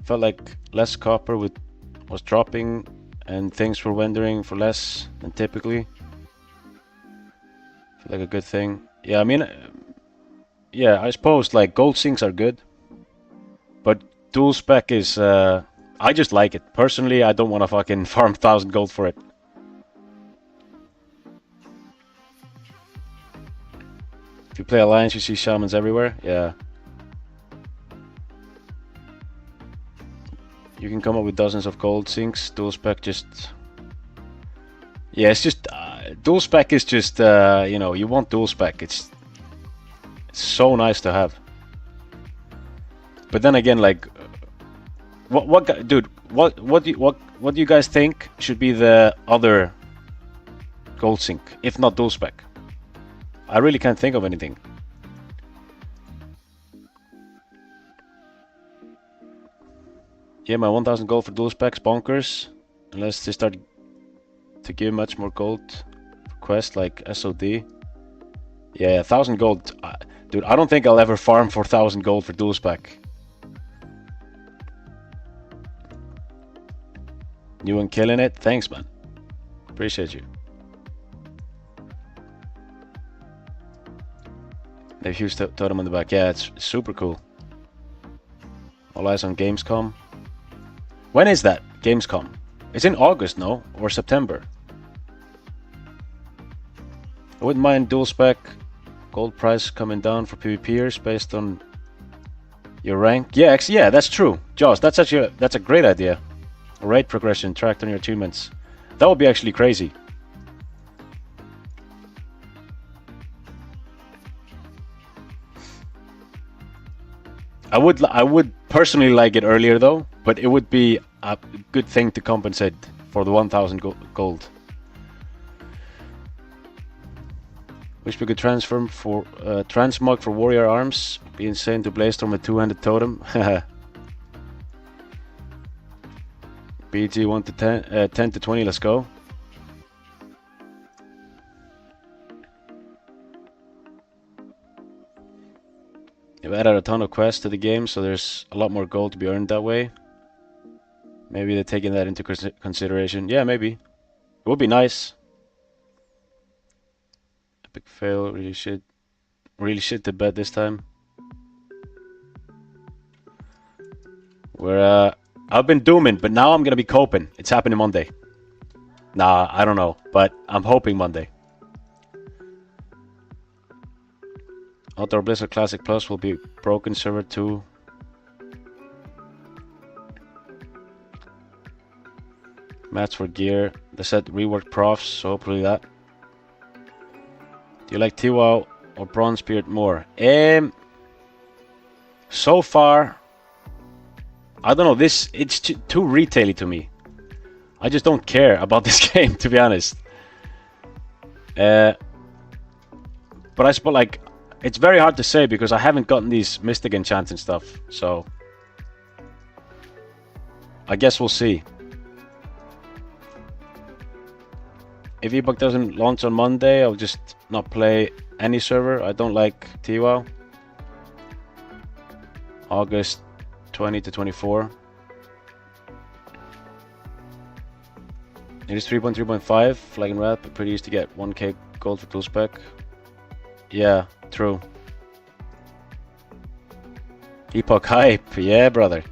Felt like less copper was dropping and things were rendering for less than typically. Feel like a good thing. Yeah, I mean, yeah, I suppose like gold sinks are good, but dual spec is, I just like it. Personally, I don't want to fucking farm 1,000 gold for it. If you play Alliance, you see shamans everywhere. Yeah. You can come up with dozens of gold sinks. Dual spec just... Yeah, it's just... dual spec is just, you know, you want dual spec. It's so nice to have. But then again, like... What guy... Dude, what do you guys think should be the other gold sync, if not dual spec? I really can't think of anything. Yeah, my 1000 gold for dual specs bonkers, unless they start to give much more gold for quests like SOD. Yeah, 1000 gold. Dude, I don't think I'll ever farm for 1000 gold for dual spec. You and killing it? Thanks, man. Appreciate you. They've huge totem on the back. Yeah, it's super cool. All eyes on Gamescom. When is that? Gamescom. It's in August, no? Or September? I wouldn't mind dual spec. Gold price coming down for PvPers based on your rank. Yeah, yeah, that's true. Josh, that's a great idea. A raid progression tracked on your achievements. That would be actually crazy. I would personally like it earlier though, but it would be a good thing to compensate for the 1000 gold. Wish we could transmog for warrior arms. Be insane to Blaze-Storm with two-handed totem. BG 1 to 10, 10 to 20. Let's go. They've added a ton of quests to the game, so there's a lot more gold to be earned that way. Maybe they're taking that into consideration. Yeah, maybe. It would be nice. Epic fail, really shit the bed this time. I've been dooming, but now I'm gonna be coping. It's happening Monday. Nah, I don't know, but I'm hoping Monday. Outdoor Blizzard Classic Plus will be broken server 2. Mats for gear. They said reworked profs, so hopefully that. Do you like T-WoW or Bronzebeard more? So far, I don't know. It's too retaily to me. I just don't care about this game, to be honest. But I suppose like it's very hard to say because I haven't gotten these Mystic enchants and stuff. So I guess we'll see. If Epoch doesn't launch on Monday, I'll just not play any server. I don't like T-WoW. August 20 to 24. It is 3.3.5, Flag and Wrath, but pretty easy to get 1k gold for dual spec. Yeah, true. Epoch hype, yeah, brother.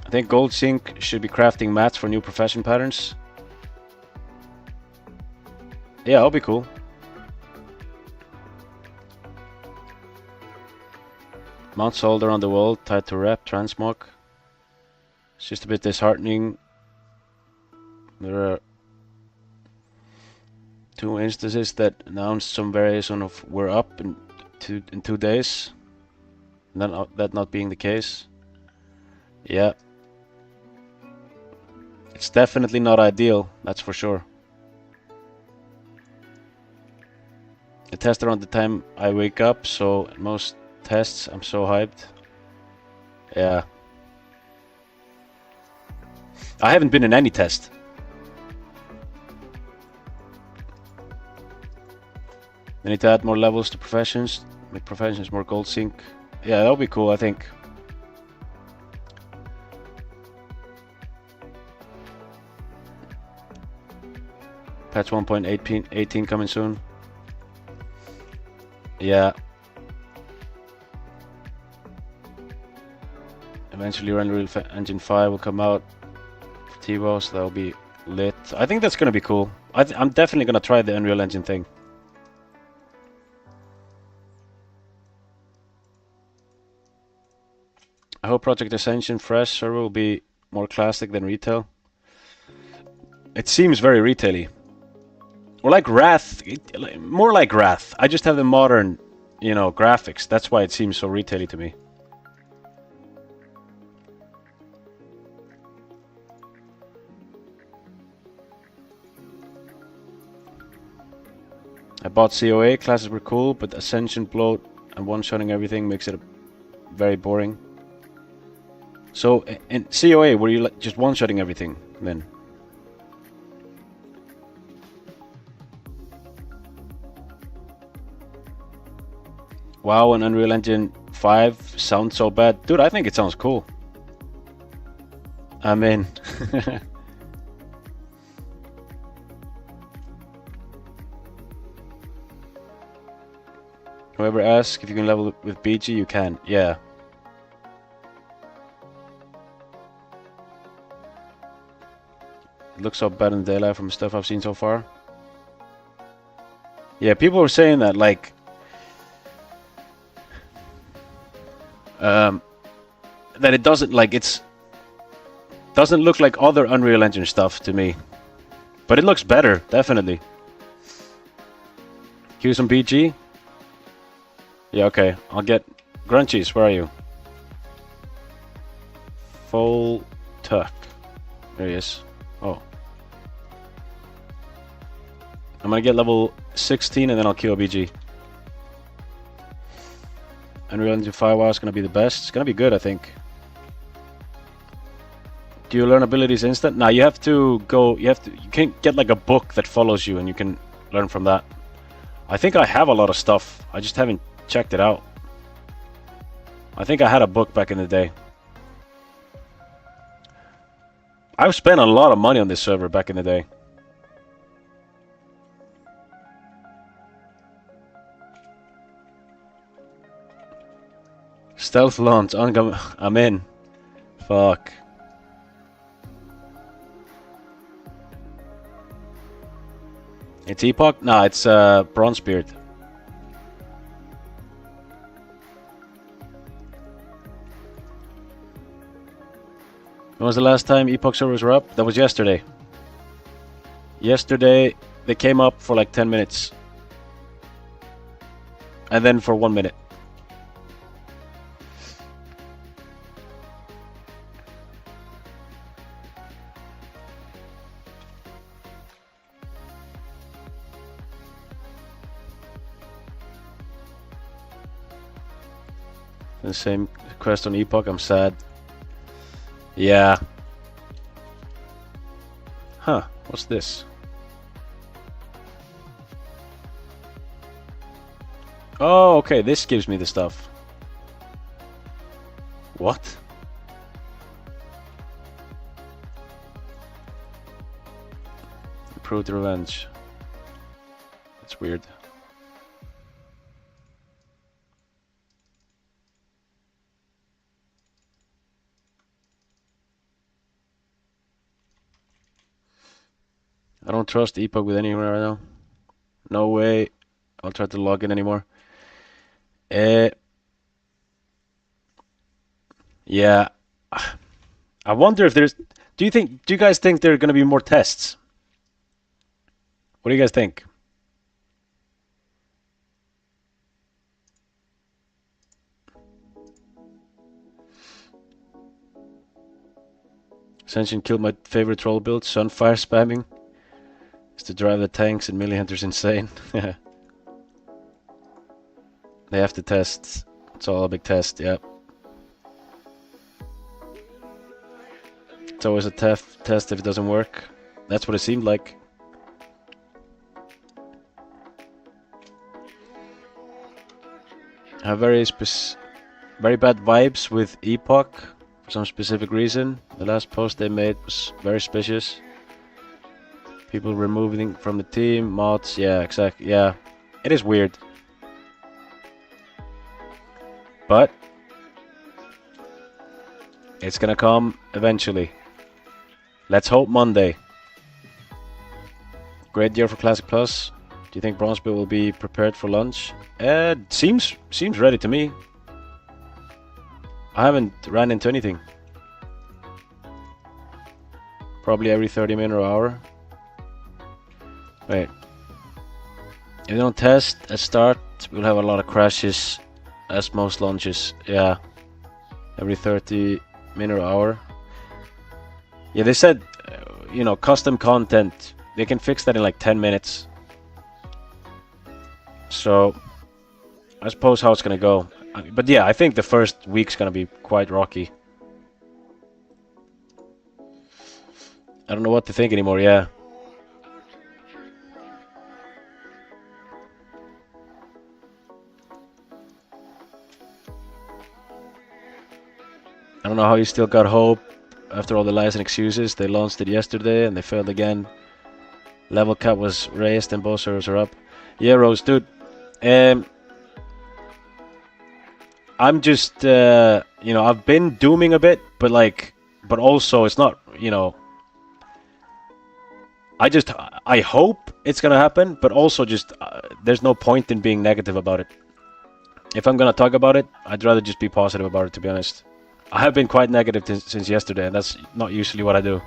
I think Gold Sync should be crafting mats for new profession patterns. Yeah, that'll be cool. Mount sold around the world, tied to rep, transmog. It's just a bit disheartening. There are 2 instances that announced some variation of we're up in 2 days. And that not being the case. Yeah. It's definitely not ideal, that's for sure. I test around the time I wake up, so most tests I'm so hyped. Yeah. I haven't been in any test. They need to add more levels to professions, make professions more gold sync. Yeah, that would be cool, I think. Patch 1.18 coming soon. Yeah. Eventually Unreal Engine 5 will come out for T-WoW, so that'll be lit. I think that's gonna be cool. I'm definitely gonna try the Unreal Engine thing. I hope Project Ascension Fresh server will be more classic than retail. It seems very retail-y. Or like Wrath, more like Wrath. I just have the modern, you know, graphics. That's why it seems so retaily to me. I bought COA, classes were cool, but Ascension, Bloat, and one-shotting everything makes it very boring. So, in COA, were you just one-shotting everything then? WoW and Unreal Engine 5 sound so bad. Dude, I think it sounds cool. I'm in. Whoever asks if you can level with BG, you can. Yeah. It looks so bad in daylight from stuff I've seen so far. Yeah, people were saying that, like... that it doesn't, like, doesn't look like other Unreal Engine stuff to me. But it looks better, definitely. Cue some BG? Yeah, okay. I'll get... Grunchies, where are you? Full Tuck. There he is. Oh. I'm gonna get level 16 and then I'll kill BG. Unreal Engine 5 WoW is gonna be the best. It's gonna be good, I think. Do you learn abilities instant? Nah, you have to go... You can get like a book that follows you and you can learn from that. I think I have a lot of stuff. I just haven't checked it out. I think I had a book back in the day. I've spent a lot of money on this server back in the day. Stealth launch. I'm in. Fuck. It's Epoch? Nah, it's Bronzebeard. When was the last time Epoch servers were up? That was yesterday. Yesterday, they came up for like 10 minutes. And then for 1 minute. The same quest on Epoch, I'm sad. Yeah. Huh, what's this? Oh, okay, this gives me the stuff. What? Improved revenge. That's weird. I don't trust Epoch with anyone right now. No way. I'll try to log in anymore. Yeah. I wonder if there's... Do you guys think there are going to be more tests? What do you guys think? Ascension killed my favorite troll build, Sunfire spamming. Is to drive the tanks and melee hunters insane. They have to test. It's all a big test, yeah. It's always a test if it doesn't work. That's what it seemed like. I have very bad vibes with Epoch for some specific reason. The last post they made was very suspicious. People removing from the team, mods, yeah, exactly, yeah. It is weird. But it's gonna come eventually. Let's hope Monday. Great year for Classic Plus. Do you think Bronzebeard will be prepared for launch? Seems ready to me. I haven't ran into anything. Probably every 30 minutes or hour. Wait. If we don't test at start, we'll have a lot of crashes, as most launches. Yeah, every 30 minute or hour. Yeah, they said, you know, custom content, they can fix that in like 10 minutes. So, I suppose how it's gonna go. But yeah, I think the first week's gonna be quite rocky. I don't know what to think anymore, yeah. I don't know how you still got hope after all the lies and excuses. They launched it yesterday and they failed again. Level cap was raised and both servers are up. Yeah, Rose, dude. I'm just, you know, I've been dooming a bit, but like, but also it's not, you know, I hope it's gonna happen, but also just, there's no point in being negative about it. If I'm gonna talk about it, I'd rather just be positive about it, to be honest. I have been quite negative since yesterday, and that's not usually what I do.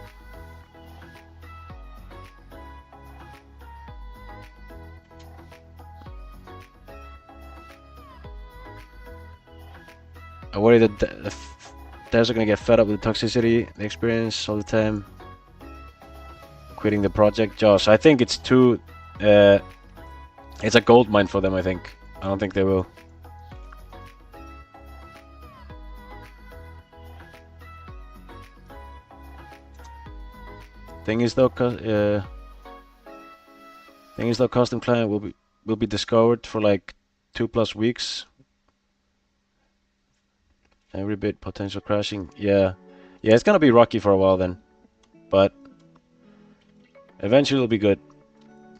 I worry that the devs are gonna get fed up with the toxicity they experience all the time. Quitting the project, Josh. I think it's too. It's a gold mine for them. I think. I don't think they will. Thing is though, custom client will be discovered for like 2+ weeks. Every bit potential crashing. Yeah, it's gonna be rocky for a while then, but eventually it'll be good.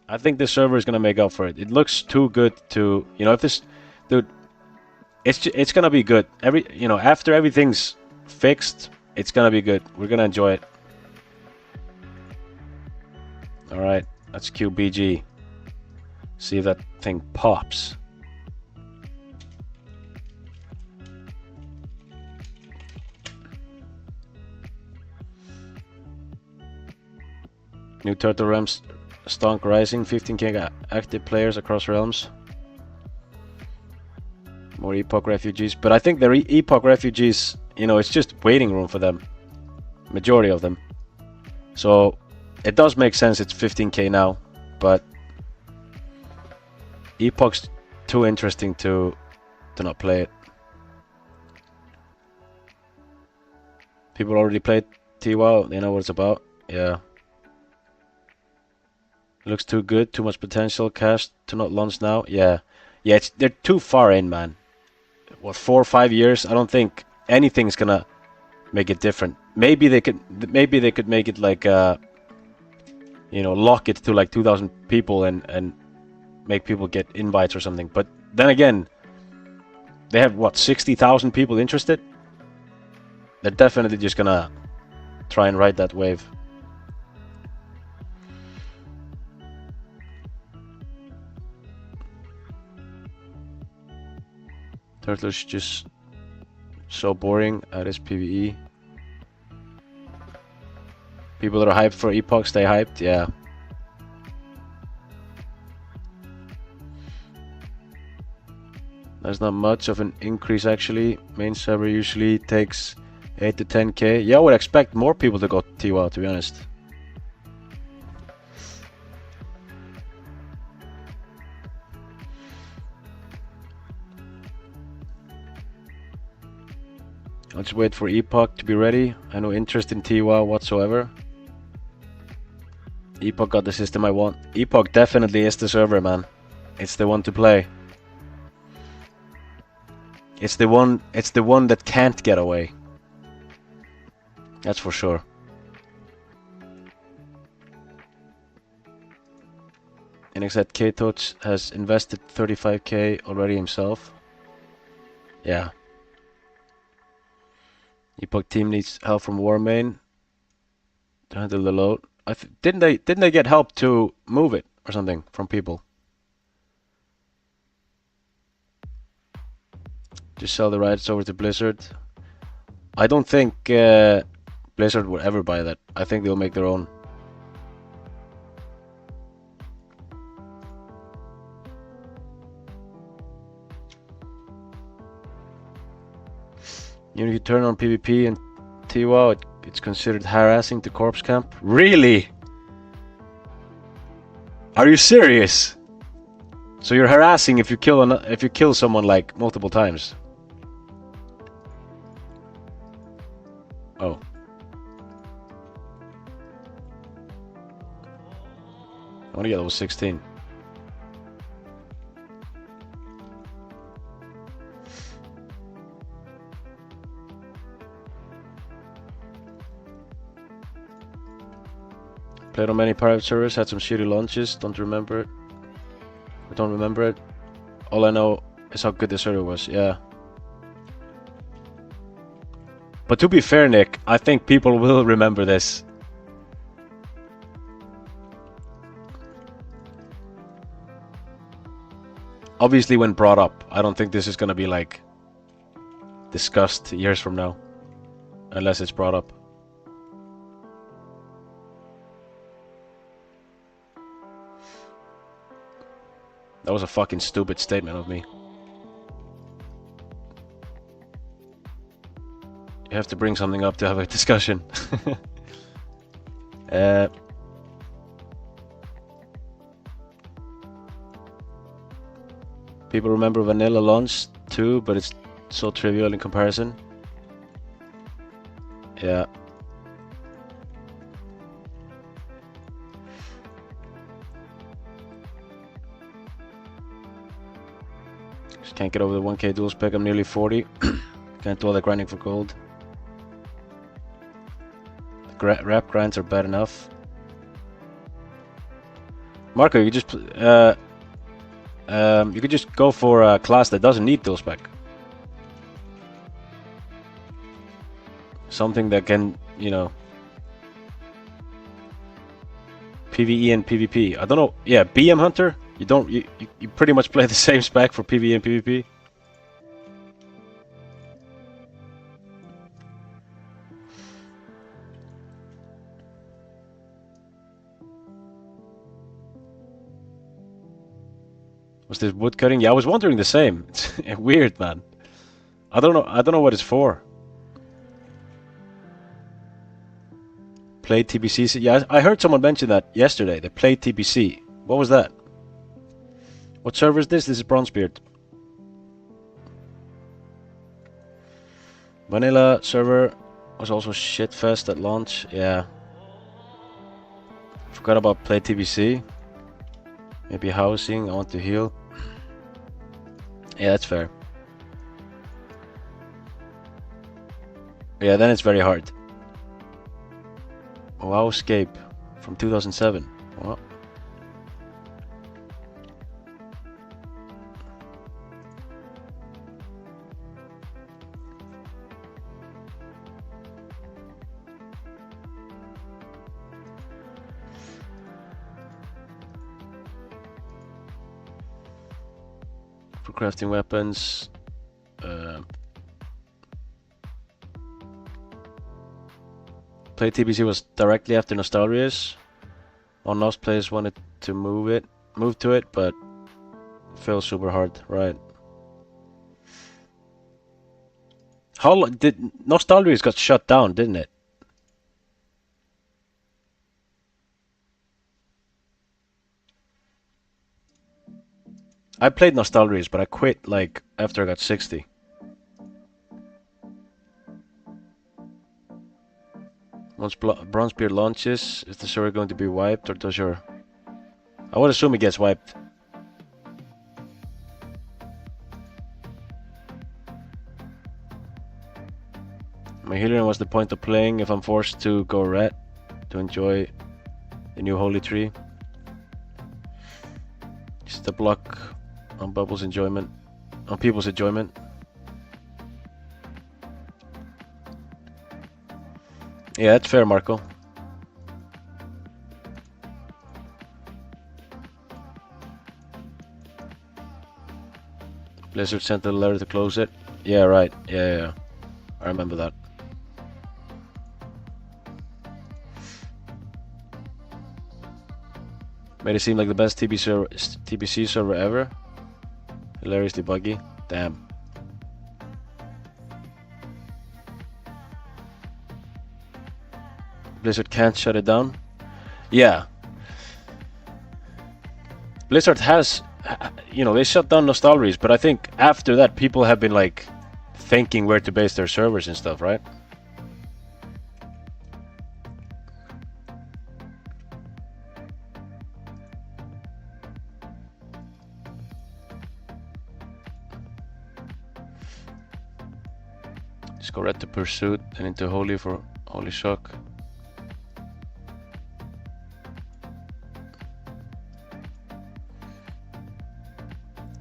I think the server is gonna make up for it. It looks too good to, you know, if this, dude, it's gonna be good. After everything's fixed, it's gonna be good. We're gonna enjoy it. All right, let's cue BG. See if that thing pops. New Turtle Realms stonk rising, 15k active players across realms. More Epoch refugees, but I think the Epoch refugees, you know, it's just waiting room for them. Majority of them. So it does make sense it's 15k now, but Epoch's too interesting to not play it. People already played TWoW, they know what it's about. Yeah. Looks too good, too much potential, cash to not launch now. Yeah, they're too far in, man. What, 4 or 5 years? I don't think anything's gonna make it different. Maybe they could make it like, you know, lock it to like 2,000 people and make people get invites or something. But then again, they have what, 60,000 people interested? They're definitely just gonna try and ride that wave. Turtle's just so boring at his PvE. People that are hyped for Epoch stay hyped, yeah. There's not much of an increase actually. Main server usually takes 8 to 10k. Yeah, I would expect more people to go TWoW, to be honest. I'll just wait for Epoch to be ready. I have no interest in TWoW whatsoever. Epoch got the system I want. Epoch definitely is the server, man. It's the one to play. It's the one that can't get away. That's for sure. NXT K-Touch has invested 35k already himself. Yeah. Epoch team needs help from Warmain to handle the load. Didn't they get help to move it or something from people? Just sell the rights over to Blizzard. I don't think Blizzard would ever buy that. I think they'll make their own. You know, you turn on PvP and TWoW, it's considered harassing to corpse camp. Really? Are you serious? So you're harassing if you kill someone like multiple times? Oh. I want to get level 16. Played on many private servers, had some shitty launches, don't remember it. I don't remember it. All I know is how good the server was, yeah. But to be fair, Nick, I think people will remember this. Obviously when brought up, I don't think this is gonna be like discussed years from now. Unless it's brought up. That was a fucking stupid statement of me. You have to bring something up to have a discussion. People remember vanilla launch too, but it's so trivial in comparison. Yeah. Just can't get over the 1k dual spec. I'm nearly 40. Can't do all the grinding for gold. Rap grinds are bad enough. Marco, you could just go for a class that doesn't need dual spec. Something that can, you know, PvE and PvP. I don't know. Yeah, BM Hunter. You pretty much play the same spec for PvE and PvP. Was this wood cutting? Yeah, I was wondering the same. It's weird, man. I don't know what it's for. Played TBC. Yeah, I heard someone mention that yesterday. They played TBC. What was that? What server is this? This is Bronzebeard. Vanilla server was also shitfest at launch. Yeah. Forgot about play TBC. Maybe housing. I want to heal. Yeah, that's fair. Yeah, then it's very hard. WoW Escape from 2007. What? For crafting weapons. Play TBC was directly after Nostalrius. On Nost players wanted to move to it, but it fell super hard, right? How did Nostalrius got shut down, didn't it? I played Nostalrius, but I quit like after I got 60. Once Bronzebeard launches, is the server going to be wiped, or does your... I would assume it gets wiped. My healer, what's the point of playing if I'm forced to go red to enjoy the new holy tree? Just a block on people's enjoyment. Yeah, that's fair, Marco. Blizzard sent a letter to close it. Yeah, right. Yeah. I remember that. Made it seem like the best TBC server ever. Hilariously buggy. Damn. Blizzard can't shut it down. Yeah. Blizzard has, they shut down Nostalries, but I think after that people have been like thinking where to base their servers and stuff, right? Just go red to Pursuit and into Holy for Holy Shock.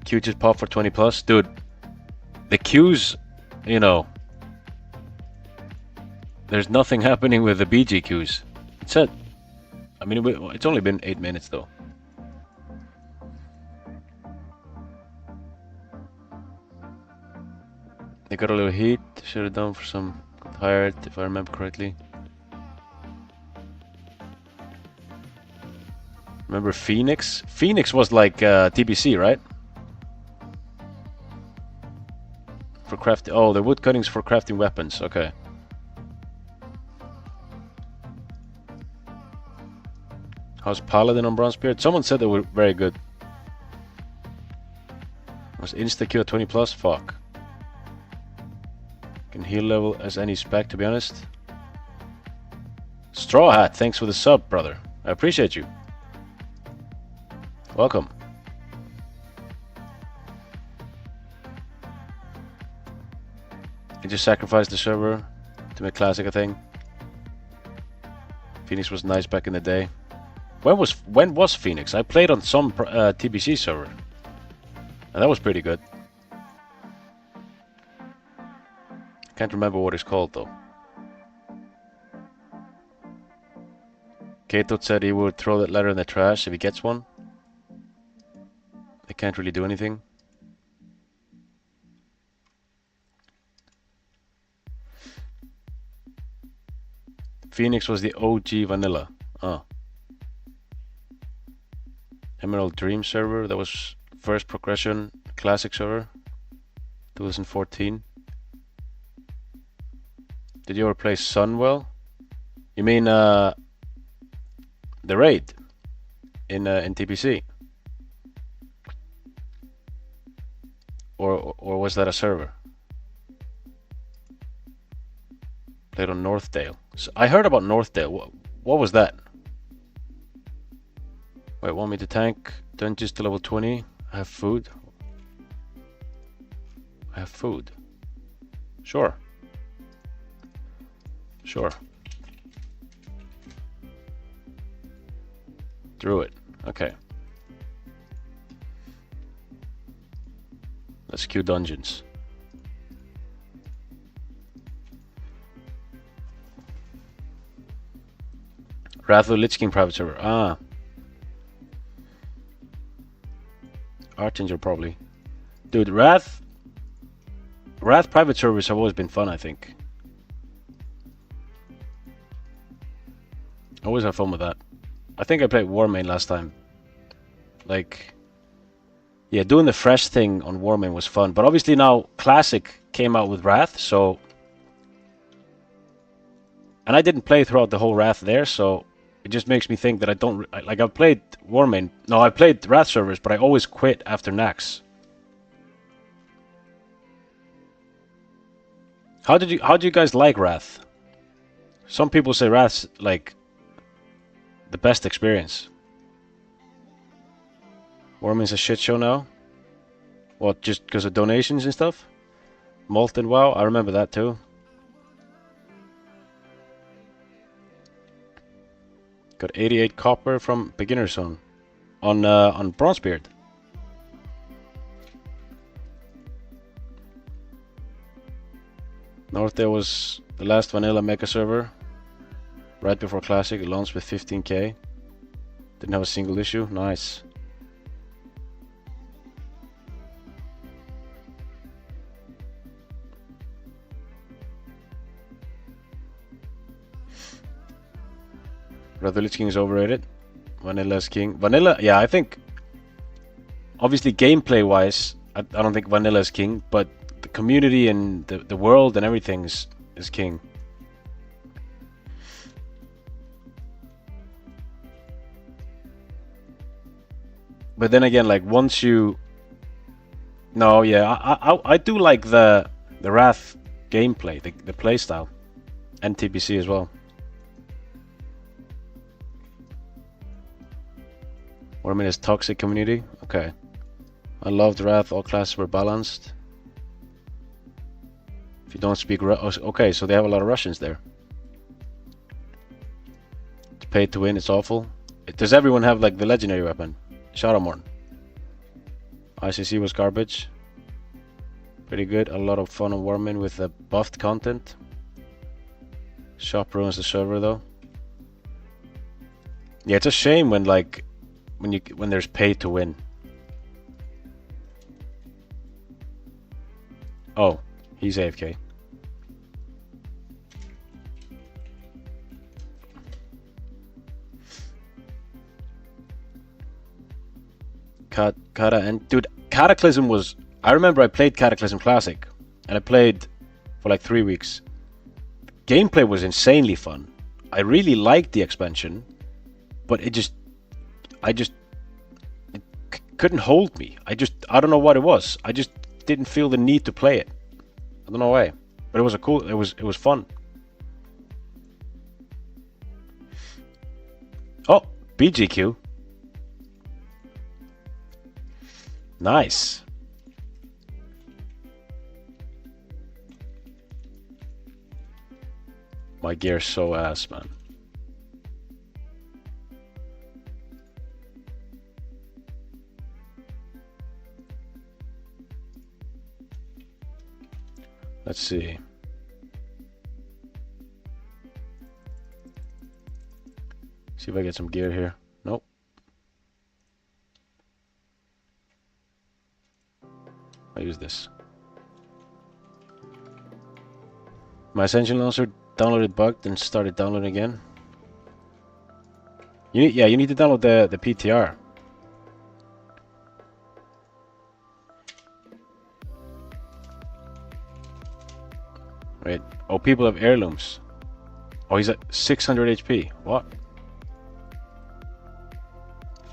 Q just popped for 20 plus. Dude, the Qs, there's nothing happening with the BG Qs. It's it. I mean, it's only been 8 minutes though. They got a little heat, shut it down for some tired, if I remember correctly. Remember Phoenix? Phoenix was like TBC, right? For crafting. Oh, the wood cuttings for crafting weapons. Okay. How's Paladin on Bronze Spirit? Someone said they were very good. Was insta-Q at 20 plus? Fuck. Can heal level as any spec, to be honest. Straw Hat, thanks for the sub, brother. I appreciate you. Welcome. You just sacrificed the server to make Classic a thing. Phoenix was nice back in the day. When was Phoenix? I played on some TBC server, and that was pretty good. Can't remember what it's called though. Kato said he would throw that letter in the trash if he gets one. They can't really do anything. Phoenix was the OG vanilla. Oh. Emerald Dream server, that was first progression classic server. 2014. Did you ever play Sunwell? You mean the raid in TPC? Or was that a server? Played on Northdale. So I heard about Northdale. What was that? Wait, want me to tank dungeons to level 20? I have food. I have food. Sure. Sure. Druid. Okay. Let's queue dungeons. Wrath of the Lich King private server. Ah. Archangel probably. Dude, Wrath private servers have always been fun, I think. I always have fun with that. I think I played Warmane last time. Like, yeah, doing the fresh thing on Warmane was fun. But obviously now Classic came out with Wrath, so... And I didn't play throughout the whole Wrath there, so... It just makes me think that I don't... Like, I've played Warmane... No, I played Wrath servers, but I always quit after Nax. How did you guys like Wrath? Some people say Wrath's, like... the best experience. Warmane's a shit show now? What, just because of donations and stuff? Molten WoW, I remember that too. Got 88 copper from Beginner Zone on Bronzebeard. Northdale was the last vanilla mecha server. Right before Classic, it launched with 15k. Didn't have a single issue. Nice. Brother Lich King is overrated. Vanilla is king. Vanilla, yeah, I think... Obviously, gameplay-wise, I don't think Vanilla is king, but the community and the world and everything is king. But then again, like once you, no, yeah, I do like the Wrath gameplay, the play style, and TPC as well. What I mean is toxic community. Okay, I loved Wrath. All classes were balanced. If you don't speak okay, so they have a lot of Russians there. It's pay to win. It's awful. Does everyone have like the legendary weapon? Shadowmorn. ICC was garbage. Pretty good. A lot of fun on Warmin with the buffed content. Shop ruins the server though. Yeah, it's a shame when like when there's pay to win. Oh, he's AFK. And dude, Cataclysm was. I remember I played Cataclysm Classic, and I played for like 3 weeks. Gameplay was insanely fun. I really liked the expansion, but it couldn't hold me. I don't know what it was. I just didn't feel the need to play it. I don't know why, but it was it was fun. Oh, BGQ. Nice. My gear's so ass, man. Let's see. See if I get some gear here. Nope. I use this. My Ascension launcher downloaded bugged and started downloading again. You need to download the PTR. Wait. Oh, people have heirlooms. Oh, he's at 600 HP. What?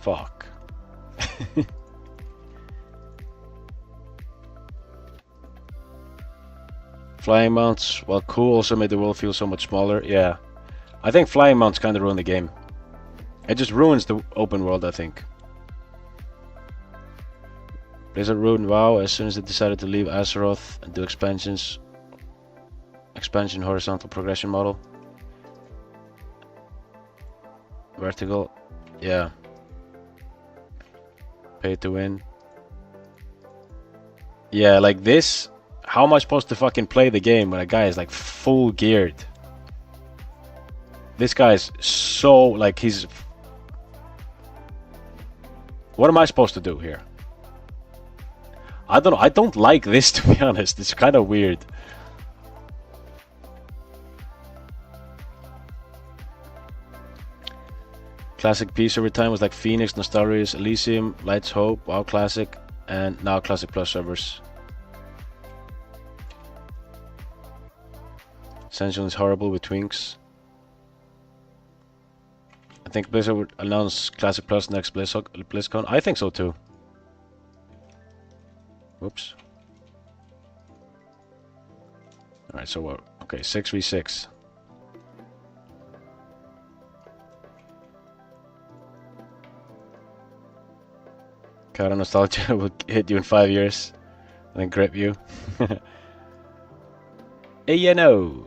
Fuck. Flying mounts, while cool, also made the world feel so much smaller. Yeah. I think flying mounts kind of ruin the game. It just ruins the open world, I think. Blizzard ruined WoW as soon as they decided to leave Azeroth and do expansion horizontal progression model. Vertical. Yeah. Pay to win. Yeah, like this. How am I supposed to fucking play the game when a guy is like full geared? This guy's so like he's. What am I supposed to do here? I don't know. I don't like this, to be honest. It's kind of weird. Classic piece over time was like Phoenix, Nostalrius, Elysium, Lights Hope, WoW Classic, and now Classic Plus servers. Ascension is horrible with twinks. I think Blizzard would announce Classic Plus next BlizzCon. I think so too. Whoops. Alright, so what? Okay, 6v6. Cara Nostalgia will hit you in 5 years and then grip you. Hey, you know.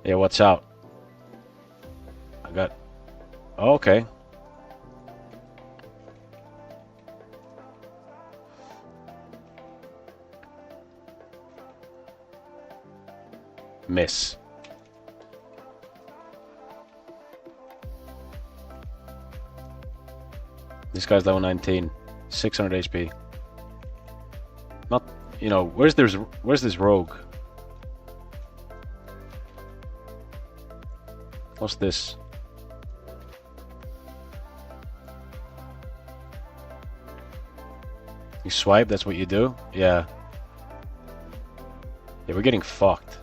Yeah, watch out. I got. Oh, okay. Miss. This guy's level 19, 600 HP. Not, you know, where's this rogue? What's this? You swipe, that's what you do? Yeah. Yeah, we're getting fucked.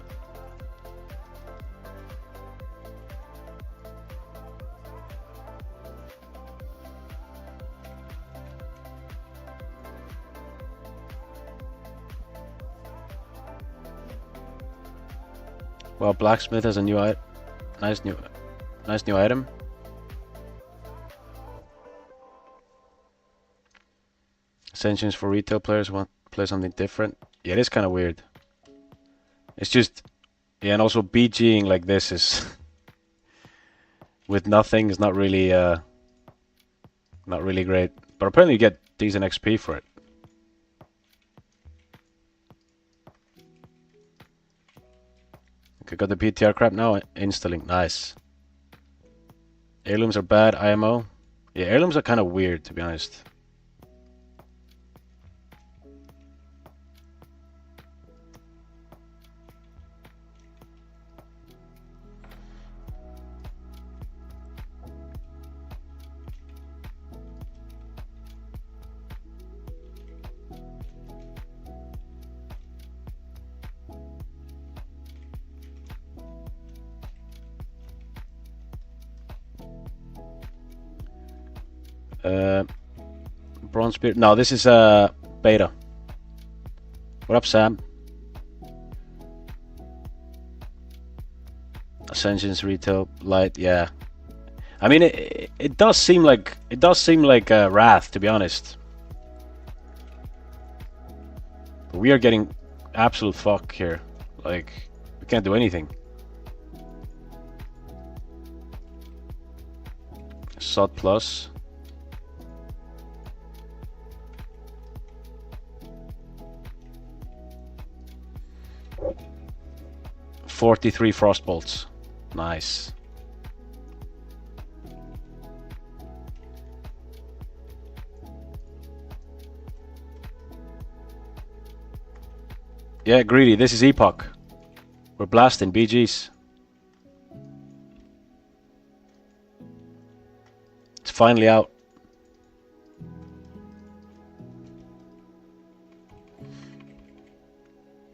Well, blacksmith has a new nice new item. Ascensions for retail players want to play something different. Yeah, it is kind of weird. It's just, yeah, and also BGing like this is with nothing is not really great. But apparently you get decent XP for it. Okay, got the PTR crap now. Installing, nice. Heirlooms are bad. IMO. Yeah, heirlooms are kind of weird, to be honest. Bronze spear. No, this is beta. What up, Sam? Ascensions retail light. Yeah, I mean it does seem like Wrath, to be honest. But we are getting absolute fuck here. Like we can't do anything. Sod plus. $43 frost bolts. Nice. Yeah, greedy. This is Epoch. We're blasting BGs. It's finally out.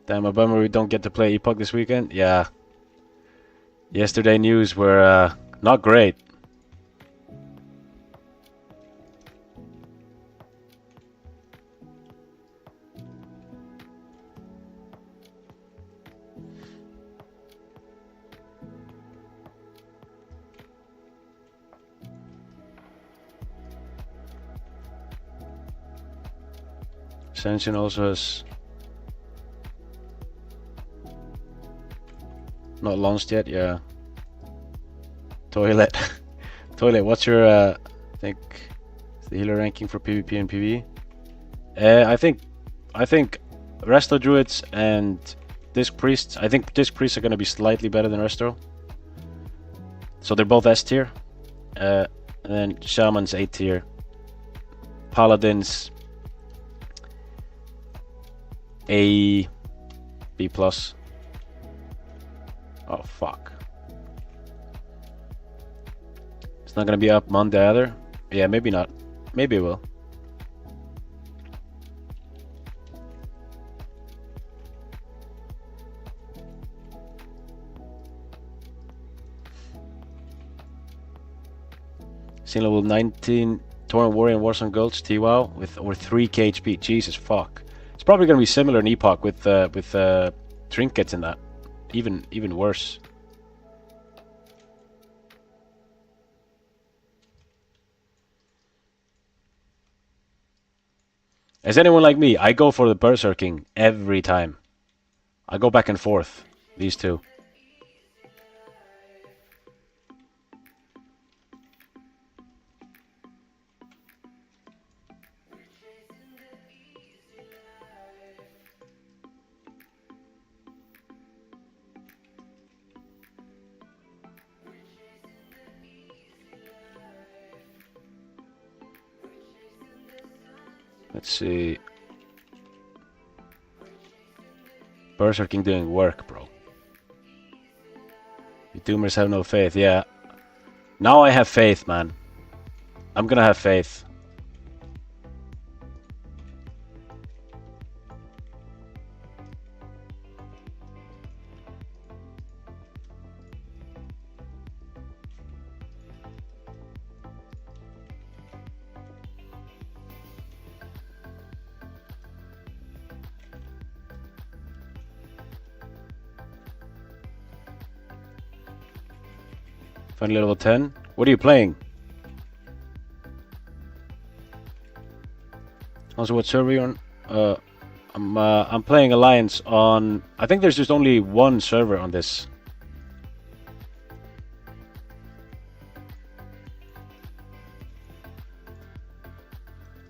Damn, a bummer we don't get to play Epoch this weekend. Yeah. Yesterday news were not great. Ascension also has not launched yet, yeah. Toilet. Toilet, what's your I think the healer ranking for PvP and PvE? I think Resto Druids and Disc Priests, I think Disc Priests are gonna be slightly better than Resto. So they're both S tier. And then Shaman's A tier. Paladins A B plus. Oh fuck. It's not gonna be up Monday either. Yeah, maybe not. Maybe it will. Seen level 19 Torrent Warrior and Warzone Gulch TWoW with over 3k HP. Jesus fuck. It's probably gonna be similar in Epoch with trinkets and that. Even worse. As anyone like me, I go for the berserking every time. I go back and forth, these two. Let's see. Berserking doing work, bro. You doomers have no faith. Yeah. Now I have faith, man. I'm gonna have faith. Finally level 10. What are you playing? Also, what server are you on? I'm playing Alliance on... I think there's just only one server on this.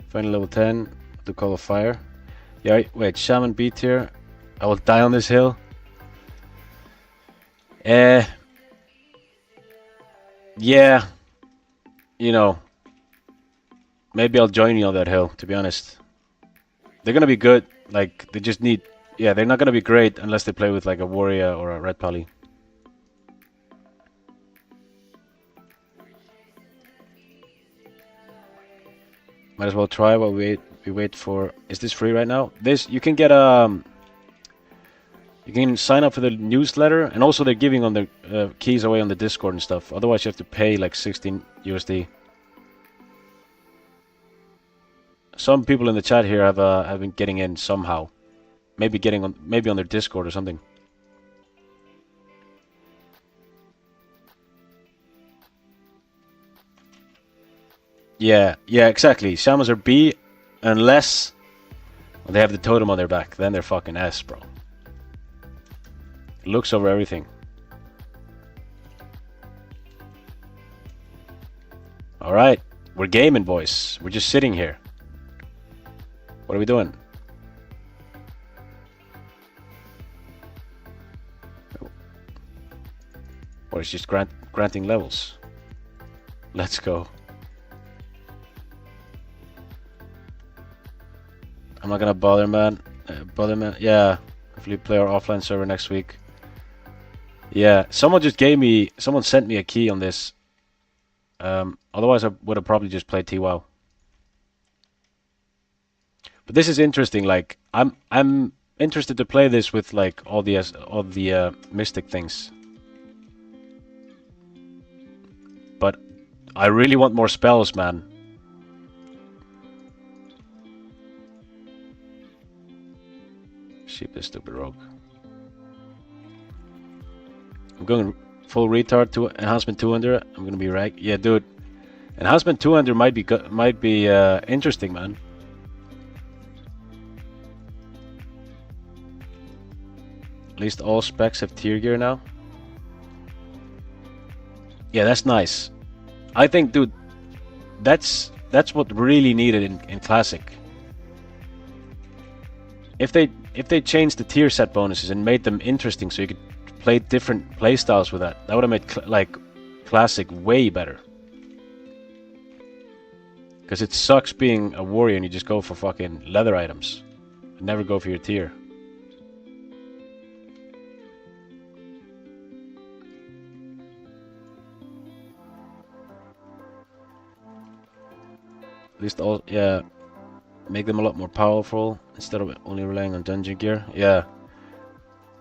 Finally level 10. The Call of Fire. Yeah, wait, Shaman B tier. I will die on this hill. Yeah. You know. Maybe I'll join you on that hill, to be honest. They're gonna be good. Like, they just need... Yeah, they're not gonna be great unless they play with like a warrior or a red pally. Might as well try while we wait for... Is this free right now? This, you can get you can sign up for the newsletter, and also they're giving on the keys away on the Discord and stuff. Otherwise you have to pay like 16 USD. Some people in the chat here have been getting in somehow. Maybe on their Discord or something. Yeah, exactly. Shamans are B unless they have the totem on their back. Then they're fucking S, bro. Looks over everything. Alright, we're gaming, boys. We're just sitting here. What are we doing? Or it's just granting levels. Let's go. I'm not gonna bother, man. Yeah, hopefully play our offline server next week. Yeah, someone sent me a key on this. Otherwise I would have probably just played TWoW. But this is interesting. Like, I'm interested to play this with like all the mystic things. But I really want more spells, man. Sheep this stupid rogue. I'm going full retard to enhancement 200. I'm gonna be rag. Yeah, dude. Enhancement 200 might be interesting, man. At least all specs have tier gear now. Yeah, that's nice. I think, dude, that's what really needed in Classic. If they changed the tier set bonuses and made them interesting, so you could play different playstyles with that would have made Classic way better. Because it sucks being a warrior and you just go for fucking leather items and never go for your tier. At least make them a lot more powerful instead of only relying on dungeon gear. Yeah,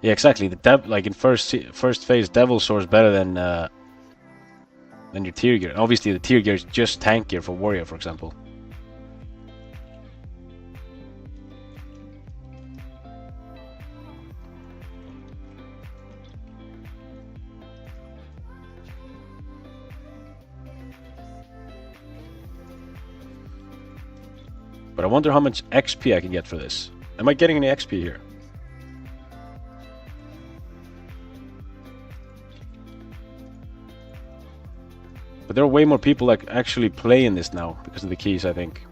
exactly. The in first phase, Devil Sword is better than your tier gear. Obviously, the tier gear is just tank gear for warrior, for example. But I wonder how much XP I can get for this. Am I getting any XP here? But there are way more people like actually playing this now because of the keys, I think.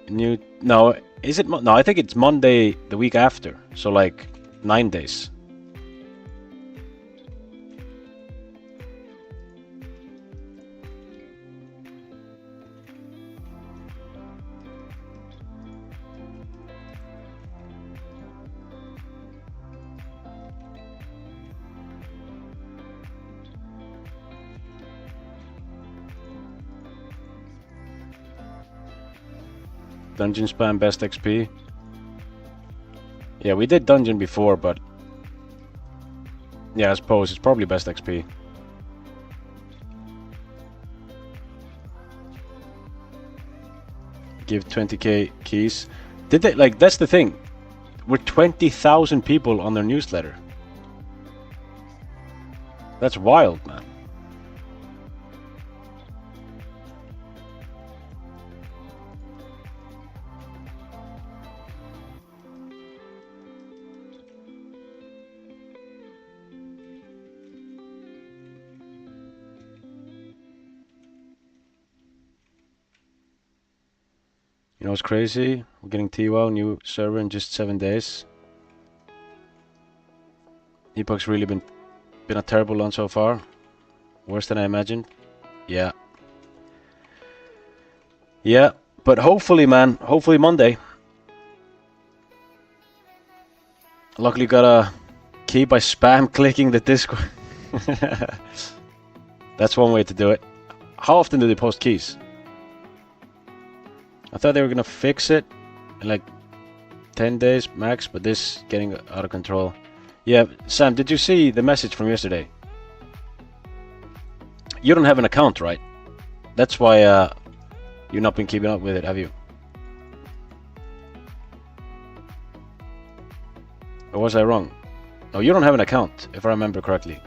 No, is it? No, I think it's Monday the week after. So like 9 days. Dungeon spam best XP. Yeah, we did dungeon before, but yeah, I suppose it's probably best XP. Give 20k keys. Did they, like, that's the thing. We're 20,000 people on their newsletter. That's wild, man. You know what's crazy? We're getting TWOW, new server in just 7 days. Epoch's really been a terrible launch so far. Worse than I imagined. Yeah. Yeah, but hopefully, man. Hopefully Monday. Luckily got a key by spam clicking the Discord. That's one way to do it. How often do they post keys? I thought they were gonna fix it in like 10 days max, but this is getting out of control. Yeah, Sam, did you see the message from yesterday? You don't have an account, right? That's why you've not been keeping up with it, have you? Or was I wrong? No, you don't have an account, if I remember correctly.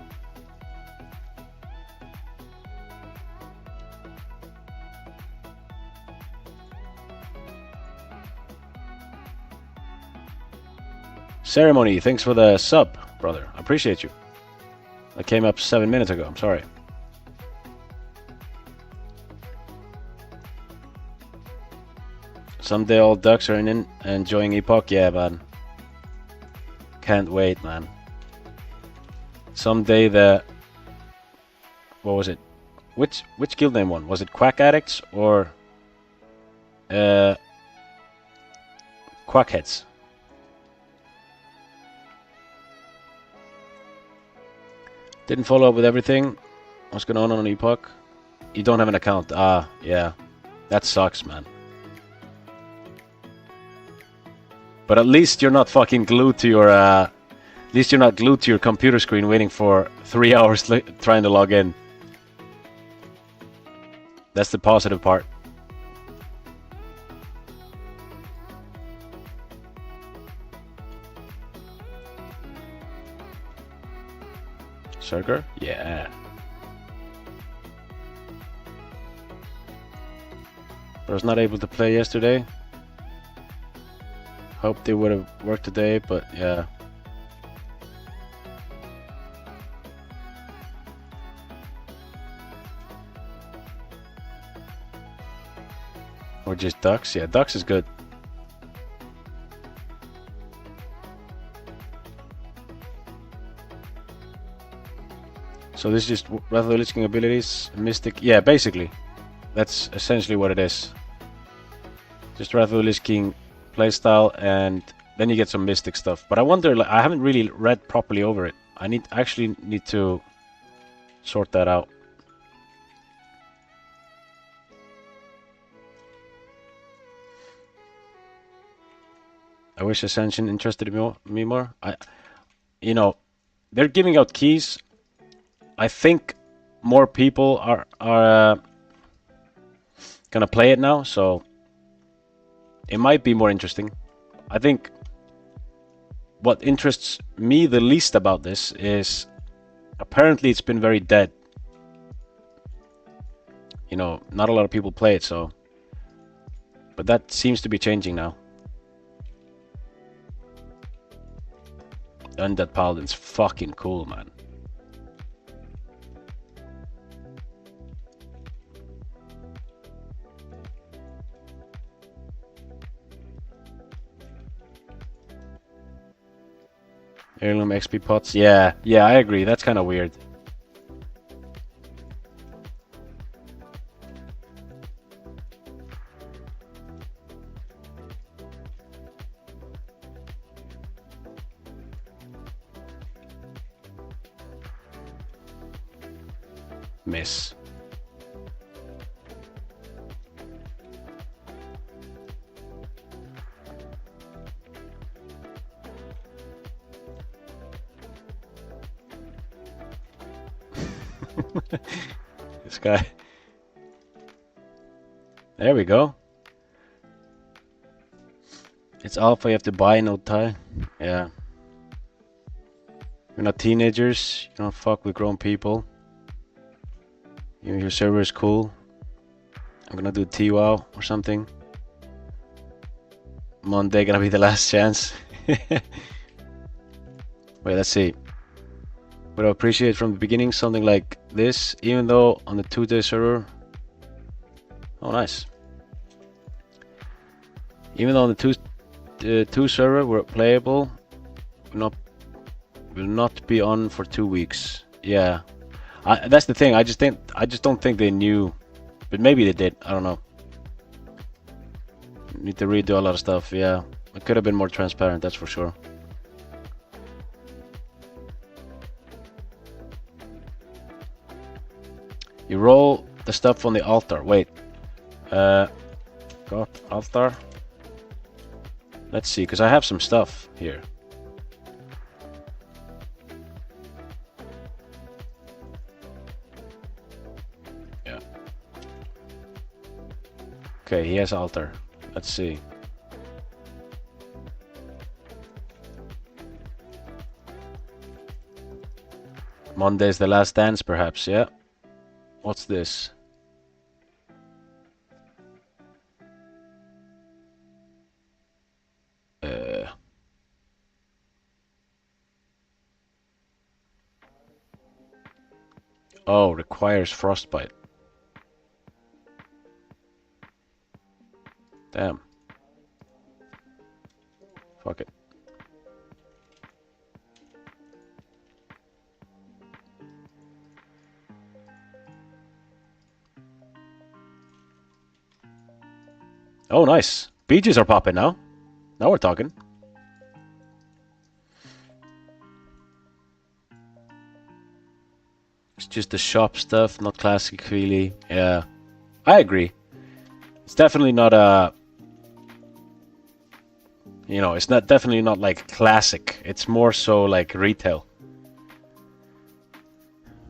Ceremony, thanks for the sub, brother. I appreciate you. I came up 7 minutes ago, I'm sorry. Someday all ducks are in enjoying Epoch, yeah, man. Can't wait, man. Someday the... What was it? Which guild name won? Was it Quack Addicts or... Quackheads? Didn't follow up with everything. What's going on Epoch? You don't have an account. Ah, yeah. That sucks, man. But at least you're not fucking glued to your... at least you're not glued to your computer screen waiting for 3 hours trying to log in. That's the positive part. Circer? Yeah. I was not able to play yesterday. Hope they would have worked today, but yeah. Or just ducks? Yeah, ducks is good. So this is just Rather Lich King abilities, Mystic. Yeah, basically. That's essentially what it is. Just Rather Lich King playstyle, and then you get some Mystic stuff. But I wonder, like, I haven't really read properly over it. I actually need to sort that out. I wish Ascension interested me more. You know, they're giving out keys. I think more people are gonna play it now, so it might be more interesting. I think what interests me the least about this is apparently it's been very dead. You know, not a lot of people play it, so... But that seems to be changing now. Undead Paladin's fucking cool, man. Heirloom XP pots. Yeah, I agree. That's kind of weird. Miss. This guy. There we go. It's alpha, you have to buy, no tie. Yeah. You're not teenagers. You don't fuck with grown people. Your server is cool. I'm gonna do TWOW or something. Monday gonna be the last chance. Wait, let's see. Would I appreciate from the beginning something like this, even though on the 2-day server. Oh, nice. Even though on the 2 server we're playable, will not be on for 2 weeks. Yeah, that's the thing. I just don't think they knew, but maybe they did. I don't know. Need to redo a lot of stuff. Yeah, it could have been more transparent. That's for sure. You roll the stuff on the altar. Wait. Got altar. Let's see, because I have some stuff here. Yeah. Okay, he has altar. Let's see. Monday's the last dance, perhaps. Yeah. What's this? Oh, requires frostbite. Damn. Fuck it. Oh, nice. Beaches are popping now. Now we're talking. It's just the shop stuff, not classic really. Yeah, I agree. It's definitely not a... You know, it's not definitely not like classic. It's more so like retail.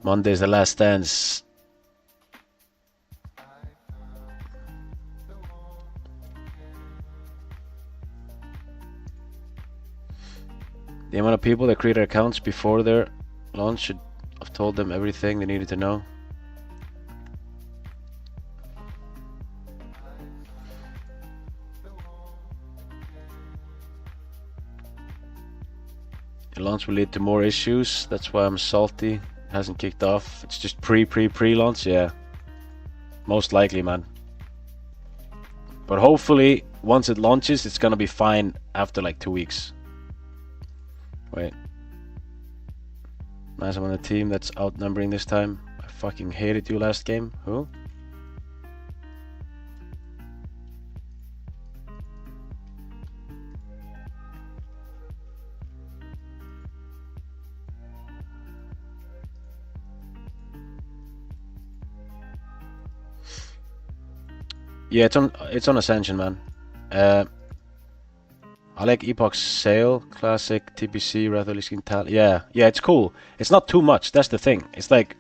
Monday's the last dance. The amount of people that created accounts before their launch should have told them everything they needed to know. The launch will lead to more issues. That's why I'm salty. It hasn't kicked off. It's just pre-launch. Yeah, most likely, man. But hopefully, once it launches, it's gonna be fine after like 2 weeks. Wait. Nice, I'm on a team that's outnumbering this time. I fucking hated you last game. Who? Yeah, it's on Ascension, man. I like Epoch's sale, classic, TPC, rather skin talent. Yeah, it's cool. It's not too much. That's the thing. It's like,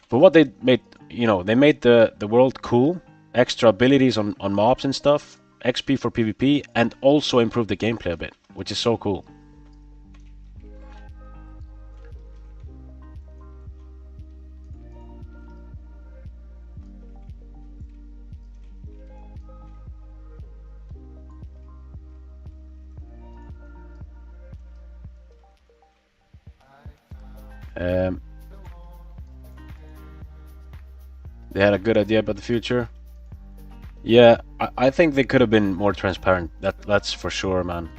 for what they made, you know, they made the world cool, extra abilities on mobs and stuff, XP for PvP, and also improved the gameplay a bit, which is so cool. They had a good idea about the future. Yeah, I think they could have been more transparent. That's for sure, man.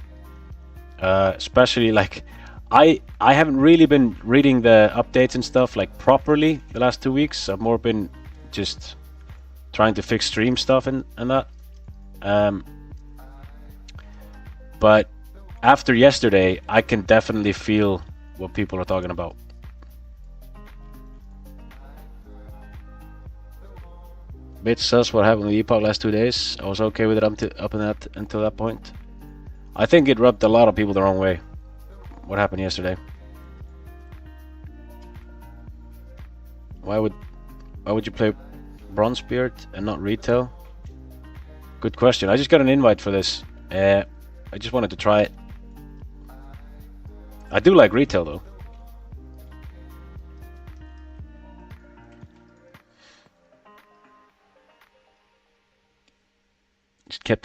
Especially like, I haven't really been reading the updates and stuff like properly the last 2 weeks. I've more been just trying to fix stream stuff and that. But after yesterday, I can definitely feel what people are talking about. Bit sus what happened with Epoch last 2 days. I was okay with it until that point. I think it rubbed a lot of people the wrong way. What happened yesterday? Why would you play Bronze Beard and not retail? Good question. I just got an invite for this. I just wanted to try it. I do like retail though. Just kept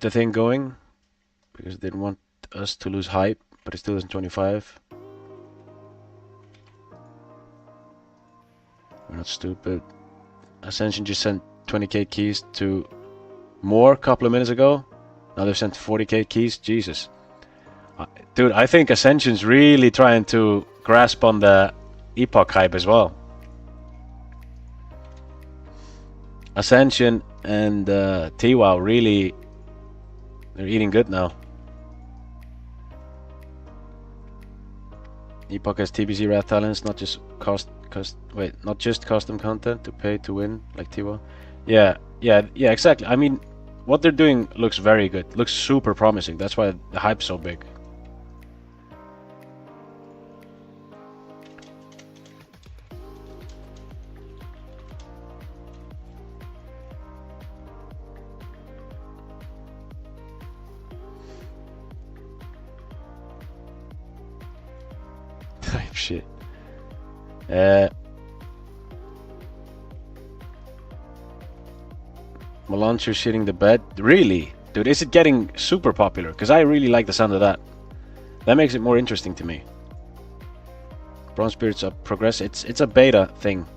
the thing going because they didn't want us to lose hype, but it still isn't 25. We're not stupid. Ascension just sent 20k keys to more a couple of minutes ago. Now they've sent 40k keys. Jesus. Dude, I think Ascension's really trying to grasp on the Epoch hype as well. Ascension and TWoW really, they're eating good now. Epoch has TBC Wrath talents, not just not just custom content to pay to win like TWoW. Yeah, exactly. I mean, what they're doing looks very good. Looks super promising. That's why the hype's so big. Type shit. Melancher shitting the bed. Really? Dude, is it getting super popular? Because I really like the sound of that. That makes it more interesting to me. Bronze Spirits up progress. It's a beta thing.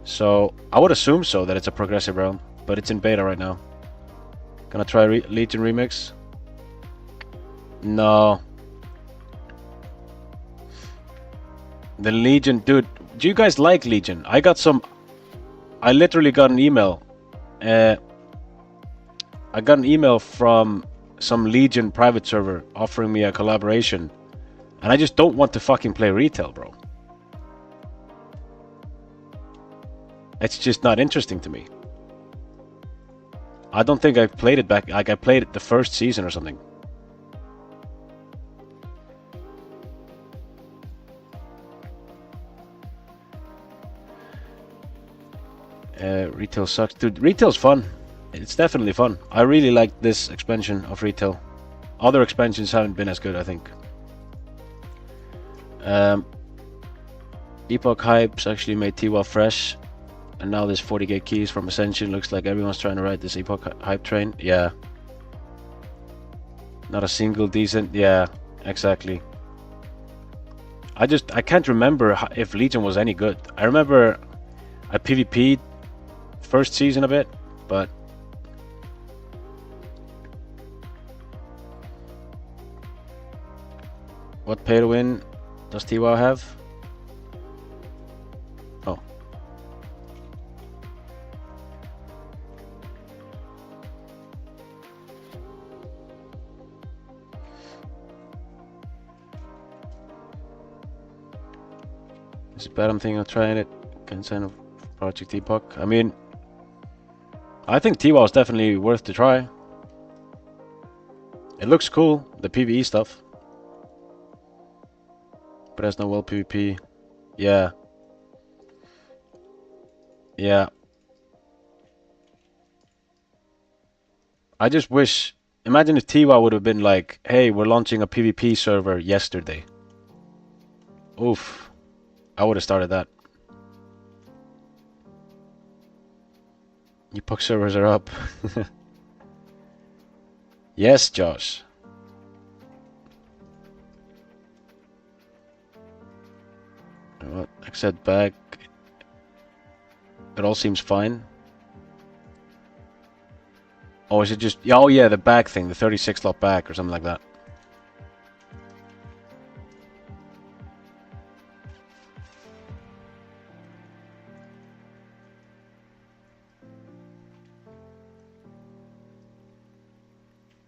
So I would assume so that it's a progressive realm, but it's in beta right now. Gonna try Legion remix? No. The Legion, dude. Do you guys like Legion? I literally got an email. I got an email from some Legion private server offering me a collaboration, and I just don't want to fucking play retail, bro. It's just not interesting to me. I don't think I played it back. Like I played it the first season or something. Retail sucks. Dude, retail's fun. It's definitely fun. I really like this expansion of retail. Other expansions haven't been as good, I think. Epoch Hypes actually made TWoW fresh. And now there's 40k keys from Ascension. Looks like everyone's trying to ride this Epoch hype train. Yeah. Not a single decent. Yeah, exactly. I can't remember if Legion was any good. I remember I PvP'd first season a bit, but what pay to win does TWoW have? Oh. Is it bad I'm thinking of trying it? Consent of Project Epoch. I mean, I think TWoW is definitely worth to try. It looks cool, the PvE stuff. But has no well PvP. Yeah. Yeah. I just wish... Imagine if TWoW would have been like, hey, we're launching a PvP server yesterday. Oof. I would have started that. Epoch servers are up. Yes, Josh. What? Accept back. It all seems fine. Oh, is it just... Oh, yeah, the back thing. The 36 slot back or something like that.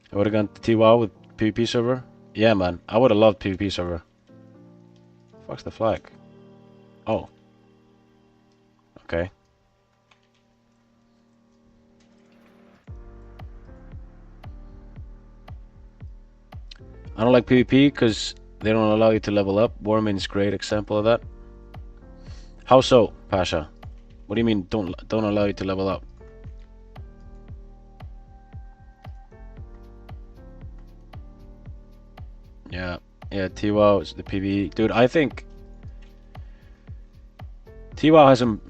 I would have gone to TWoW with PvP server. Yeah, man. I would have loved PvP server. Fuck's the flag? Oh. Okay. I don't like PvP because they don't allow you to level up. Warman's great example of that. How so, Pasha? What do you mean don't allow you to level up? Yeah, TWoW is the PvE. Dude, I think TWoW has some,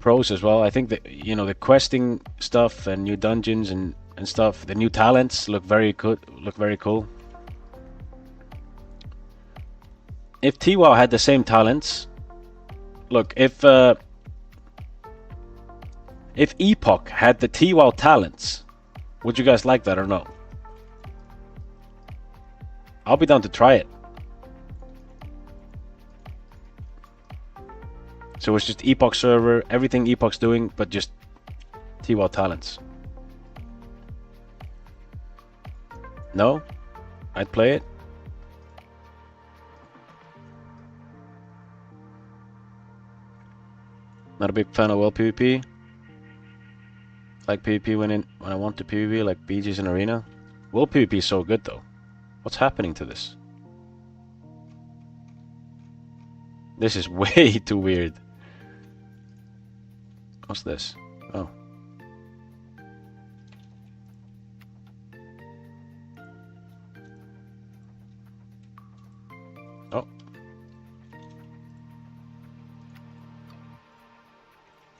pros as well. I think that, you know, the questing stuff and new dungeons and stuff, the new talents look very good, look very cool. If TWoW had the same talents, look, if Epoch had the TWoW talents, would you guys like that or no? I'll be down to try it. So it's just Epoch server, everything Epoch's doing, but just TWoW talents. No? I'd play it. Not a big fan of world PvP. Like PvP when I want to PvP, like BGs and Arena. World PvP is so good though. What's happening to this? This is way too weird. What's this? Oh. Oh.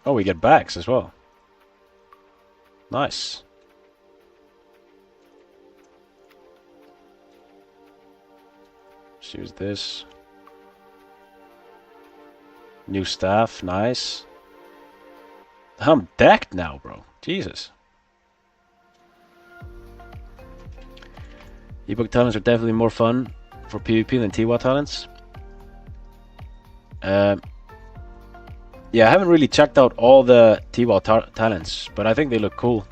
Oh, we get bags as well. Nice. Let's use this. New staff, nice. I'm decked now, bro. Jesus. Epoch talents are definitely more fun for PvP than TWoW talents. Yeah, I haven't really checked out all the TWoW talents, but I think they look cool.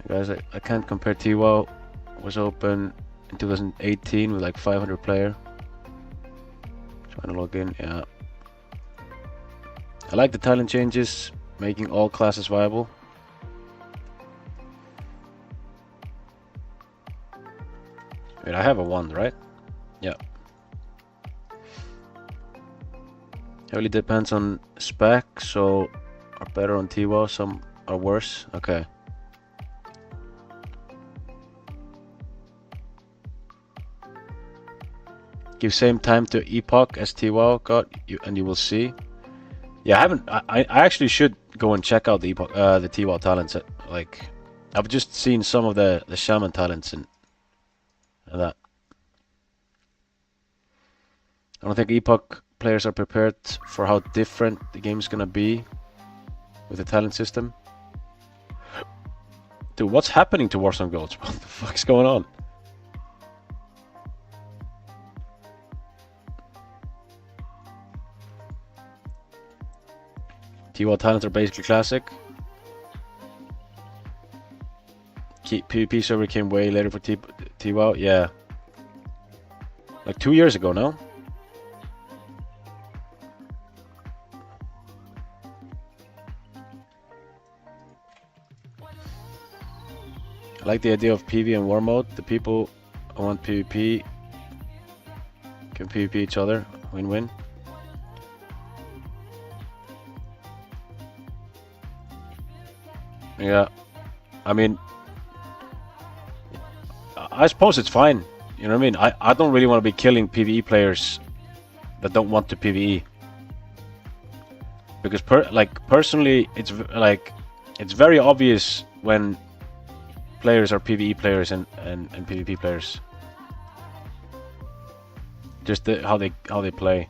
Guys, I can't compare. TWoW was open in 2018 with like 500 player. Trying to log in, yeah. I like the talent changes, making all classes viable. Wait, I have a 1, right? Yeah. Heavily depends on spec, so are better on TWoW, some are worse. Okay. Give same time to Epoch as TWoW got, and you will see. Yeah, I haven't. I actually should go and check out the Epoch, the TWoW talents. Like, I've just seen some of the shaman talents and that. I don't think Epoch players are prepared for how different the game's gonna be with the talent system. Dude, what's happening to Warzone Goals? What the fuck's going on? TWoW talents are basically classic. PvP server came way later for TWoW, yeah. Like 2 years ago now. I like the idea of PvE and War mode. The people who want PvP can PvP each other. Win-win. Yeah, I mean, I suppose it's fine. You know what I mean? I don't really want to be killing PvE players that don't want to PvE. Because personally, it's very obvious when players are PvE players and PvP players. Just how they play.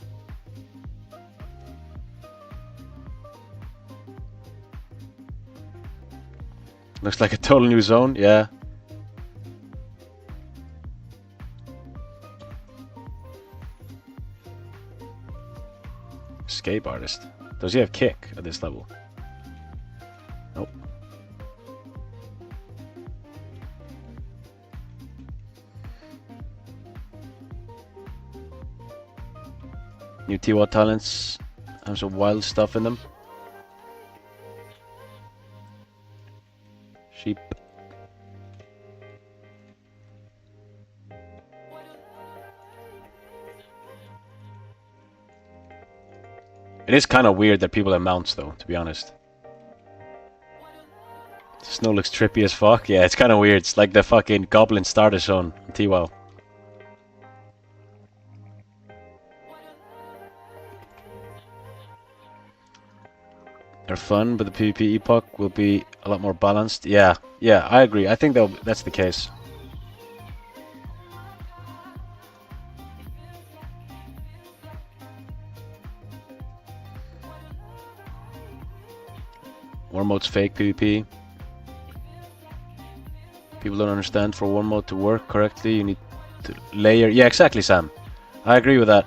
Looks like a total new zone, yeah. Escape artist. Does he have kick at this level? Nope. New TWoW talents have some wild stuff in them. Sheep. It is kind of weird that people have mounts though, to be honest. The snow looks trippy as fuck. Yeah, it's kind of weird. It's like the fucking goblin starter zone in TWoW. are fun, but the PvP epoch will be a lot more balanced. Yeah, I agree. I think that's the case. War mode's fake PvP. People don't understand. For war mode to work correctly, you need to layer. Yeah, exactly, Sam. I agree with that.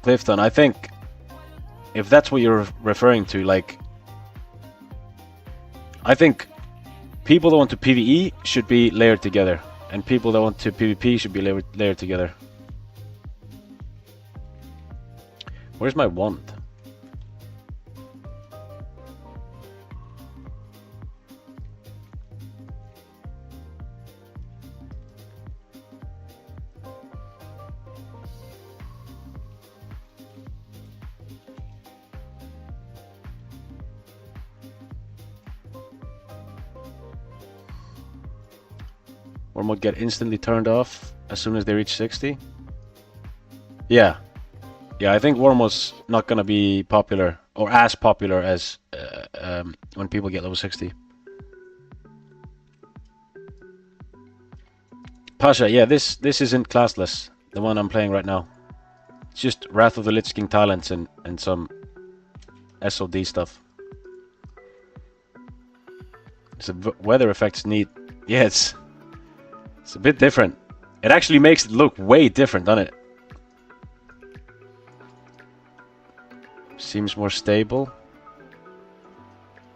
Clifton, I think if that's what you're referring to, like, I think people that want to PvE should be layered together, and people that want to PvP should be layered together. Where's my wand? War mode get instantly turned off as soon as they reach 60? Yeah, I think war mode's not gonna be popular, or as popular as when people get level 60. Pasha, yeah, this isn't classless, the one I'm playing right now. It's just Wrath of the Lich King talents and some SOD stuff. The weather effect's neat. Yeah, it's a bit different. It actually makes it look way different, doesn't it? Seems more stable.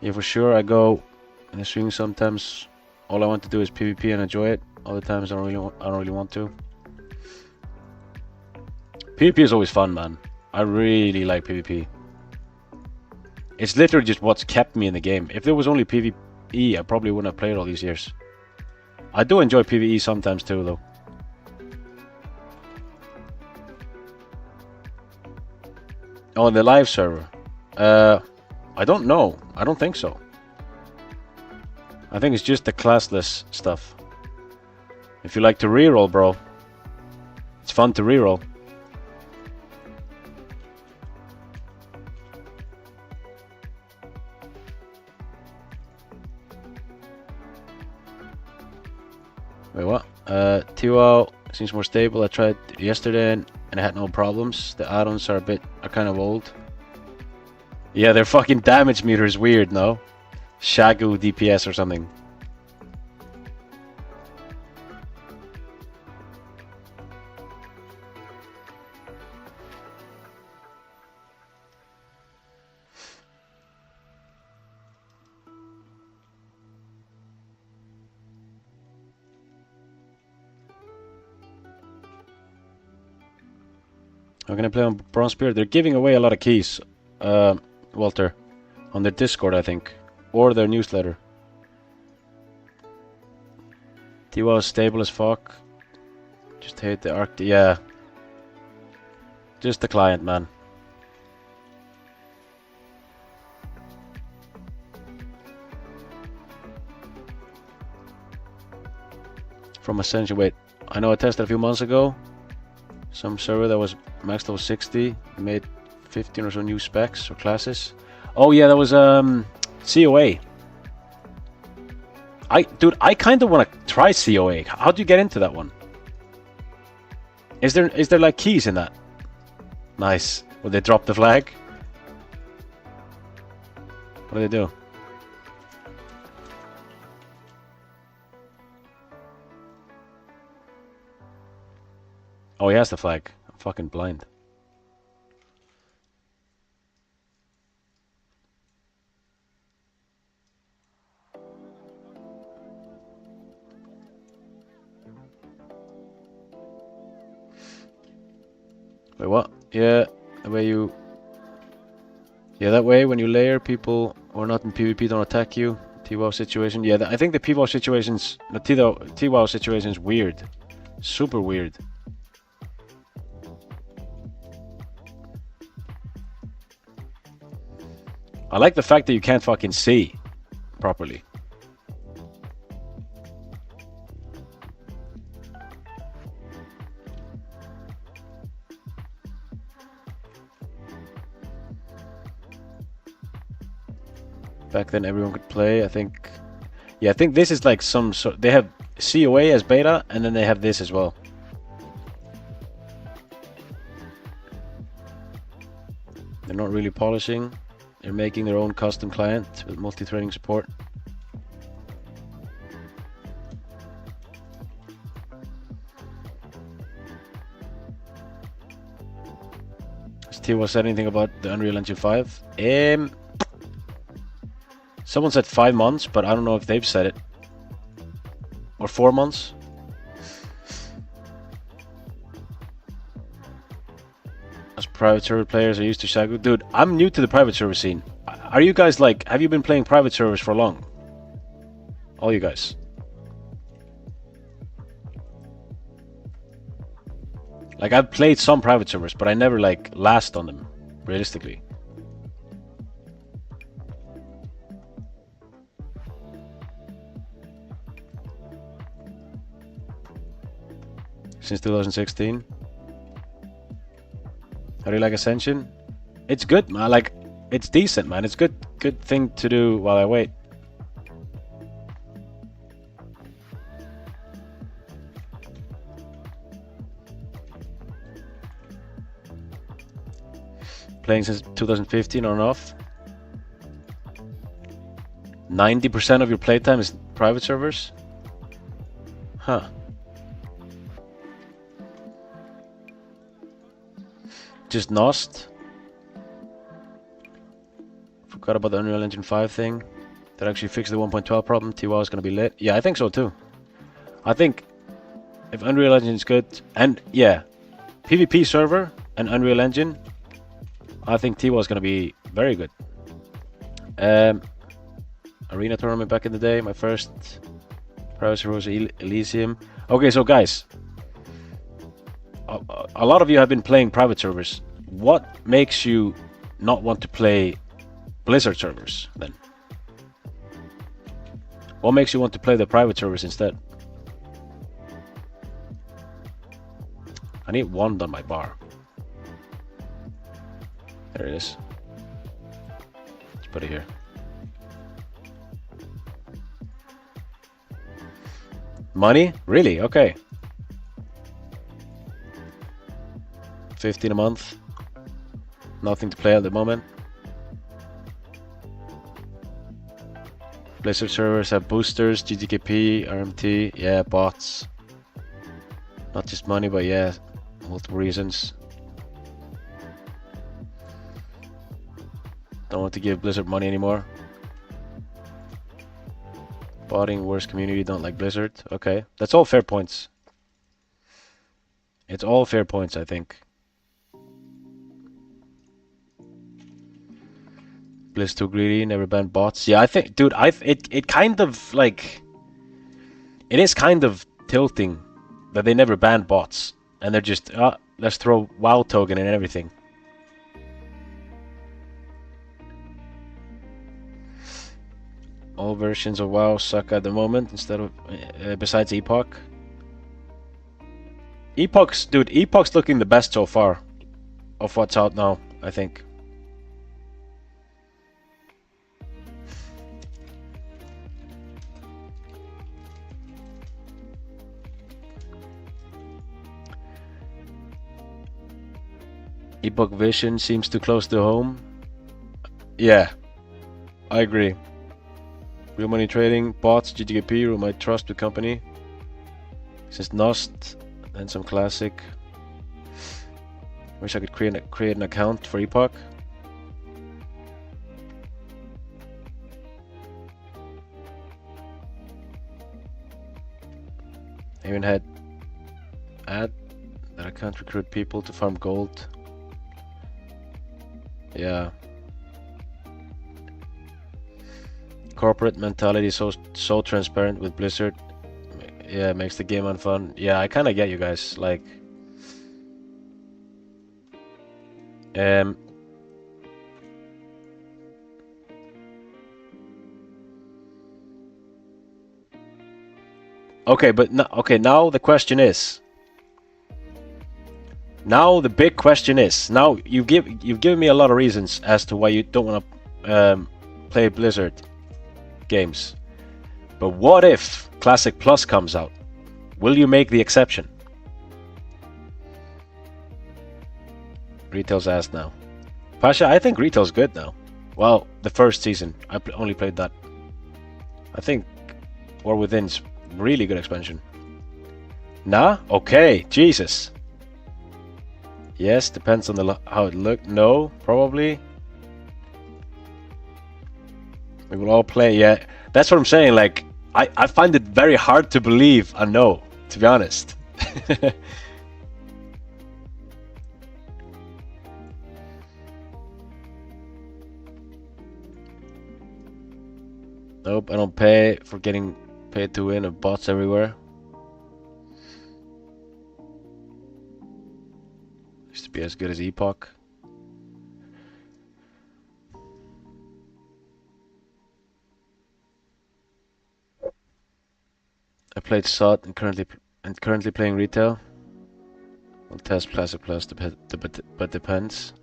Yeah, for sure. I go in a stream sometimes. All I want to do is PvP and enjoy it. Other times I don't really want to. PvP is always fun, man. I really like PvP. It's literally just what's kept me in the game. If there was only PvE, I probably wouldn't have played all these years. I do enjoy PvE sometimes too, though. Oh, on the live server? I don't know. I don't think so. I think it's just the classless stuff. If you like to reroll, bro, it's fun to reroll. Wait, what? TWoW seems more stable. I tried yesterday and I had no problems. The add-ons are kind of old. Yeah, their fucking damage meter is weird, no? Shagu DPS or something. I'm gonna play on Bronze Spear. They're giving away a lot of keys, Walter, on their Discord, I think, or their newsletter. TWoW is stable as fuck. Just hate the arc. Yeah, just the client, man. From Ascension. Wait, I know I tested a few months ago. Some server that was maxed level 60 made 15 or so new specs or classes. Oh yeah, that was COA. I kind of want to try COA. How do you get into that one? Is there like keys in that? Nice. Will they drop the flag? What do they do? Oh, he has the flag. I'm fucking blind. Wait, what? Yeah, the way you... Yeah, that way when you layer, people who are not in PvP don't attack you. TWoW situation. Yeah, I think the PWoW situation's... The TWoW situation's weird. Super weird. I like the fact that you can't fucking see properly. Back then everyone could play, I think. Yeah, I think this is like some sort. They have COA as beta, and then they have this as well. They're not really polishing. They're making their own custom client with multi-threading support. Has T said anything about the Unreal Engine 5? Someone said 5 months, but I don't know if they've said it. Or 4 months. As private server players are used to Shagu. Dude, I'm new to the private server scene. Are you guys like, have you been playing private servers for long? All you guys. Like, I've played some private servers, but I never like last on them, realistically. Since 2016. How do you like Ascension? It's good, man. Like, it's decent, man. It's good thing to do while I wait. Playing since 2015 on and off. 90% of your playtime is private servers? Huh. Just Nost. Forgot about the Unreal Engine 5 thing. That actually fixed the 1.12 problem. TWoW is going to be lit. Yeah, I think so too. I think if Unreal Engine is good, and yeah, PvP server and Unreal Engine, I think TWoW is going to be very good. Arena tournament back in the day. My first private server was Elysium. Okay, so guys, a lot of you have been playing private servers. What makes you not want to play Blizzard servers then? What makes you want to play the private servers instead? I need wand on my bar. There it is. Let's put it here. Money? Really? Okay. 15 a month. Nothing to play at the moment. Blizzard servers have boosters, GTKP, RMT, yeah, bots. Not just money, but yeah, multiple reasons. Don't want to give Blizzard money anymore. Botting, worst community, don't like Blizzard. Okay, that's all fair points. It's all fair points, I think. Blizz too greedy, never banned bots. Yeah, I think, dude, it kind of like, it is kind of tilting that they never banned bots, and they're just let's throw WoW token and everything. All versions of WoW suck at the moment. Instead of besides Epoch. Epoch's looking the best so far of what's out now, I think. Epoch Vision seems too close to home. Yeah, I agree. Real money trading, bots, GTKP, real my trust with company. Since Nost, and some classic. Wish I could create an account for Epoch. I even had ad that I can't recruit people to farm gold. Yeah. Corporate mentality so transparent with Blizzard. Yeah, makes the game unfun. Yeah, I kind of get you guys. Like, okay, but now the question is. Now the big question is. Now you've given me a lot of reasons as to why you don't want to play Blizzard games. But what if Classic Plus comes out? Will you make the exception? Retail's asked now. Pasha, I think Retail's good now. Well, the first season. I only played that. I think War Within's really good expansion. Nah? Okay. Jesus. Yes, depends on how it looked. No, probably. We will all play. Yeah, that's what I'm saying. Like, I find it very hard to believe a no, to be honest. Nope, I don't pay for getting paid to win, and bots everywhere. Used to be as good as Epoch. I played SOT and currently playing Retail. I'll test Classic Plus, but depends.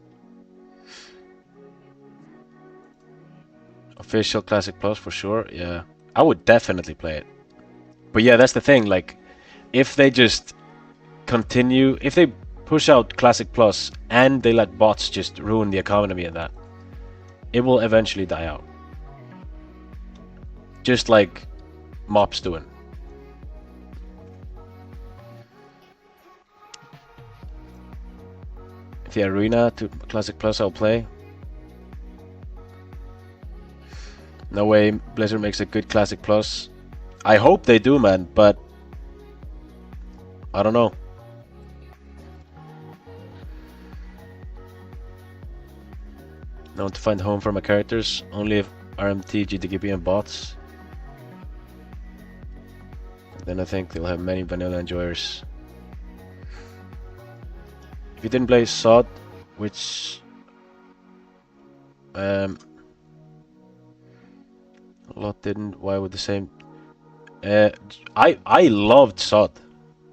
Official Classic Plus for sure, yeah. I would definitely play it. But yeah, that's the thing, like, if they just continue, if they push out Classic Plus and they let bots just ruin the economy of that, it will eventually die out. Just like Mop's doing. If the Arena to Classic Plus, I'll play. No way Blizzard makes a good Classic Plus. I hope they do, man, but I don't know. I want to find home for my characters. Only if RMT, GTKP and bots. Then I think they'll have many vanilla enjoyers. If you didn't play SOD, which a lot didn't, why would the same? I loved SOD,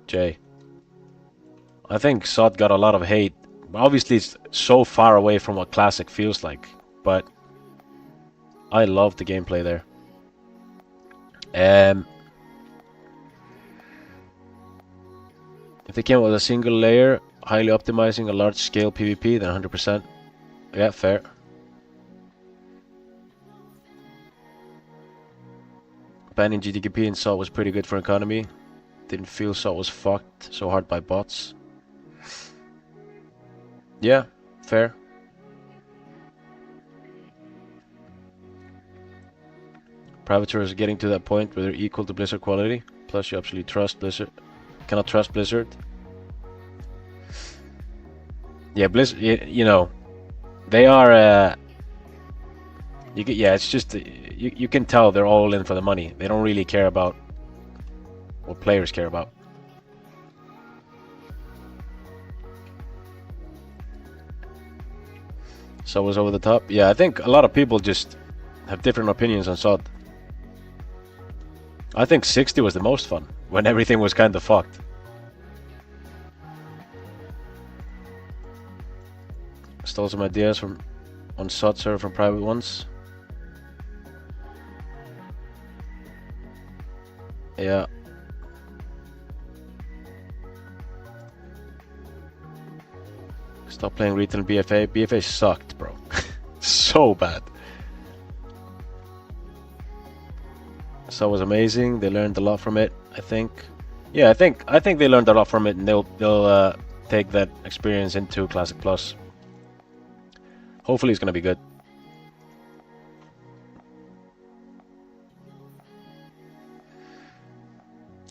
Jay. I think SOD got a lot of hate. Obviously, it's so far away from what Classic feels like, but I loved the gameplay there. If they came with a single layer, highly optimizing a large scale PvP, then 100%. Yeah, fair. Banning GTKP and SOT was pretty good for economy. Didn't feel SOT was fucked so hard by bots. Yeah, fair. Privateers are getting to that point where they're equal to Blizzard quality. Plus, you absolutely trust Blizzard. Cannot trust Blizzard. Yeah, Blizzard. You know, they are. Yeah, it's just you can tell they're all in for the money. They don't really care about what players care about. So was over the top. Yeah, I think a lot of people just have different opinions on SOD. I think 60 was the most fun when everything was kind of fucked. Stole some ideas from on SOD server from private ones. Yeah. Stop playing retail BFA. BFA sucked, bro. So bad. So it was amazing. They learned a lot from it, I think. Yeah, I think they learned a lot from it, and they'll take that experience into Classic Plus. Hopefully, it's gonna be good.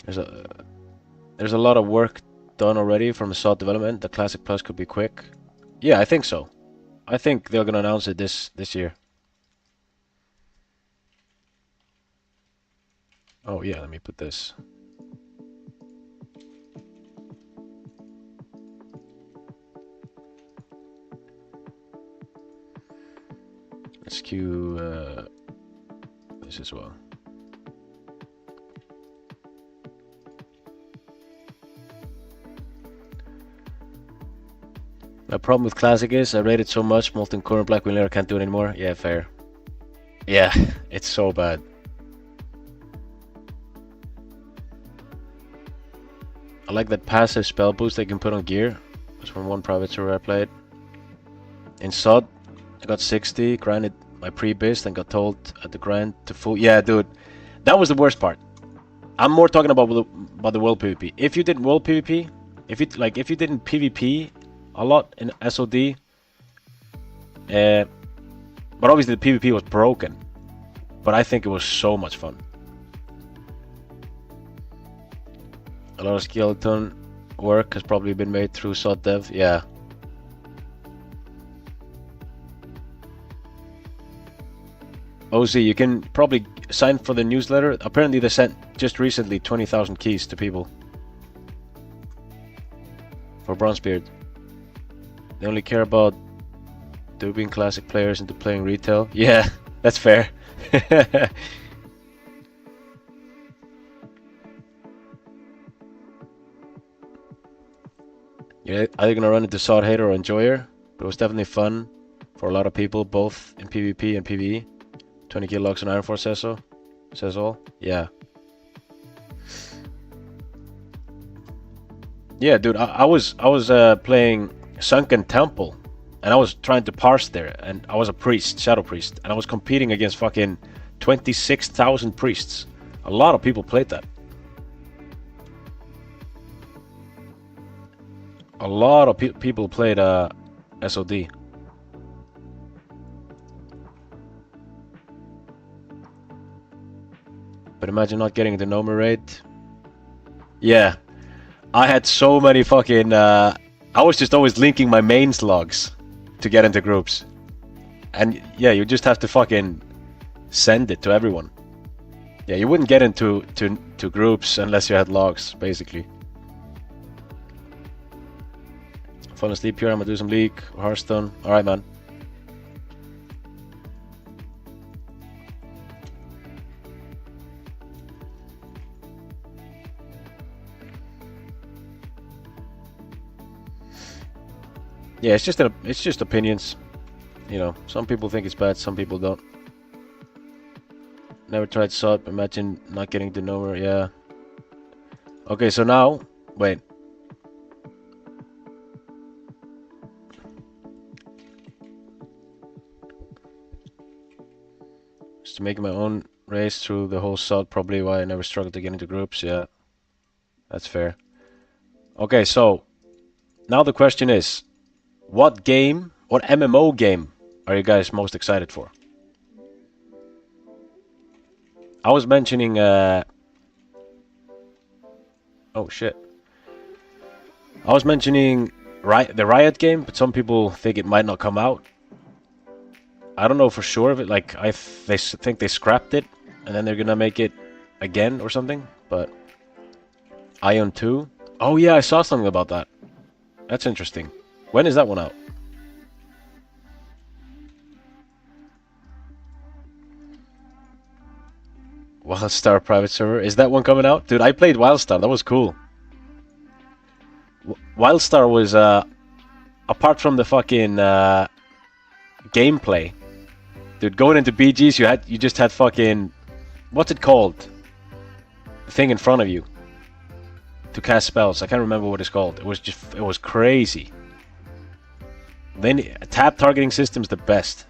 There's a lot of work done already from the SOD development. The Classic Plus could be quick. Yeah, I think so. I think they're gonna announce it this year. Oh yeah, let me put this. Let's cue this as well. My problem with Classic is I rate it so much, Molten Core and Black Wheel Layer can't do it anymore. Yeah, fair. Yeah, it's so bad. I like that passive spell boost they can put on gear. It was from one private server I played. In SOD, I got 60, grinded my pre-bist, and got told at the grind to full. Yeah, dude, that was the worst part. I'm more talking about the world PvP. If you did world PvP, if you didn't PvP a lot in SOD, but obviously the PvP was broken. But I think it was so much fun. A lot of skeleton work has probably been made through SOD dev. Yeah. OZ, you can probably sign for the newsletter. Apparently they sent just recently 20,000 keys to people for Bronzebeard. They only care about duping classic players into playing retail. Yeah, that's fair. You're either gonna run into SOD hater or enjoyer, but it was definitely fun for a lot of people, both in PvP and PvE. 20 kill logs on Iron Force says so. Says all. Yeah. Yeah, dude, I was playing Sunken Temple, and I was trying to parse there, and I was a priest, shadow priest, and I was competing against fucking 26,000 priests. A lot of people played that. A lot of people played SOD. But imagine not getting the Noma raid. Yeah. I had so many fucking... I was just always linking my mains logs to get into groups. And yeah, you just have to fucking send it to everyone. Yeah, you wouldn't get into to groups unless you had logs, basically. Falling asleep here, I'm gonna do some League or Hearthstone. Alright, man. Yeah, it's just opinions. You know, some people think it's bad, some people don't. Never tried SOD, imagine not getting to know her, yeah. Okay, so now, wait. Just making my own race through the whole SOD, probably why I never struggled to get into groups, yeah. That's fair. Okay, so, now the question is, what MMO game are you guys most excited for? I was mentioning, oh shit. I was mentioning the Riot game, but some people think it might not come out. I don't know for sure if it, like, they think they scrapped it, and then they're gonna make it again or something, but... Ion 2? Oh yeah, I saw something about that. That's interesting. When is that one out? Wildstar private server. Is that one coming out? Dude, I played Wildstar. That was cool. Wildstar was, apart from the fucking gameplay, dude, going into BGs, you just had fucking, what's it called? The thing in front of you to cast spells. I can't remember what it's called. It was crazy. Then tab targeting system's the best.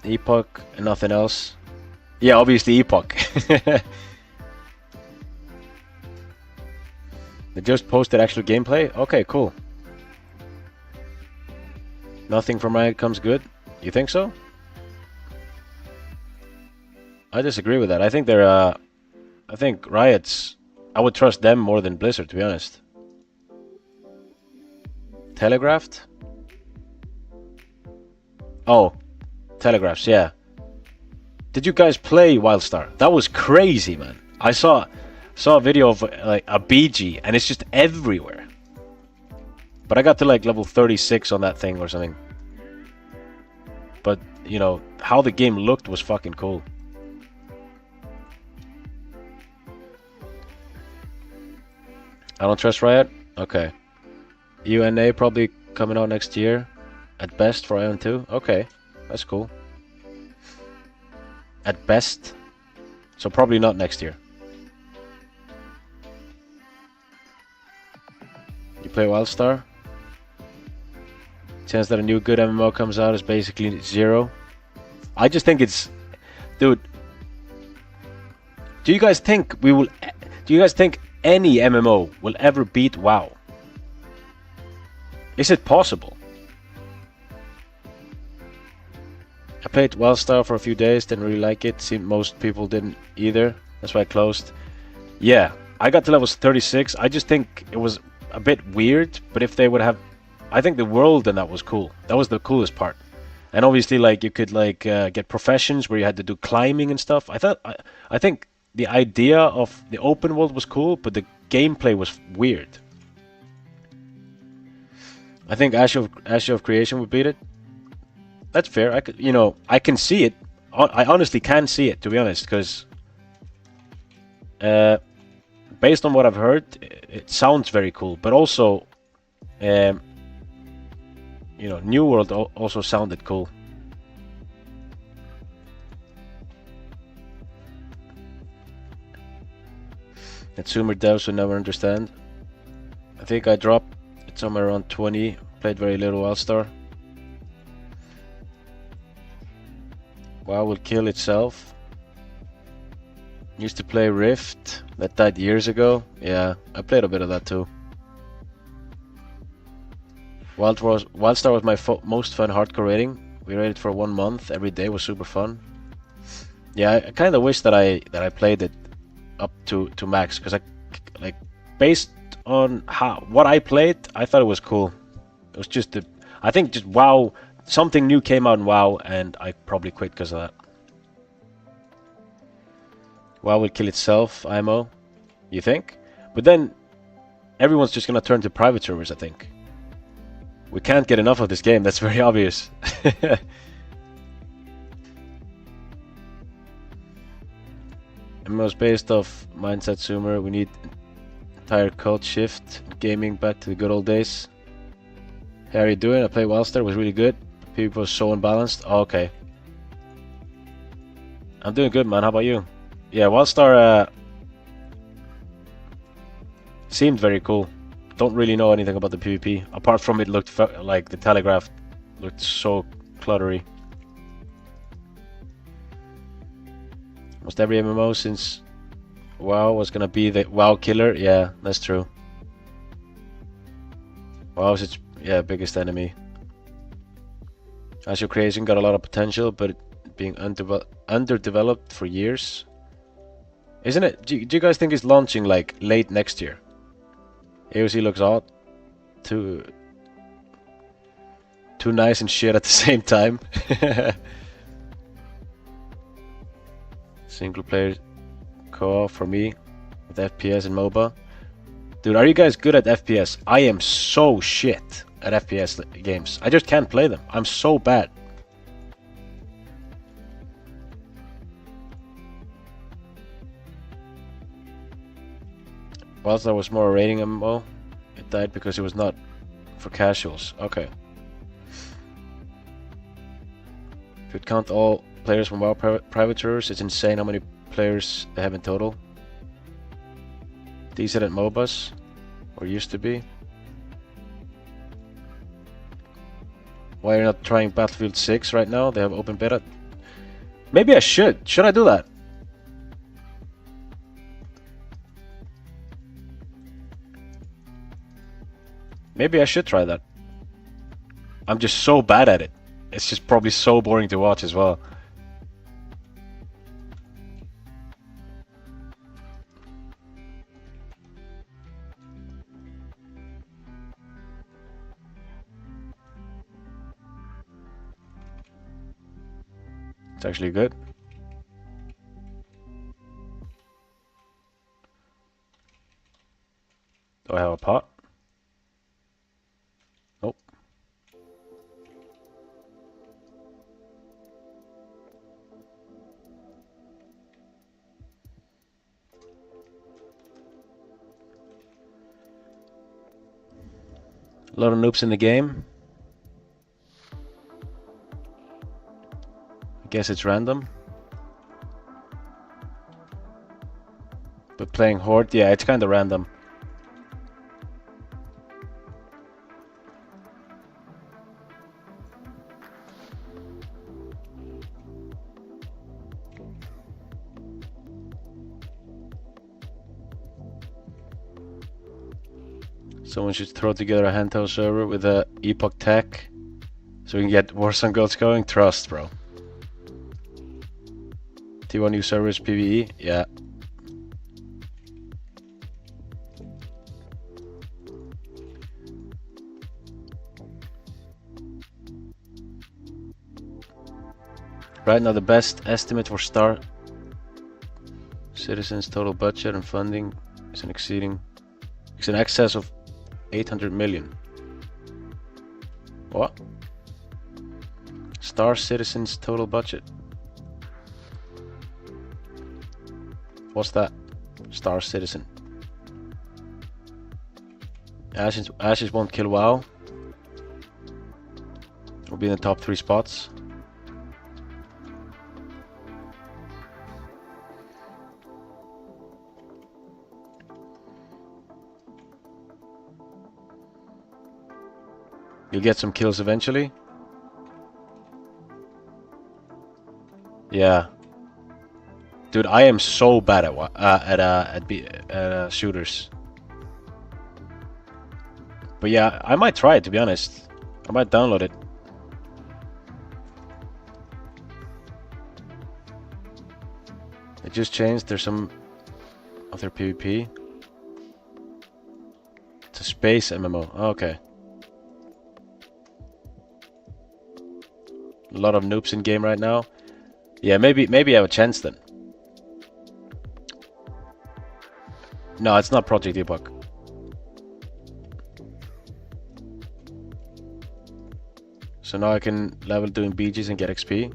Epoch and nothing else. Yeah, obviously Epoch. They just posted actual gameplay? Okay, cool. Nothing from Riot comes good? You think so? I disagree with that. I think they're I think Riot's... I would trust them more than Blizzard, to be honest. Telegraphed? Oh, Telegraphs, yeah. Did you guys play Wildstar? That was crazy, man. I saw a video of like a BG, and it's just everywhere. But I got to like level 36 on that thing or something. But, you know, how the game looked was fucking cool. I don't trust Riot? Okay. UNA probably coming out next year. At best for Ion 2? Okay, that's cool. At best. So probably not next year. You play Wildstar? Chance that a new good MMO comes out is basically 0. I just think it's... Dude. Do you guys think any MMO will ever beat WoW? Is it possible? I played Wildstar for a few days, didn't really like it. Seemed most people didn't either. That's why I closed. Yeah, I got to level 36. I just think it was a bit weird, but if they would have... I think the world in that was cool. That was the coolest part. And obviously, like, you could, like, get professions where you had to do climbing and stuff. I think the idea of the open world was cool, but the gameplay was weird. I think Ash of Creation would beat it. That's fair. I can see it. I honestly can see it, to be honest, because based on what I've heard, it sounds very cool. But also, New World also sounded cool. Consumer devs will never understand. I think I dropped it somewhere around 20. Played very little Wildstar. WoW will kill itself. Used to play Rift. That died years ago. Yeah, I played a bit of that too. Wildstar was my most fun hardcore rating. We raided for 1 month. Every day was super fun. Yeah, I kind of wish that I played it up to max, because based on what I played, I thought it was cool. It was just I think just WoW. Something new came out in WoW, and I probably quit because of that. WoW will kill itself, IMO. You think? But then everyone's just gonna turn to private servers, I think. We can't get enough of this game, that's very obvious. MMO's based off mindset Sumer. We need entire cult shift. Gaming back to the good old days. How are you doing? I played Wildstar, it was really good. People were so unbalanced. Oh, okay. I'm doing good, man. How about you? Yeah, Wildstar seemed very cool. Don't really know anything about the PvP. Apart from it looked like the Telegraph looked so cluttery. Almost every MMO since WoW was gonna be the WoW killer. Yeah, that's true. WoW is its biggest enemy. As your creation got a lot of potential, but being underdeveloped for years. Isn't it? Do you guys think it's launching like late next year? AOC looks odd. Too nice and shit at the same time. Single player co-op for me with FPS and MOBA. Dude, are you guys good at FPS? I am so shit at FPS games. I just can't play them. I'm so bad. Whilst I was more a rating MMO, it died because it was not for casuals. Okay. If you count all players from WoW private servers, it's insane how many players they have in total. Decent at MOBAs, or used to be. Why are you not trying Battlefield 6 right now? They have open beta. Maybe I should. Should I do that? Maybe I should try that. I'm just so bad at it. It's just probably so boring to watch as well. It's actually good. Do I have a pot? Nope. A lot of noobs in the game. Guess it's random. But playing Horde, yeah, it's kind of random. Someone should throw together a handheld server with a Epoch tech so we can get Warzone goals going. Trust, bro. T1 new servers, PvE, yeah. Right now, the best estimate for Star Citizen's total budget and funding is in excess of 800 million. What? Star Citizen's total budget. What's that? Star Citizen. Ashes won't kill WoW. We'll be in the top 3 spots. You'll get some kills eventually. Yeah. Dude, I am so bad at shooters. But yeah, I might try it, to be honest. I might download it. It just changed. There's some other PvP. It's a space MMO. Oh, okay. A lot of noobs in game right now. Yeah, maybe I have a chance then. No, it's not Project Epoch. So now I can level doing BGs and get XP.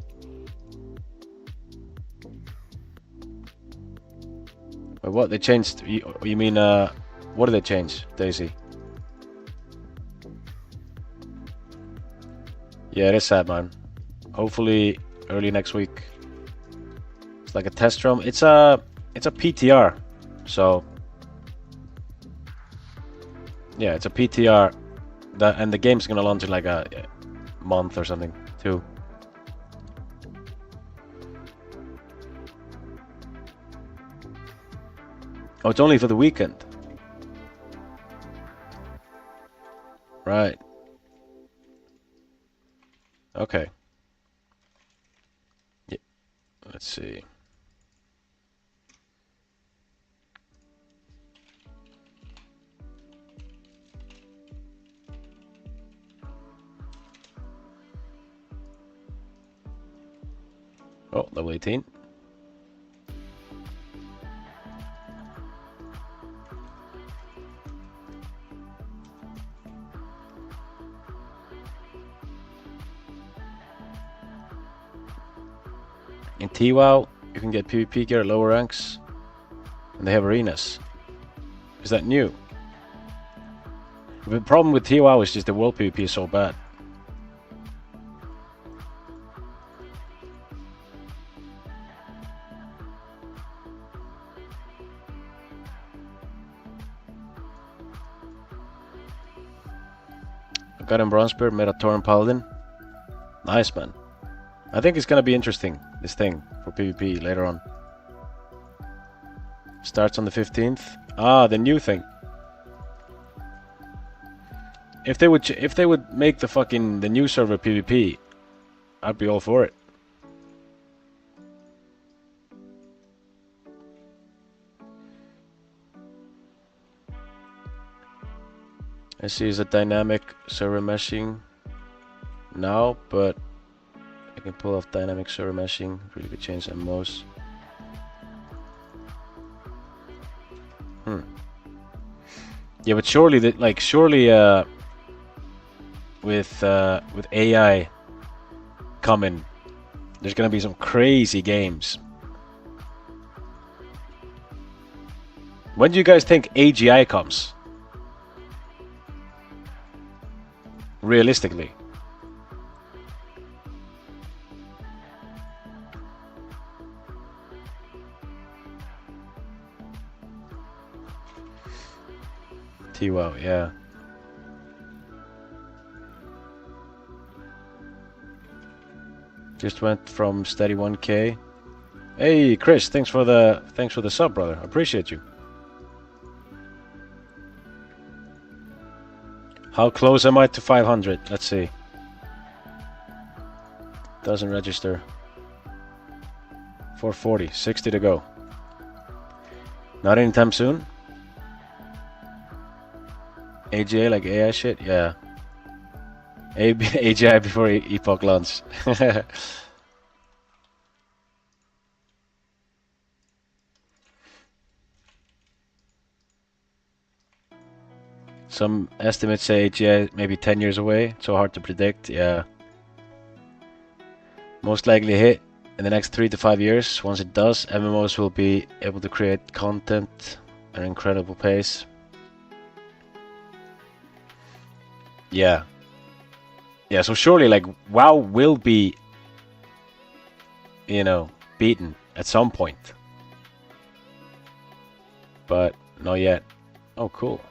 But what they changed? You mean what did they change, Daisy? Yeah, it is sad, man. Hopefully early next week. It's like a test room. It's a PTR. So yeah, it's a PTR. And the game's gonna launch in like a month or something too. Oh, it's only for the weekend. Right. Okay. Yeah. Let's see. Oh, level 18. In TWoW, you can get PvP gear at lower ranks, and they have arenas. Is that new? The problem with TWoW is just the world PvP is so bad. I got in Bronzebeard, made a Tauren Paladin. Nice, man. I think it's gonna be interesting, this thing, for PvP later on. Starts on the 15th. Ah, the new thing. If they would make the new server PvP, I'd be all for it. I see is a dynamic server meshing now, but I can pull off dynamic server meshing. Really could change MMOs. Yeah, but surely with AI coming, there's gonna be some crazy games. When do you guys think AGI comes? Realistically. T-Wow, yeah. Just went from steady 1K. Hey, Chris, thanks for the sub, brother. Appreciate you. How close am I to 500? Let's see. Doesn't register. 440, 60 to go. Not anytime soon. AGI like AI shit? Yeah. AGI before Epoch launch. Some estimates say AGI maybe 10 years away. So hard to predict. Yeah. Most likely hit in the next 3 to 5 years. Once it does, MMOs will be able to create content at an incredible pace. Yeah. Yeah, so surely like WoW will be, you know, beaten at some point. But not yet. Oh, cool.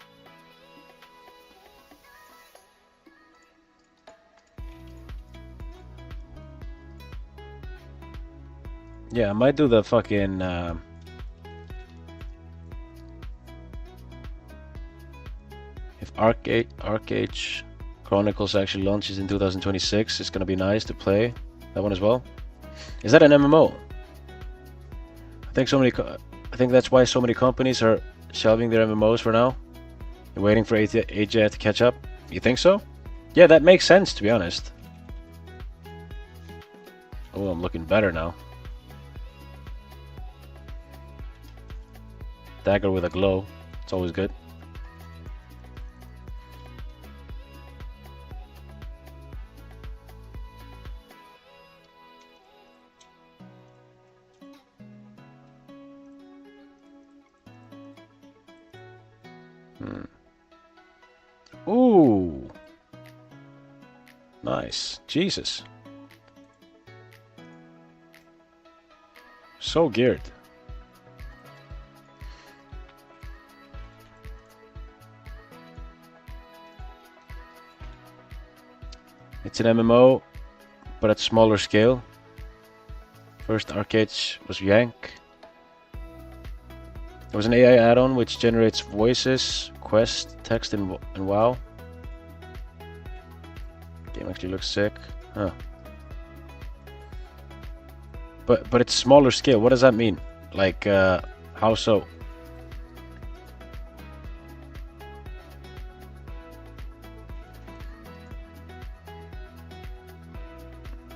Yeah, I might do the fucking if Arcade Chronicles actually launches in 2026, it's gonna be nice to play that one as well. Is that an MMO? I think that's why so many companies are shelving their MMOs for now. They're waiting for AGI to catch up. You think so? Yeah, that makes sense, to be honest. Oh, I'm looking better now. Dagger with a glow. It's always good. Ooh. Nice. Jesus. So geared. It's an MMO, but at smaller scale. First arcade was Yank. There was an AI add-on which generates voices, quest, text in WoW. Game actually looks sick. Huh. But it's smaller scale. What does that mean? Like, how so?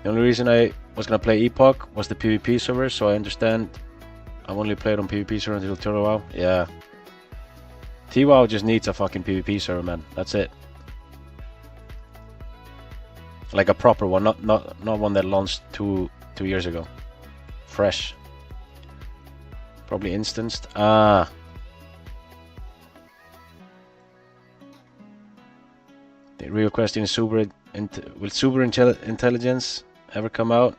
The only reason I was gonna play Epoch was the PvP server, so I understand. I've only played on PvP server until Turtle WoW. Yeah. T-WoW just needs a fucking PvP server, man. That's it. Like a proper one, not one that launched two years ago. Fresh. Probably instanced. Ah. The real question is will super intelligence ever come out?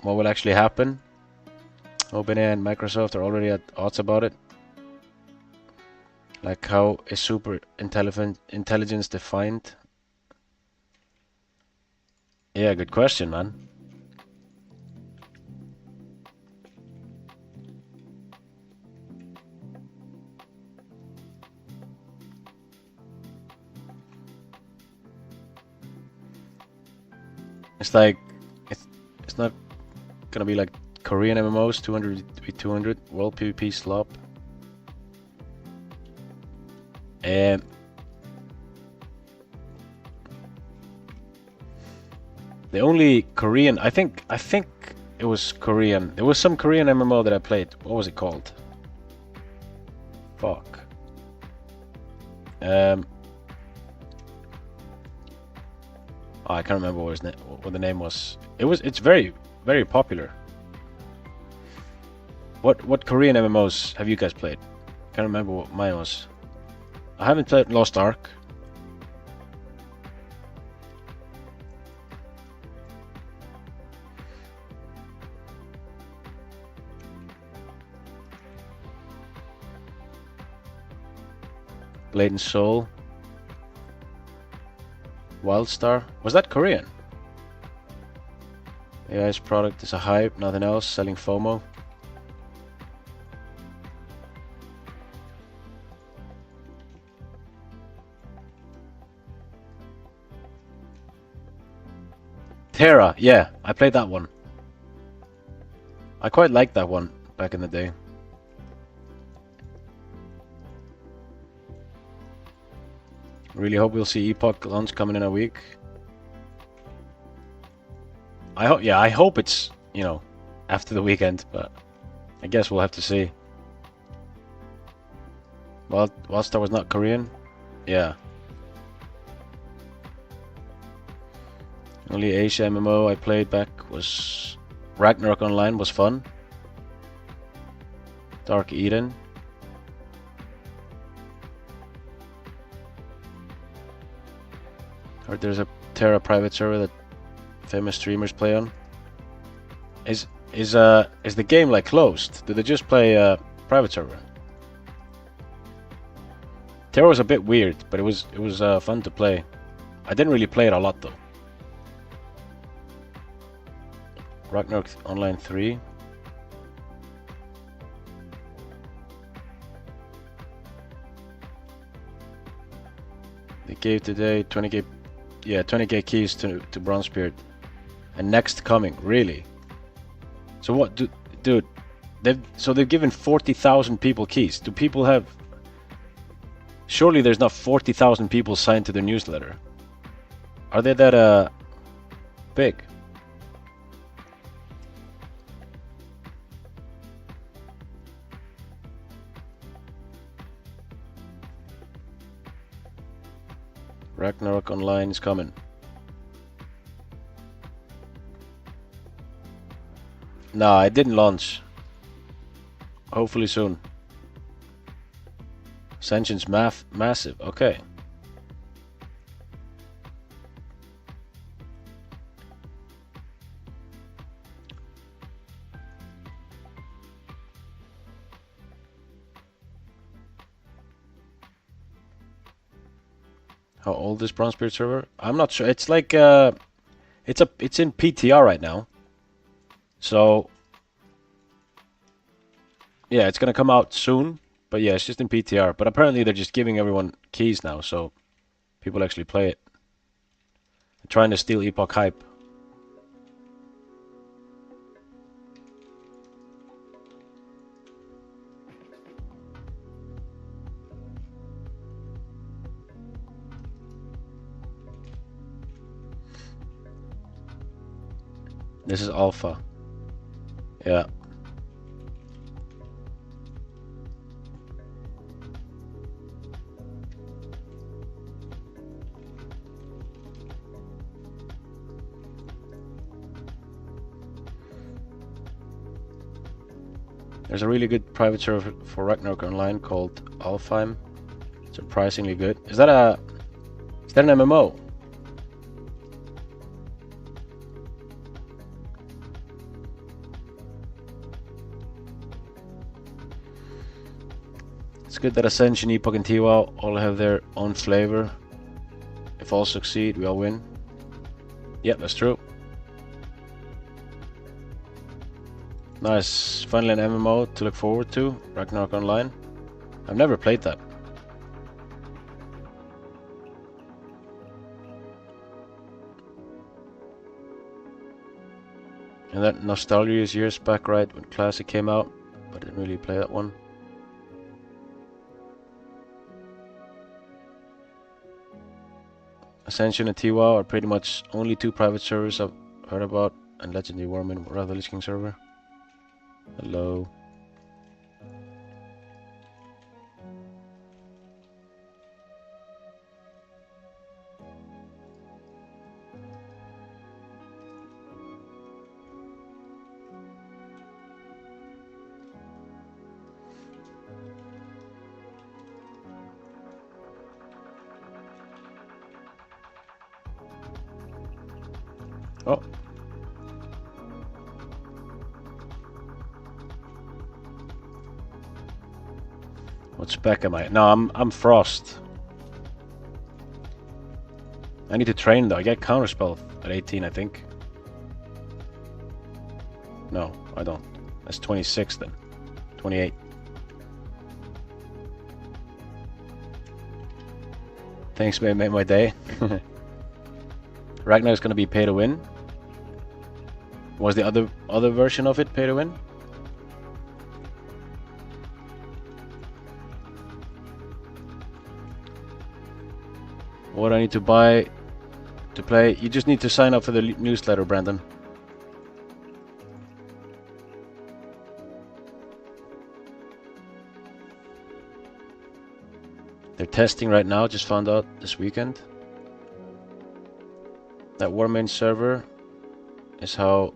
What will actually happen? OpenAI and Microsoft are already at odds about it. Like, how is super intelligence defined? Yeah, good question, man. It's like it's not gonna be like Korean MMOs, 200v200 world PvP slop. And the only Korean, I think it was Korean. There was some Korean MMO that I played. What was it called? Fuck. Oh, I can't remember what the name was. It's very, very popular. What Korean MMOs have you guys played? Can't remember what mine was. I haven't played Lost Ark. Blade and Soul. Wildstar. Was that Korean? AI's product is a hype, nothing else. Selling FOMO. Terra, yeah, I played that one. I quite liked that one back in the day. Really hope we'll see Epoch launch coming in a week. I hope it's, you know, after the weekend, but I guess we'll have to see. Well, Wildstar was not Korean? Yeah. Only Asia MMO I played back was Ragnarok Online, was fun. Dark Eden. Heard there's a Terra private server that famous streamers play on. Is the game like closed? Do they just play private server? Terra was a bit weird, but it was fun to play. I didn't really play it a lot though. Ragnarok Online 3. They gave today 20k, yeah, 20k keys to Bronzebeard, and next coming, really. So what, dude? They've given 40,000 people keys. Do people have? Surely there's not 40,000 people signed to their newsletter. Are they that big? Ragnarok Online is coming. No, it didn't launch. Hopefully soon. Ascension's massive. Okay. How old is Bronzebeard server? I'm not sure. It's like it's in PTR right now. So yeah, it's gonna come out soon. But yeah, it's just in PTR. But apparently they're just giving everyone keys now, so people actually play it. They're trying to steal Epoch hype. This is alpha. Yeah. There's a really good private server for Ragnarok Online called Alfheim. Surprisingly good. Is that an MMO? It's good that Ascension, Epoch, and TWoW all have their own flavor. If all succeed, we all win. Yep, that's true. Nice. Finally an MMO to look forward to. Ragnarok Online. I've never played that. And that nostalgia is years back, right, when Classic came out. But I didn't really play that one. Ascension and TWoW are pretty much only two private servers I've heard about, and Legendary Warman, rather Lich King server. Hello. Oh. What spec am I? No, I'm Frost. I need to train though. I get counterspell at 18, I think. No, I don't. That's 26 then. 28. Thanks, mate. Made my day. Ragnar's gonna be pay to win. Was the other version of it pay to win? What do I need to buy to play? You just need to sign up for the newsletter, Brandon. They're testing right now, just found out this weekend. That Warmain server is how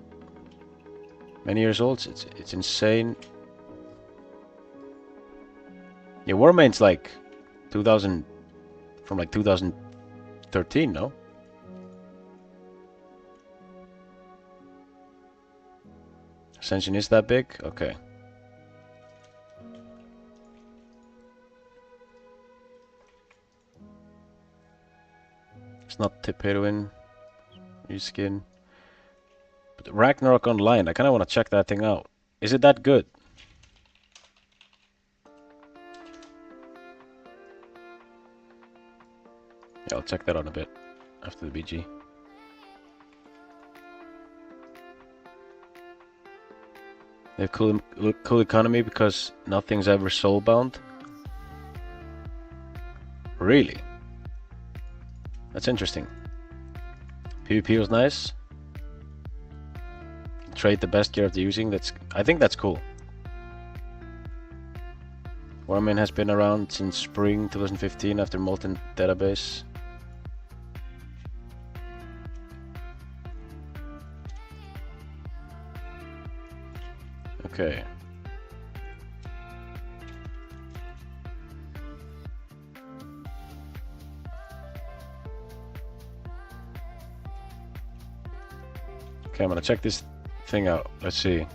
many years old? It's insane. Yeah, Warmain's like 2000, from like 2013, no? Ascension is that big? Okay. It's not pay to win. New skin. But Ragnarok Online, I kind of want to check that thing out. Is it that good? Yeah, I'll check that out a bit after the BG. They have cool economy because nothing's ever soulbound. Really? That's interesting. PvP was nice. Trade the best gear after using. I think that's cool. Warmain has been around since spring 2015 after Molten database. Okay. Okay, I'm gonna check this thing out. Let's see.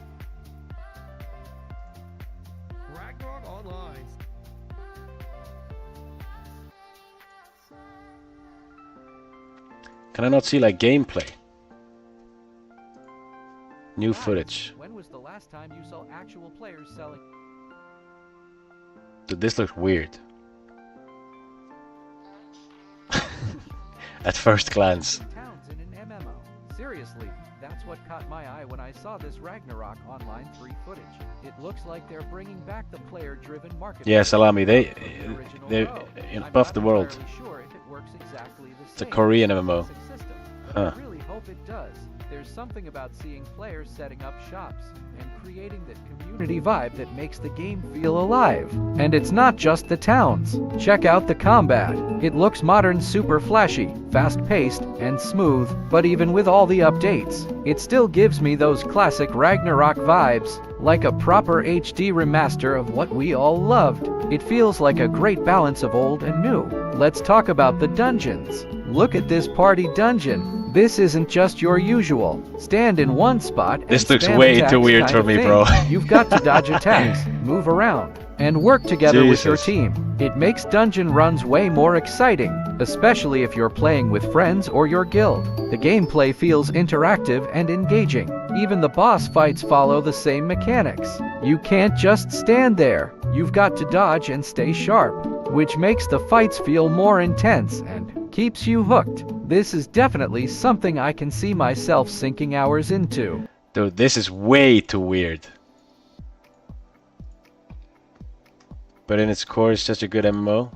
Ragnarok Online. Can I not see like gameplay? New footage. When was the last time you saw actual players selling? Dude, this looks weird. At first glance. Towns in an MMO. Seriously, that's what caught my eye when I saw this Ragnarok Online 3 footage. It looks like they're bringing back the player-driven market. Yeah, Salami, they buffed the world. Sure if it works exactly the It's a same Korean as the MMO. classic system, but Huh. I really hope it does. There's something about seeing players setting up shops and creating that community vibe that makes the game feel alive. And it's not just the towns. Check out the combat. It looks modern, super flashy, fast-paced, and smooth, but even with all the updates, it still gives me those classic Ragnarok vibes, like a proper HD remaster of what we all loved. It feels like a great balance of old and new. Let's talk about the dungeons. Look at this party dungeon. This isn't just your usual stand in one spot. This and looks spam way attacks too weird kind for of me, thing. bro. You've got to dodge attacks, move around, and work together with your Jesus. team. It makes dungeon runs way more exciting, especially if you're playing with friends or your guild. The gameplay feels interactive and engaging. Even the boss fights follow the same mechanics. You can't just stand there. You've got to dodge and stay sharp, which makes the fights feel more intense and keeps you hooked. This is definitely something I can see myself sinking hours into. Dude, this is way too weird. But in its core, it's such a good MMO.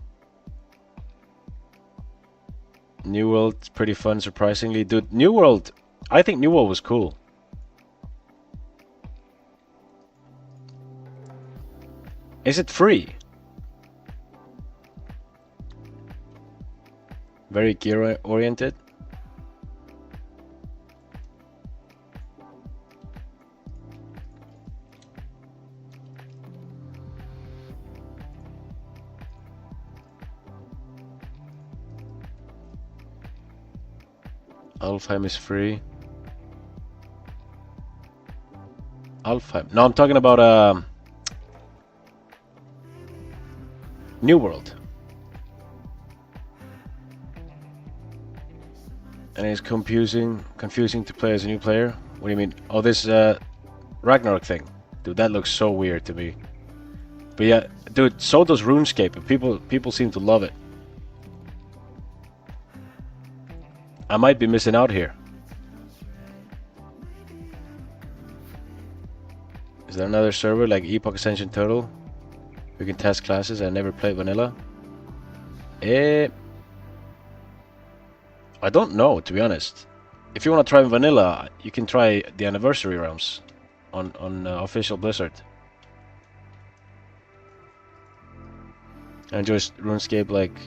New World's pretty fun, surprisingly. Dude, New World, I think New World was cool. Is it free? Very gear oriented. Alfheim is free. Alfheim. No, I'm talking about New World. And it's confusing to play as a new player. What do you mean? Oh, this Ragnarok thing. Dude, that looks so weird to me. But yeah, dude, so does RuneScape. And people seem to love it. I might be missing out here. Is there another server like Epoch Ascension Turtle? We can test classes. I never played vanilla. I don't know, to be honest. If you want to try vanilla, you can try the anniversary realms on official Blizzard. I enjoyed RuneScape like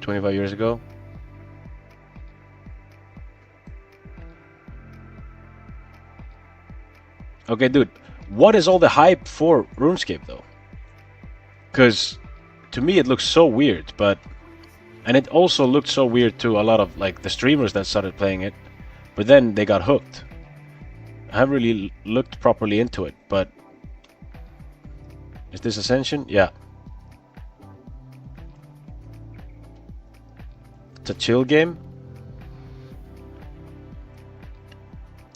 25 years ago. Okay, dude, what is all the hype for RuneScape though? Because to me it looks so weird, and it also looked so weird to a lot of like the streamers that started playing it, but then they got hooked. I haven't really looked properly into it, but is this Ascension? Yeah. It's a chill game.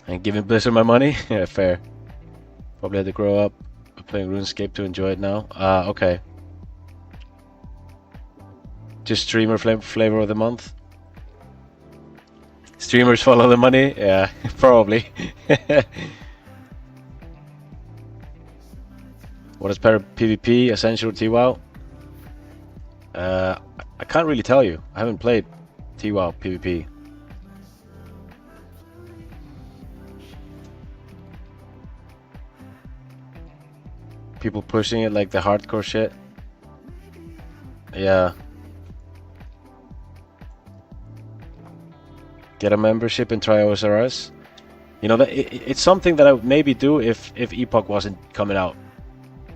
And giving Blizzard my money? Yeah, fair. Probably had to grow up playing RuneScape to enjoy it now. Okay. Just streamer flavor of the month. Streamers follow the money? Yeah, probably. What is PvP, Essential, TWoW? I can't really tell you. I haven't played TWoW PvP. People pushing it like the hardcore shit. Yeah. Get a membership and try OSRS. You know, it's something that I would maybe do if Epoch wasn't coming out.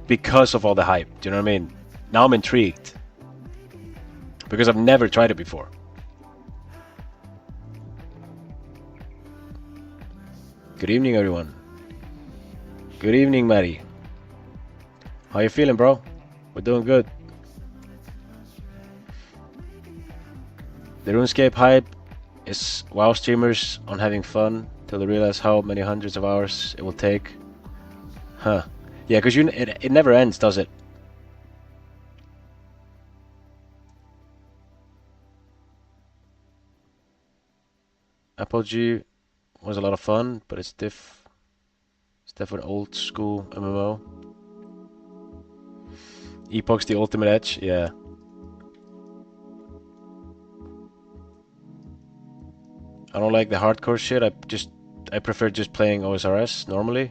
Because of all the hype. Do you know what I mean? Now I'm intrigued. Because I've never tried it before. Good evening, everyone. Good evening, Maddie. How you feeling, bro? We're doing good. The RuneScape hype is WoW streamers on having fun till they realize how many hundreds of hours it will take. Huh. Yeah, because it never ends, does it? Apogee was a lot of fun, but it's definitely old school MMO. Epoch's the ultimate edge, yeah. I don't like the hardcore shit. I prefer just playing OSRS normally.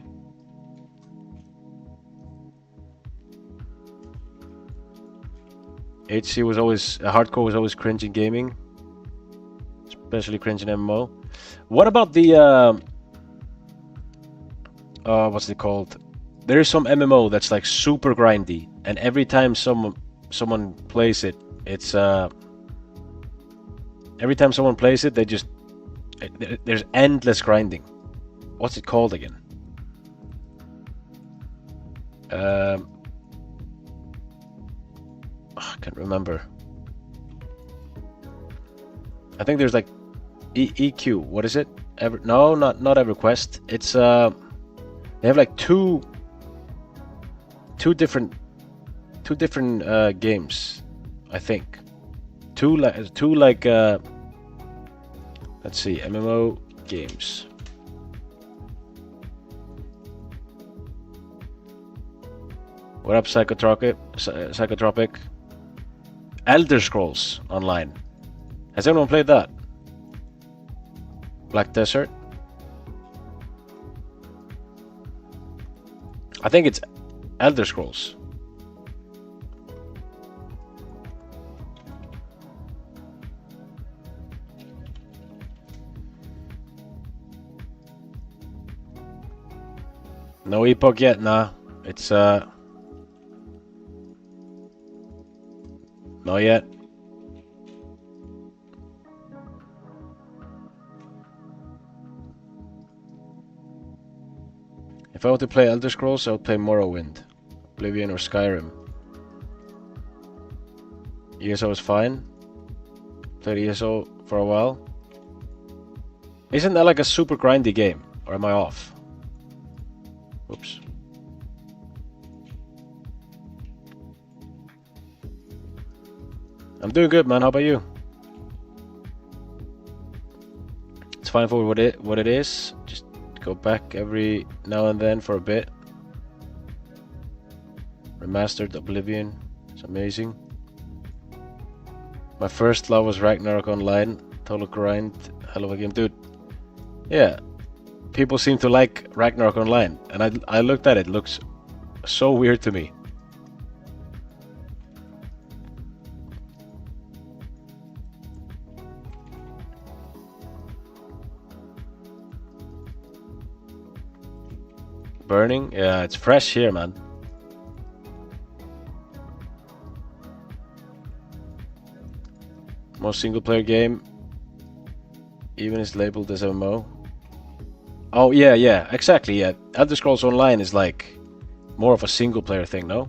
HC was always hardcore was always cringe in gaming, especially cringe in MMO. What about the what's it called? There is some MMO that's like super grindy, and every time someone plays it, it's every time someone plays it, there's endless grinding. What's it called again? I can't remember. I think there's like EQ. What is it? No, not EverQuest. It's they have like two different games, I think. Two like let's see, MMO games. What up, Psychotropic? Elder Scrolls Online. Has anyone played that? Black Desert? I think it's Elder Scrolls. No Epoch yet, nah. It's not yet. If I were to play Elder Scrolls, I would play Morrowind, Oblivion, or Skyrim. ESO is fine. Played ESO for a while. Isn't that like a super grindy game? Or am I off? Oops. I'm doing good, man. How about you? It's fine for what it is. Just go back every now and then for a bit. Remastered Oblivion. It's amazing. My first love was Ragnarok Online. Total grind. Hell of a game. Dude. Yeah. People seem to like Ragnarok Online. And I looked at it. It looks so weird to me. Burning? Yeah, it's fresh here, man. Most single player game even is labeled as MMO. Oh yeah, exactly, yeah. Elder Scrolls Online is like more of a single player thing, no?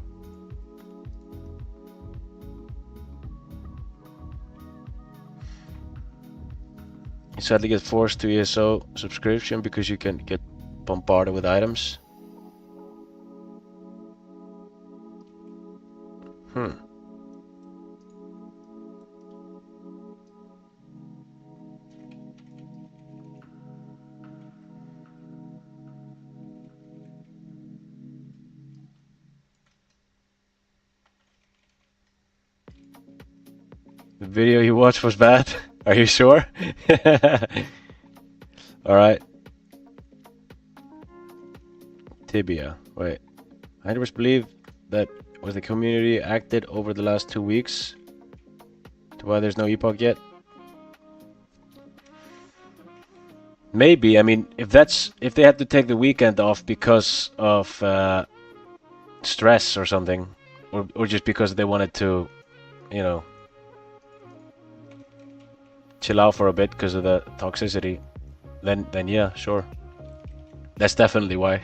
You sadly get forced to ESO subscription because you can get bombarded with items. The video you watched was bad? Are you sure? Alright. Tibia. Wait. I just believe that was the community acted over the last 2 weeks to why there's no epoch yet. Maybe. I mean, if they had to take the weekend off because of stress or something, or just because they wanted to, you know, chill out for a bit because of the toxicity, then yeah, sure. That's definitely why,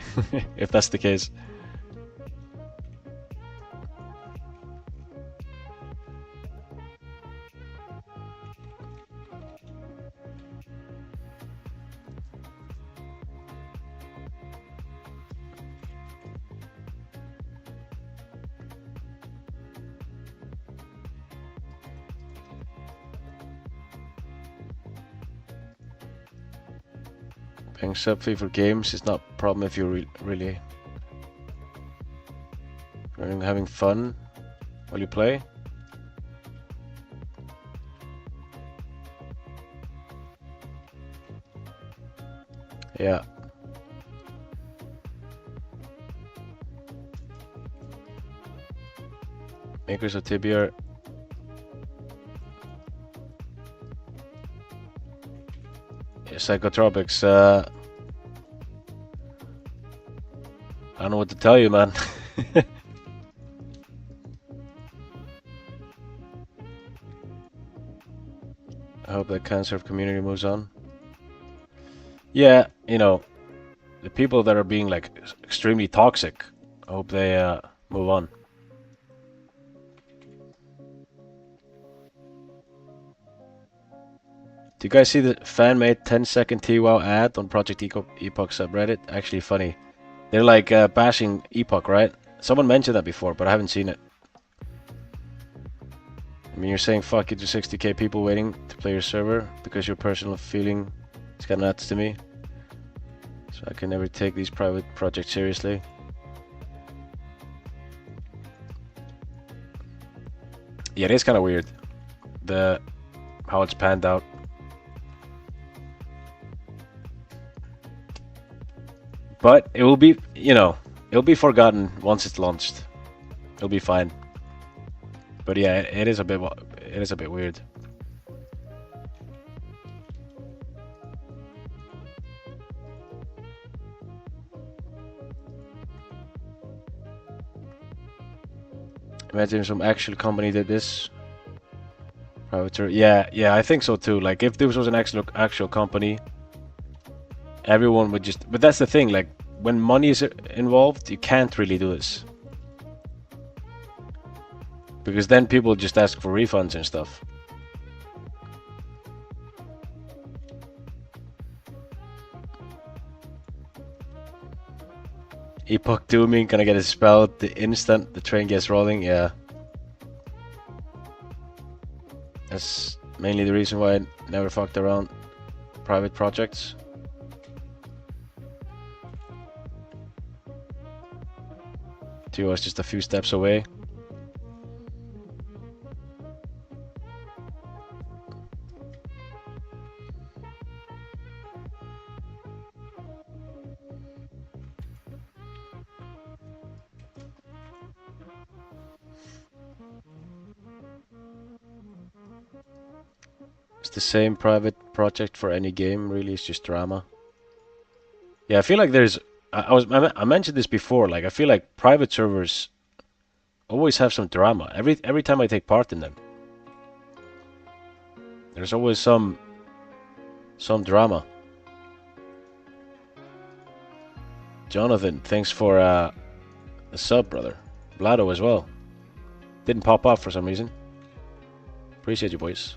if that's the case. Paying sub fee for games is not a problem if you're really having fun while you play. Yeah. Makers of Tibia psychotropics. I don't know what to tell you, man. I hope that cancer of community moves on. Yeah, you know, the people that are being like extremely toxic, I hope they move on. Do you guys see the fan-made 10-second TWOW ad on Project Epoch subreddit? Actually funny. They're like bashing Epoch, right? Someone mentioned that before, but I haven't seen it. I mean, you're saying fuck you to 60k people waiting to play your server because your personal feeling is kind of nuts to me. So I can never take these private projects seriously. Yeah, it is kind of weird. How it's panned out. But it will be, you know, it'll be forgotten once it's launched. It'll be fine. But yeah, it is a bit weird. Imagine some actual company did this. Yeah, I think so too. Like if this was an actual company, everyone would just. But that's the thing. Like when money is involved, you can't really do this because then people just ask for refunds and stuff. Epoch dooming, gonna get expelled the instant the train gets rolling. Yeah. That's mainly the reason why I never fucked around private projects. Two was just a few steps away. It's the same private project for any game, really. It's just drama. Yeah, I feel like there's. I mentioned this before. Like, I feel like private servers always have some drama. Every time I take part in them, there's always some drama. Jonathan, thanks for the sub, brother. Vlado as well. Didn't pop up for some reason. Appreciate you, boys.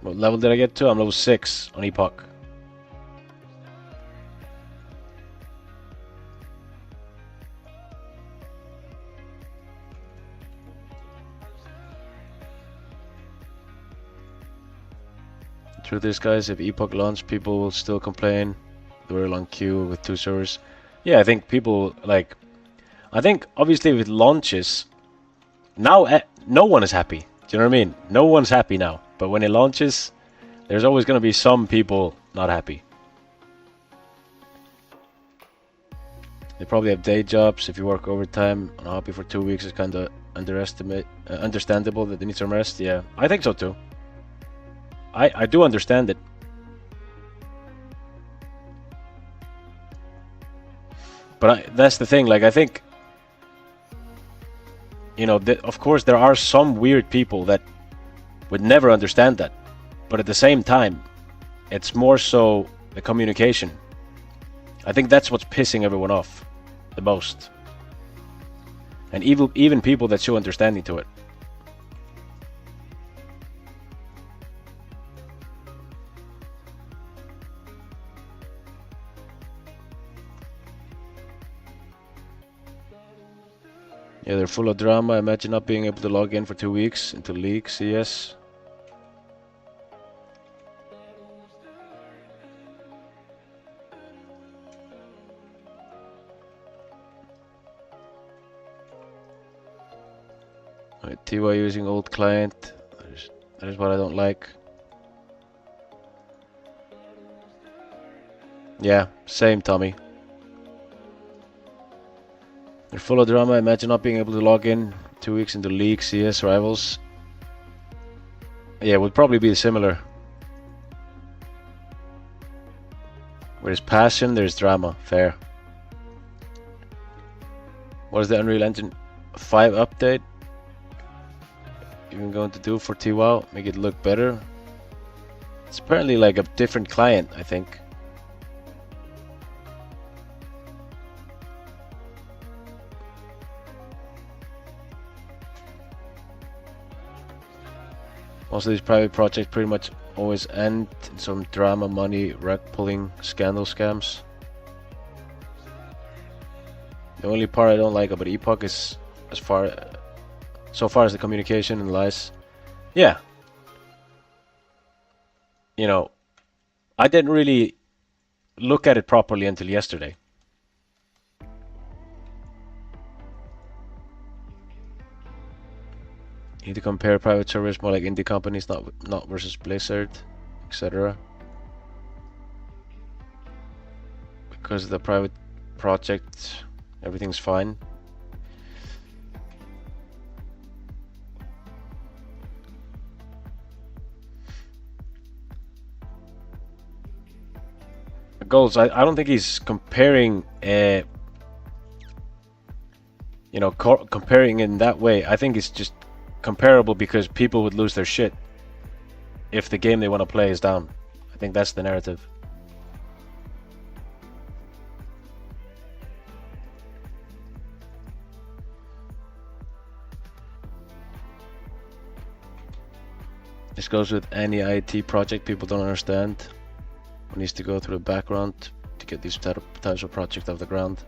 What level did I get to? I'm level 6 on Epoch. The truth is, guys, if Epoch launched, people will still complain. They were a long queue with 2 servers. Yeah, I think people, like... I think, obviously, with launches... Now, no one is happy. Do you know what I mean? No one's happy now. But when it launches, there's always going to be some people not happy. They probably have day jobs. If you work overtime on a hobby for 2 weeks, it's kind of understandable that they need some rest. Yeah, I think so too. I do understand it. But that's the thing. Like, I think, you know, of course there are some weird people that would never understand that, but at the same time, it's more so the communication. I think that's what's pissing everyone off the most, and even people that show understanding to it. Yeah, they're full of drama. Imagine not being able to log in for 2 weeks into League CS. Right, TY using old client. That is what I don't like. Yeah, same, Tommy. They're full of drama. Imagine not being able to log in 2 weeks into League, CS, Rivals. Yeah, it would probably be similar. Where there's passion, there's drama. Fair. What is the Unreal Engine 5 update even going to do for TWoW? Make it look better? It's apparently like a different client, I think. Also, these private projects pretty much always end in some drama, money, rug pulling, scandal scams. The only part I don't like about Epoch is so far as the communication and lies. Yeah. You know, I didn't really look at it properly until yesterday. You need to compare private servers more like indie companies, not versus Blizzard, etc. Because the private project, everything's fine. Goals. I don't think he's comparing. You know, comparing in that way. I think it's just comparable because people would lose their shit if the game they want to play is down. I think that's the narrative. This goes with any IT project people don't understand. One needs to go through the background to get these types of projects off the ground.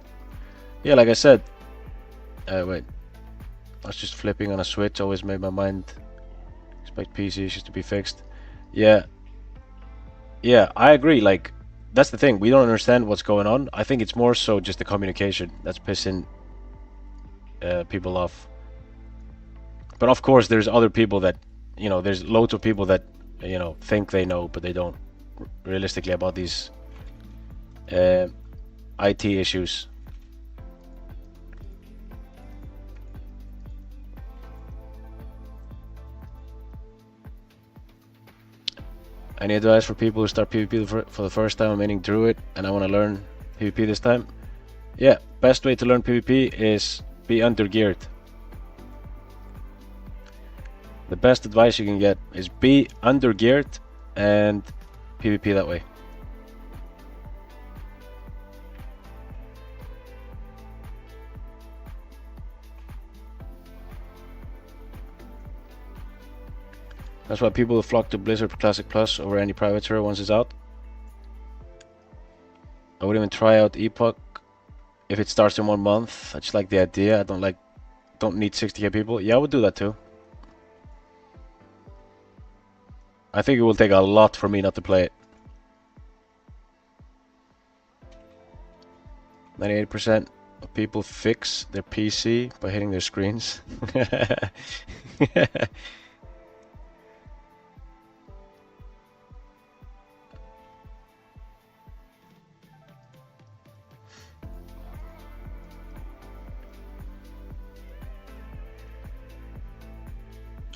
Yeah, like I said, wait, I was just flipping on a switch, always made my mind expect PC issues to be fixed. Yeah, I agree, like, that's the thing, we don't understand what's going on. I think it's more so just the communication that's pissing people off. But of course, there's other people that, you know, there's loads of people that, you know, think they know, but they don't realistically about these IT issues. Any advice for people who start PvP for the first time? I'm aiming Druid and I want to learn PvP this time. Yeah, best way to learn PvP is be undergeared. The best advice you can get is be undergeared and PvP that way. That's why people flock to Blizzard Classic Plus over any private server once it's out. I would even try out Epoch if it starts in 1 month. I just like the idea. I don't need 60k people. Yeah, I would do that too. I think it will take a lot for me not to play it. 98% of people fix their PC by hitting their screens.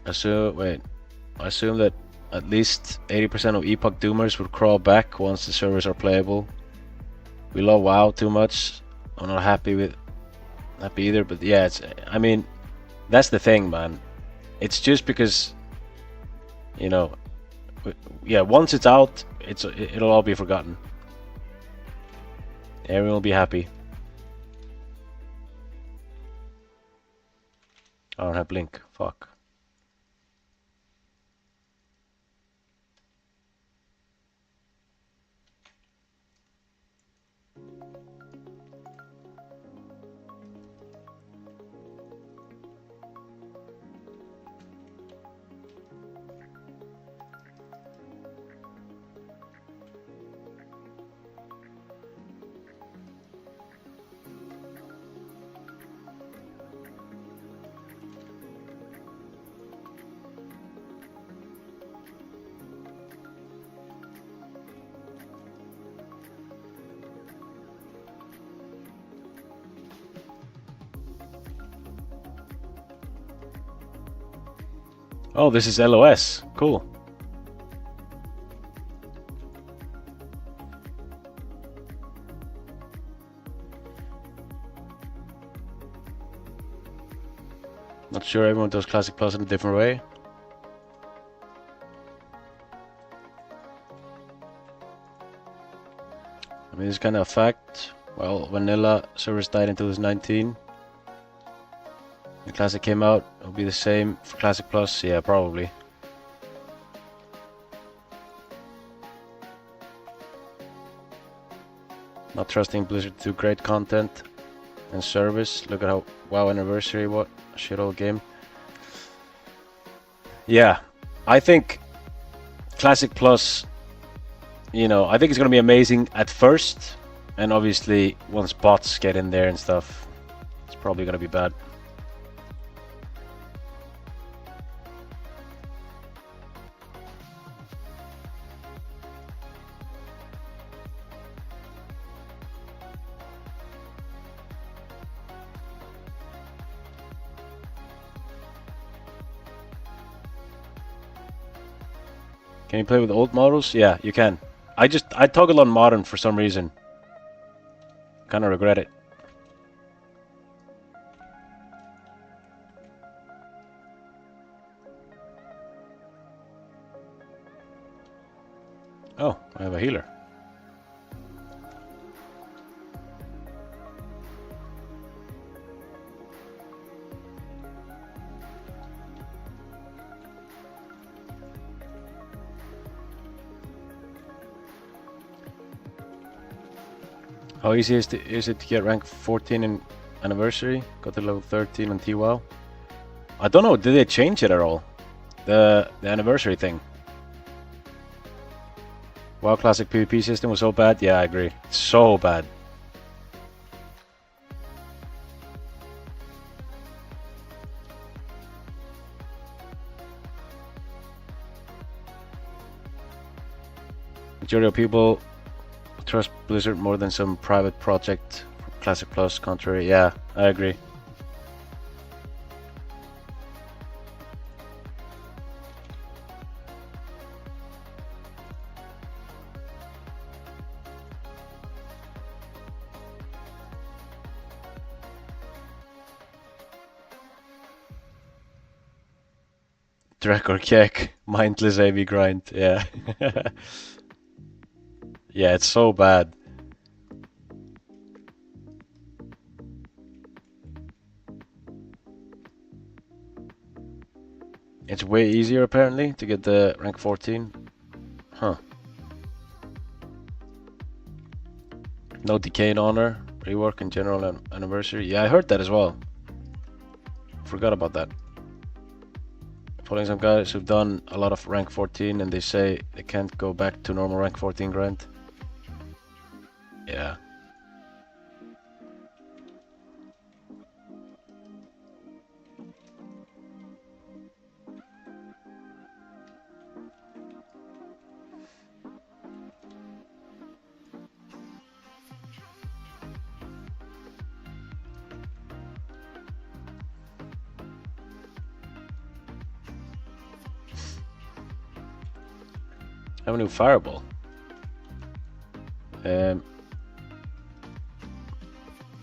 I assume that at least 80% of Epoch Doomers would crawl back once the servers are playable. We love WoW too much. I'm not happy either, but yeah, I mean, that's the thing, man. It's just because, you know, yeah, once it's out, it'll all be forgotten. Everyone will be happy. I don't have Blink. Fuck. Oh, this is LOS. Cool. Not sure everyone does Classic Plus in a different way. I mean, it's kind of a fact. Well, Vanilla servers died in 2019. The Classic came out, it'll be the same for Classic Plus, yeah, probably. Not trusting Blizzard to do great content and service. Look at how WoW Anniversary, what a shithole game. Yeah, I think Classic Plus, you know, I think it's gonna be amazing at first, and obviously once bots get in there and stuff, it's probably gonna be bad. Can you play with old models? Yeah, you can. I toggle on modern for some reason. Kinda regret it. Oh, I have a healer. How easy is it to get rank 14 in anniversary? Got to level 13 on TWoW. I don't know, did they change it at all? The anniversary thing. WoW Classic PvP system was so bad? Yeah, I agree. So bad. Majority of people trust Blizzard more than some private project. Classic Plus, contrary. Yeah, I agree. Drek or Kek, mindless AV grind. Yeah. Yeah, it's so bad. It's way easier apparently to get the rank 14. Huh. No decayed honor, rework in general and anniversary. Yeah, I heard that as well. Forgot about that. Following some guys who've done a lot of rank 14 and they say they can't go back to normal rank 14 grind. Yeah. I have a new fireball.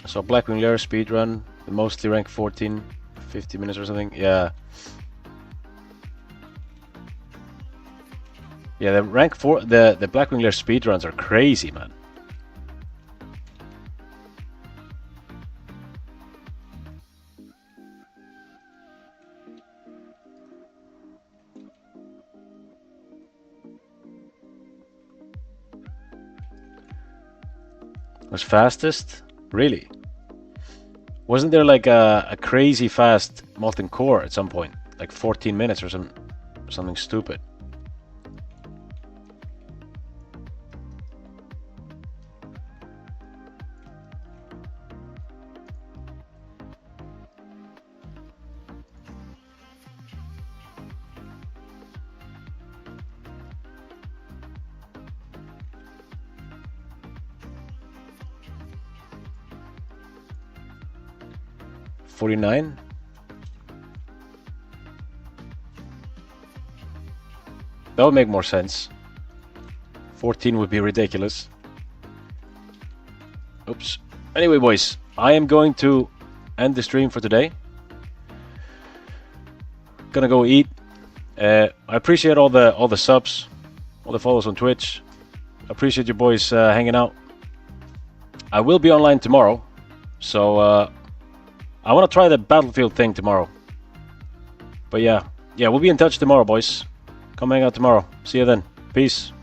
So Blackwing Lair speedrun, mostly rank 14, 50 minutes or something. Yeah. Yeah, the rank 4, the Blackwing Lair speedruns are crazy, man. Was fastest? Really? Wasn't there like a crazy fast molten core at some point? Like 14 minutes or something stupid. $49? That would make more sense. 14 would be ridiculous. Oops. Anyway, boys, I am going to end the stream for today. Gonna go eat. I appreciate all the subs, all the follows on Twitch. Appreciate you boys hanging out. I will be online tomorrow, so I want to try the Battlefield thing tomorrow. But yeah, we'll be in touch tomorrow, boys. Come hang out tomorrow. See you then. Peace.